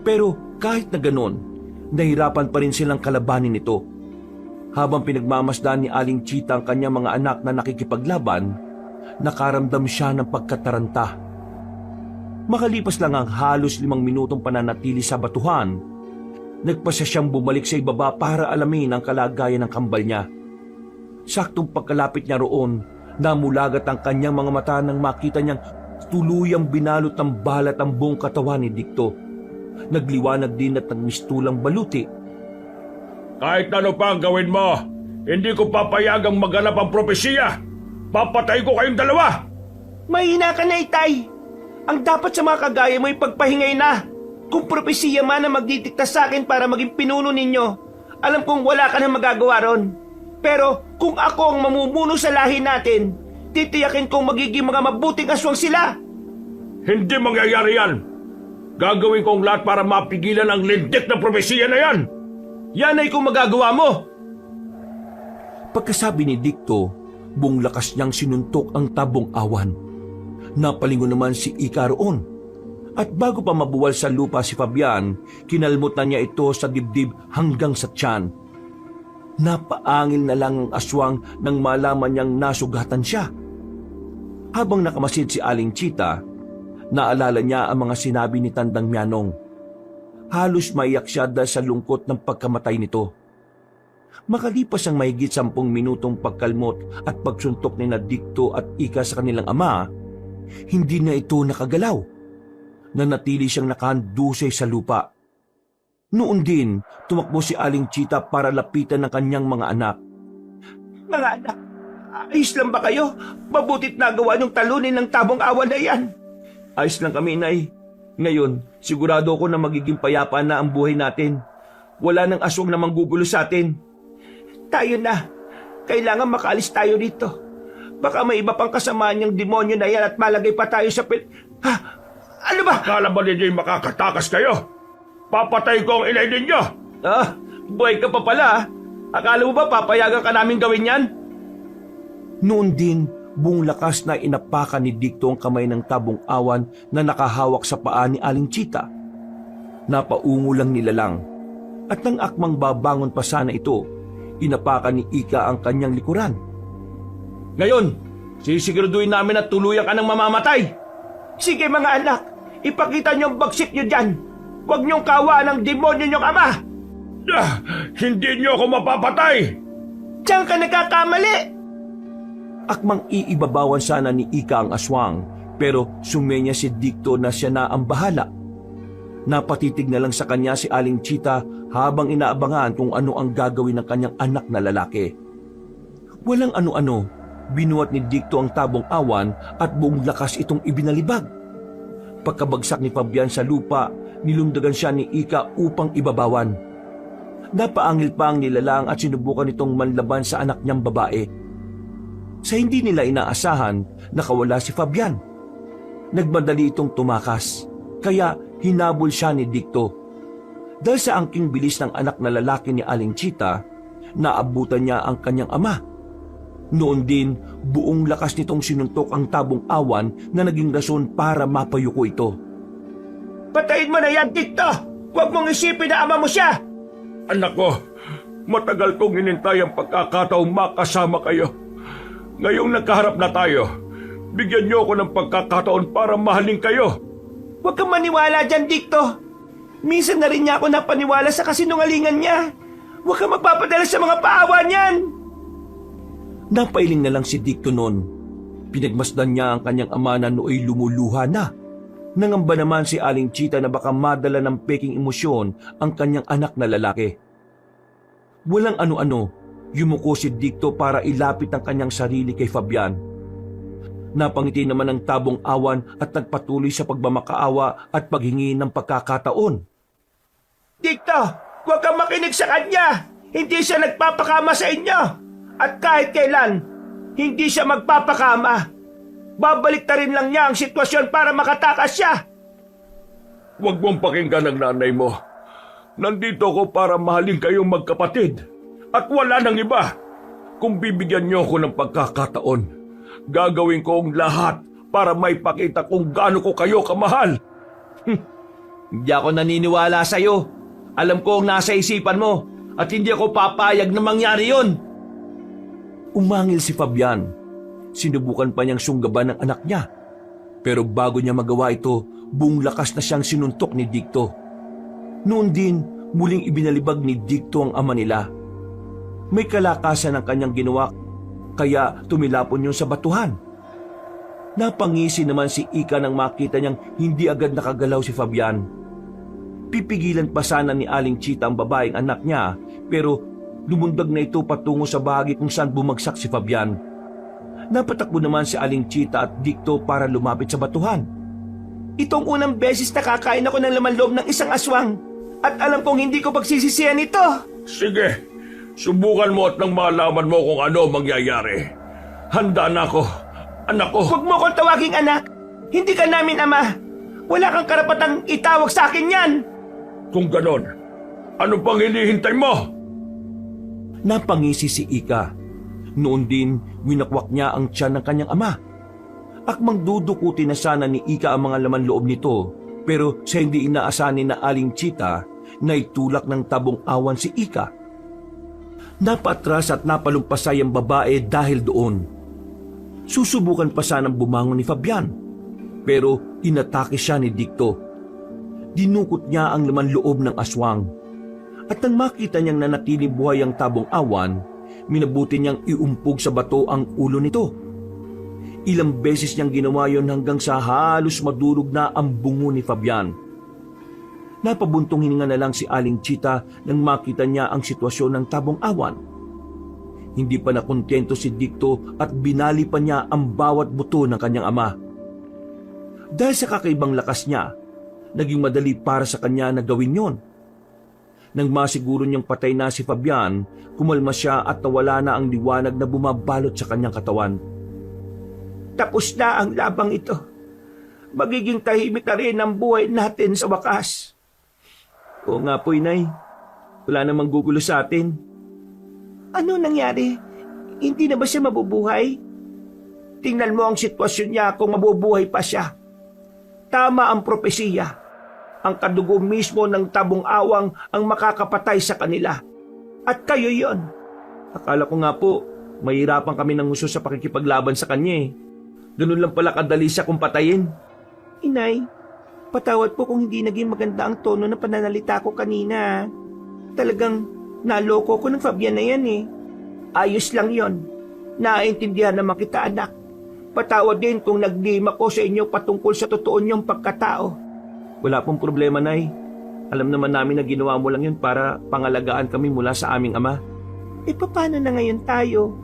Pero kahit na ganon, nahirapan pa rin silang kalabanin ito. Habang pinagmamasdan ni Aling Chita ang kanyang mga anak na nakikipaglaban, nakaramdam siya ng pagkataranta. Makalipas lang ang halos 5 minutong pananatili sa batuhan, nagpasya siyang bumalik sa ibaba para alamin ang kalagayan ng kambal niya. Saktong pagkalapit niya roon, namulagat ang kanyang mga mata nang makita niyang tuluyang binalot ng balat ang buong katawan ni Dicto. Nagliwanag din at nagmistulang baluti. Kahit ano pa ang gawin mo, hindi ko papayagang maganap ang propesiya. Papatay ko kayong dalawa! Mahina ka na, itay. Ang dapat sa mga kagaya mo ay pagpahingay na. Kung propesiya man ang magdidikta sa akin para maging pinuno ninyo, alam kong wala ka nang magagawa ron. Pero kung ako ang mamumuno sa lahi natin, titiyakin kong magiging mga mabuting aswang sila. Hindi mangyayari yan. Gagawin ko ang lahat para mapigilan ang lintik na propesiya na yan. Yan ay kung magagawa mo. Pagkasabi ni Dicto, buong lakas niyang sinuntok ang tabong awan. Napalingon naman si Ika roon. At bago pa mabuwal sa lupa si Fabian, kinalmot na niya ito sa dibdib hanggang sa tiyan. Napaangil na lang ang aswang nang malaman niyang nasugatan siya. Habang nakamasid si Aling Chita, naalala niya ang mga sinabi ni Tandang Mianong. Halos maiyak siya dahil sa lungkot ng pagkamatay nito. Makalipas ang mahigit 10 minutong pagkalmot at pagsuntok ni Dicto at Ika sa kanilang ama, hindi na ito nakagalaw. Nanatili siyang nakahandusay sa lupa. Noon din, tumakbo si Aling Chita para lapitan ng kanyang mga anak. Mga anak, ayos lang ba kayo? Mabutit nagawa niyong talunin ng tabong awan na yan. Ayos lang kami, Inay. Ngayon, sigurado ako na magiging payapa na ang buhay natin. Wala nang aswang na manggugulo sa atin. Tayo na. Kailangan makaalis tayo dito. Baka may iba pang kasamaan niyang demonyo na yan at malagay pa tayo sa Ha? Ano ba? Akala ba ninyo'y makakatakas kayo? Papatay ko ang inay ninyo! Buhay ka pa pala. Akala mo ba papayagan ka namin gawin yan? Noon din, buong lakas na inapakan ni Dicto ang kamay ng tabong awan na nakahawak sa paa ni Aling Chita. Napaungo lang nila lang. At nang akmang babangon pa sana ito, inapakan ni Ika ang kanyang likuran. Ngayon, sisiguraduhin namin na tuluyan ka ng mamamatay. Sige mga anak, ipakita niyo ang bagsit niyo dyan. Huwag niyong kawaan ng demonyo niyong ama. Hindi niyo ako mapapatay! Diyan ka nagkakamali. Akmang iibabawan sana ni Ika ang aswang, pero sumenya si Dicto na siya na ang bahala. Napatitig na lang sa kanya si Aling Chita habang inaabangan kung ano ang gagawin ng kanyang anak na lalaki. Walang ano-ano, binuhat ni Dicto ang tabong awan at buong lakas itong ibinalibag. Pagkabagsak ni Fabian sa lupa, nilundagan siya ni Ika upang ibabawan. Napaangil pa ang nilalang at sinubukan itong manlaban sa anak niyang babae. Sa hindi nila inaasahan, nakawala si Fabian. Nagmadali itong tumakas, kaya hinabol siya ni Dicto. Dahil sa angking bilis ng anak na lalaki ni Aling Chita, naabutan niya ang kanyang ama. Noon din, buong lakas nitong sinuntok ang tabong awan na naging rason para mapayuko ito. Patayin mo na yan, Dicto! Huwag mong isipin na ama mo siya! Anak ko, matagal kong hinintay ang pagkakataong makasama kayo. Ngayong nagkaharap na tayo, bigyan niyo ako ng pagkakataon para mahalin kayo. Huwag kang maniwala dyan, Dicto. Minsan na rin niya ako napaniwala sa kasinungalingan niya. Huwag kang magpapadala sa mga paawa niyan. Napailing na lang si Dicto noon. Pinagmasdan niya ang kanyang ama na nooy lumuluha na. Nangamba naman si Aling Chita na baka madala ng peking emosyon ang kanyang anak na lalaki. Walang ano-ano, yumuko si Dicto para ilapit ang kanyang sarili kay Fabian. Napangiti naman ang tabong awan at nagpatuloy sa pagmamakaawa at paghingi ng pagkakataon. Dicto, huwag kang makinig sa kanya. Hindi siya nagpapakama sa inyo. At kahit kailan, hindi siya magpapakama. Babalik na rin lang niya ang sitwasyon para makatakas siya. Huwag mong pakinggan ang nanay mo. Nandito ako para mahalin kayong magkapatid. At wala nang iba. Kung bibigyan niyo ako ng pagkakataon, gagawin ko ang lahat para maipakita kung gaano ko kayo kamahal. Hindi ako naniniwala sa iyo. Alam ko ang nasa isipan mo at hindi ako papayag na mangyari yon. Umangil si Fabian. Sinubukan pa niyang sunggaban ng anak niya. Pero bago niya magawa ito, buong lakas na siyang sinuntok ni Dicto. Noon din, muling ibinalibag ni Dicto ang ama nila. May kalakasan ang kanyang ginawa, kaya tumilapon yun sa batuhan. Napangisi naman si Ika nang makita niyang hindi agad nakagalaw si Fabian. Pipigilan pa sana ni Aling Chita ang babaeng anak niya, pero lumundag na ito patungo sa bahagi kung saan bumagsak si Fabian. Napatakbo naman si Aling Chita at Dicto para lumapit sa batuhan. Itong unang beses na kakain ako ng laman loob ng isang aswang. At alam kong hindi ko pagsisisihan ito. Sige, Subukan mo at nang malaman mo kung ano mangyayari. Handa na ako, anak ko. Huwag mo kong tawaging anak. Hindi ka namin ama. Wala kang karapatang itawag sa akin yan. Kung ganon, ano pang hinihintay mo? Napangisi si Ika. Noon din, winakwak niya ang tiyan ng kanyang ama. Akmang dudukuti na sana ni Ika ang mga laman loob nito, pero sa hindi inaasanin na Aling Chita, naitulak ng tabong awan si Ika. Napatras at napalumpasay ang babae dahil doon. Susubukan pa sanang bumangon ni Fabian, pero inatake siya ni Dicto. Dinukot niya ang laman loob ng aswang. At nang makita niyang nanatiling buhay ang tabong awan, minabuti niyang iumpog sa bato ang ulo nito. Ilang beses niyang ginawa yon hanggang sa halos madurog na ang bungo ni Fabian. Napabuntong hininga na lang si Aling Chita nang makita niya ang sitwasyon ng tabong awan. Hindi pa nakontento si Dicto at binali pa niya ang bawat buto ng kanyang ama. Dahil sa kakaibang lakas niya, naging madali para sa kanya na gawin yon. Nang masiguro niyang patay na si Fabian, kumalma siya at nawala na ang liwanag na bumabalot sa kanyang katawan. Tapos na ang labang ito. Magiging tahimik na rin ang buhay natin sa wakas. Oo nga po, Inay. Wala namang gugulo sa atin. Ano nangyari? Hindi na ba siya mabubuhay? Tingnan mo ang sitwasyon niya kung mabubuhay pa siya. Tama ang propesiya. Ang kadugo mismo ng tabong awang ang makakapatay sa kanila. At kayo yon. Akala ko nga po, mahirapan kami ng husto sa pakikipaglaban sa kanya eh. Ganun lang pala kadali siya kung patayin. Inay, patawad po kung hindi naging maganda ang tono ng pananalita ko kanina. Talagang naloko ko ng Fabian na yan eh. Ayos lang yon. Naiintindihan naman kita, anak. Patawad din kung nagdima ko sa inyo patungkol sa totoo niyong pagkatao. Wala pong problema, Nay. Alam naman namin na ginawa mo lang yun para pangalagaan kami mula sa aming ama. Eh paano na ngayon tayo?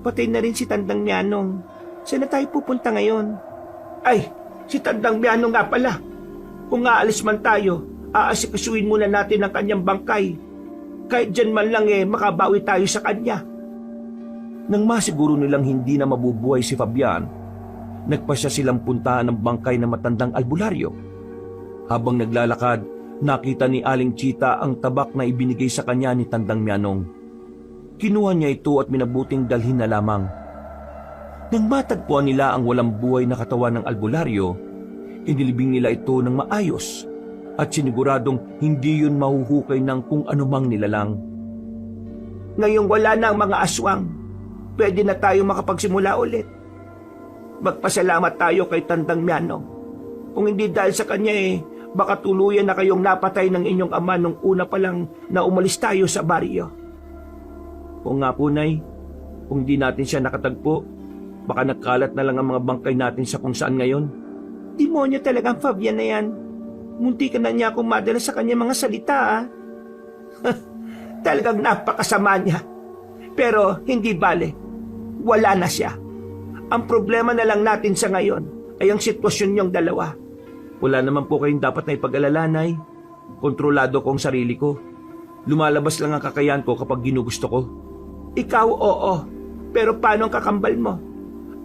Patay na rin si Tandang Mianong. Saan na tayo pupunta ngayon? Ay, si Tandang Mianong nga pala. Kung aalis man tayo, aasikasuin muna natin ang kanyang bangkay. Kahit dyan man lang makabawi tayo sa kanya. Nang masiguro nilang hindi na mabubuhay si Fabian, nagpasya silang puntahan ng bangkay ng matandang albularyo. Habang naglalakad, nakita ni Aling Chita ang tabak na ibinigay sa kanya ni Tandang Mianong. Kinuha niya ito at minabuting dalhin na lamang. Nang matagpuan nila ang walang buhay na katawan ng albularyo, inilibing nila ito ng maayos at siniguradong hindi yun mahuhukay ng kung anumang nilalang. Ngayong wala na ang mga aswang, pwede na tayo makapagsimula ulit. Magpasalamat tayo kay Tandang Mianong. Kung hindi dahil sa kanya baka tuluyan na kayong napatay ng inyong ama nung una pa lang na umalis tayo sa baryo. Kung nga po, Nay, kung di natin siya nakatagpo, baka nagkalat na lang ang mga bangkay natin sa kung saan ngayon. Demonyo talagang Fabian na yan. Munti ka na niya akong madala sa kanya mga salita Talagang napakasama niya. Pero hindi bale. Wala na siya. Ang problema na lang natin sa ngayon ay ang sitwasyon niyong dalawa. Wala naman po kayong dapat na ipag-alala, Nay. Kontrolado ko ang sarili ko. Lumalabas lang ang kakayahan ko kapag ginugusto ko. Ikaw oo, pero paano ang kakambal mo?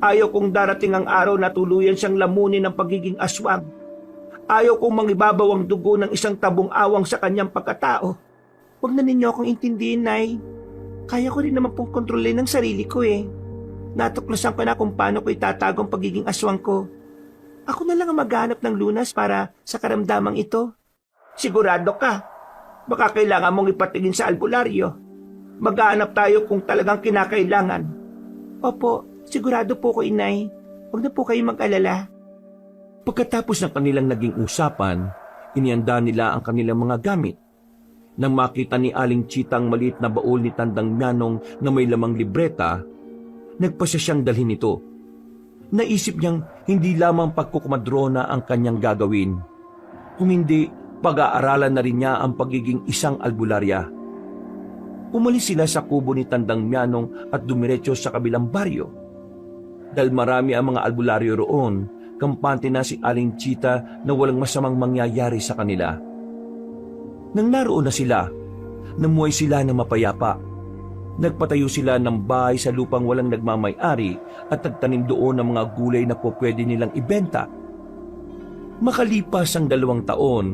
Ayaw kong darating ang araw na tuluyan siyang lamunin ng pagiging aswang. Ayaw kong mangibabaw ang dugo ng isang tabong awang sa kanyang pagkatao. Huwag na ninyo akong intindihin, Nay. Kaya ko rin naman pong kontrolin ang sarili ko Natuklasan ko na kung paano ko itatago ang pagiging aswang ko. Ako na lang ang maghanap ng lunas para sa karamdamang ito. Sigurado ka? Baka kailangan mong ipatingin sa albularyo. Maghanap tayo kung talagang kinakailangan. Opo, sigurado po ko, Inay. Huwag na po kayo mag-alala. Pagkatapos ng kanilang naging usapan, inihanda nila ang kanilang mga gamit. Nang makita ni Aling Chita ang maliit na baul ni Tandang Mianong na may lamang libreta, nagpasya siyang dalhin ito. Naisip niyang hindi lamang pagkukumadrona ang kanyang gagawin, kung hindi pag-aaralan na rin niya ang pagiging isang albularya. Umalis sila sa kubo ni Tandang Mianong at dumiretso sa kabilang baryo. Dahil marami ang mga albularyo roon, kampante na si Aling Chita na walang masamang mangyayari sa kanila. Nang naroon na sila, namuhay sila ng mapayapa. Nagpatayo sila ng bahay sa lupang walang nagmamay-ari at nagtanim doon ng mga gulay na po pwede nilang ibenta. Makalipas ang 2 taon,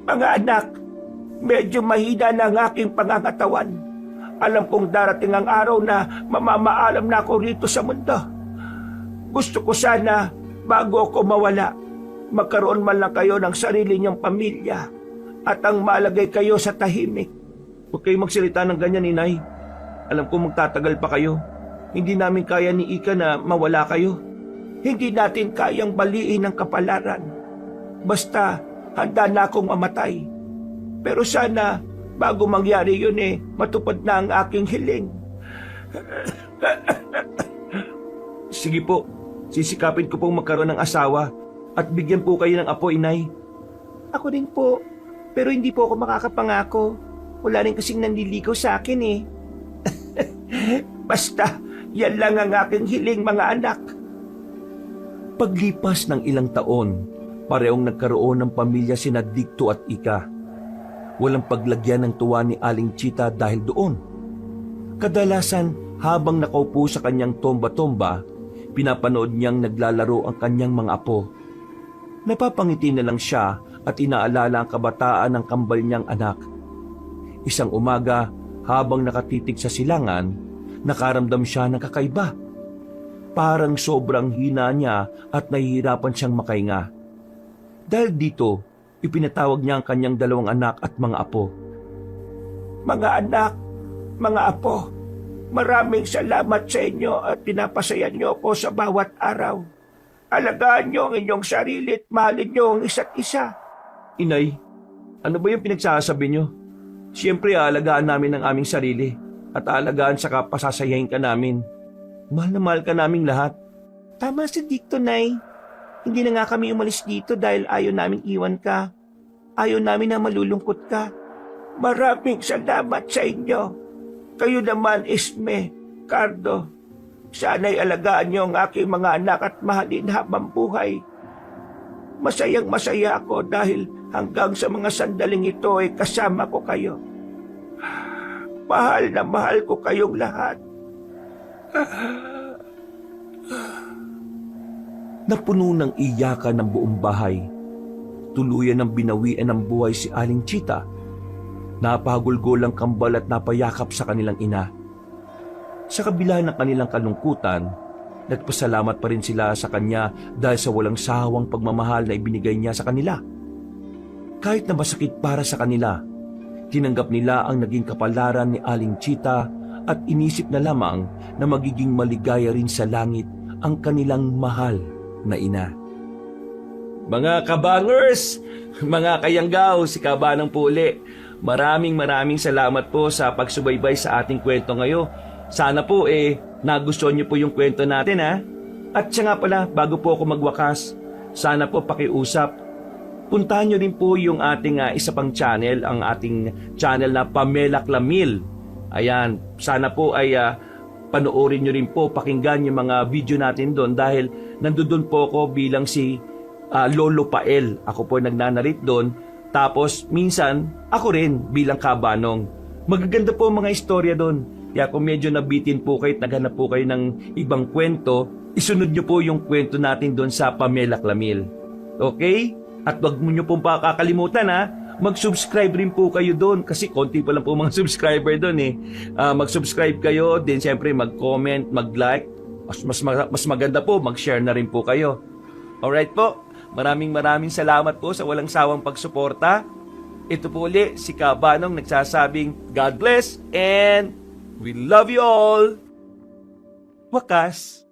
Mga anak, medyo mahina na ang aking pangangatawan. Alam kong darating ang araw na mamamaalam na ako rito sa mundo. Gusto ko sana, bago ako mawala, magkaroon man lang kayo ng sarili niyong pamilya at ang malagay kayo sa tahimik. huwag kayong magsalita ng ganyan, inay. Alam ko magtatagal pa kayo. Hindi namin kaya ni Ika na mawala kayo. Hindi natin kayang baliin ang kapalaran. Basta, handa na akong mamatay. Pero sana, bago mangyari yun matupad na ang aking hiling. Sige po, sisikapin ko pong magkaroon ng asawa at bigyan po kayo ng apo, inay. Ako din po, pero hindi po ako makakapangako. Wala rin kasing nanliligaw sa akin Basta, yan lang ang aking hiling, mga anak. Paglipas ng ilang taon, parehong nagkaroon ng pamilya sina Dicto at Ika. Walang paglagyan ng tuwa ni Aling Chita dahil doon. Kadalasan, habang nakaupo sa kanyang tomba-tomba, pinapanood niyang naglalaro ang kanyang mga apo. Napapangiti na lang siya at inaalala ang kabataan ng kambal niyang anak. Isang umaga, habang nakatitig sa silangan, nakaramdam siya ng kakaiba. Parang sobrang hina niya at nahihirapan siyang makahinga. Dahil dito, ipinatawag niya ang kanyang 2 anak at mga apo. Mga anak, mga apo, maraming salamat sa inyo at pinapasaya niyo ako sa bawat araw. Alagaan niyo ang inyong sarili at mahalin niyo ang isa't isa. Inay, ano ba yung pinagsasabi niyo? Siyempre, aalagaan namin ang aming sarili at aalagaan saka pasasayahin ka namin. Mahal na mahal ka naming lahat. Tama si Dicto, Nay. Hindi na nga kami umalis dito dahil ayaw namin iwan ka. Ayaw namin na malulungkot ka. Maraming salamat sa inyo. Kayo naman, Isme, Cardo. Sana'y alagaan niyo ang aking mga anak at mahalin habang buhay. Masayang masaya ako dahil hanggang sa mga sandaling ito ay kasama ko kayo. Mahal na mahal ko kayong lahat. Napuno ng iyakan ng buong bahay. Tuluyan ng binawian ng buhay si Aling Chita. Napahagulgol ang kambal at napayakap sa kanilang ina. Sa kabila ng kanilang kalungkutan, nagpasalamat pa rin sila sa kanya dahil sa walang sawang pagmamahal na ibinigay niya sa kanila. Kahit na masakit para sa kanila, tinanggap nila ang naging kapalaran ni Aling Chita at inisip na lamang na magiging maligaya rin sa langit ang kanilang mahal na ina. Mga kabangers, mga kayanggaw, si Kabanang Puli, maraming salamat po sa pagsubaybay sa ating kwento ngayon. Sana po nagustuhan niyo po yung kwento natin ha. At siya nga pala, bago po ako magwakas, sana po pakiusap. Puntahan niyo rin po yung ating isa pang channel, ang ating channel na Pamela Clamil. Ayan, sana po ay panoorin niyo rin po, pakinggan yung mga video natin doon dahil nandoon po ako bilang si Lolo Pael. Ako po nagnanarit doon. Tapos minsan, ako rin bilang Kabanong. Magaganda po mga istorya doon. Kaya kung medyo nabitin po kayo at naghanap po kayo ng ibang kwento, isunod nyo po yung kwento natin doon sa Pamela Clamil. Okay? At wag mo nyo pong kakalimutan mag-subscribe rin po kayo doon kasi konti pa lang po mga subscriber doon mag-subscribe kayo, din siyempre mag-comment, mag-like. Mas maganda po, mag-share na rin po kayo. Alright po, maraming salamat po sa walang sawang pagsuporta. Ito po ulit si Kabanong nagsasabing God bless and we love you all. Wakas.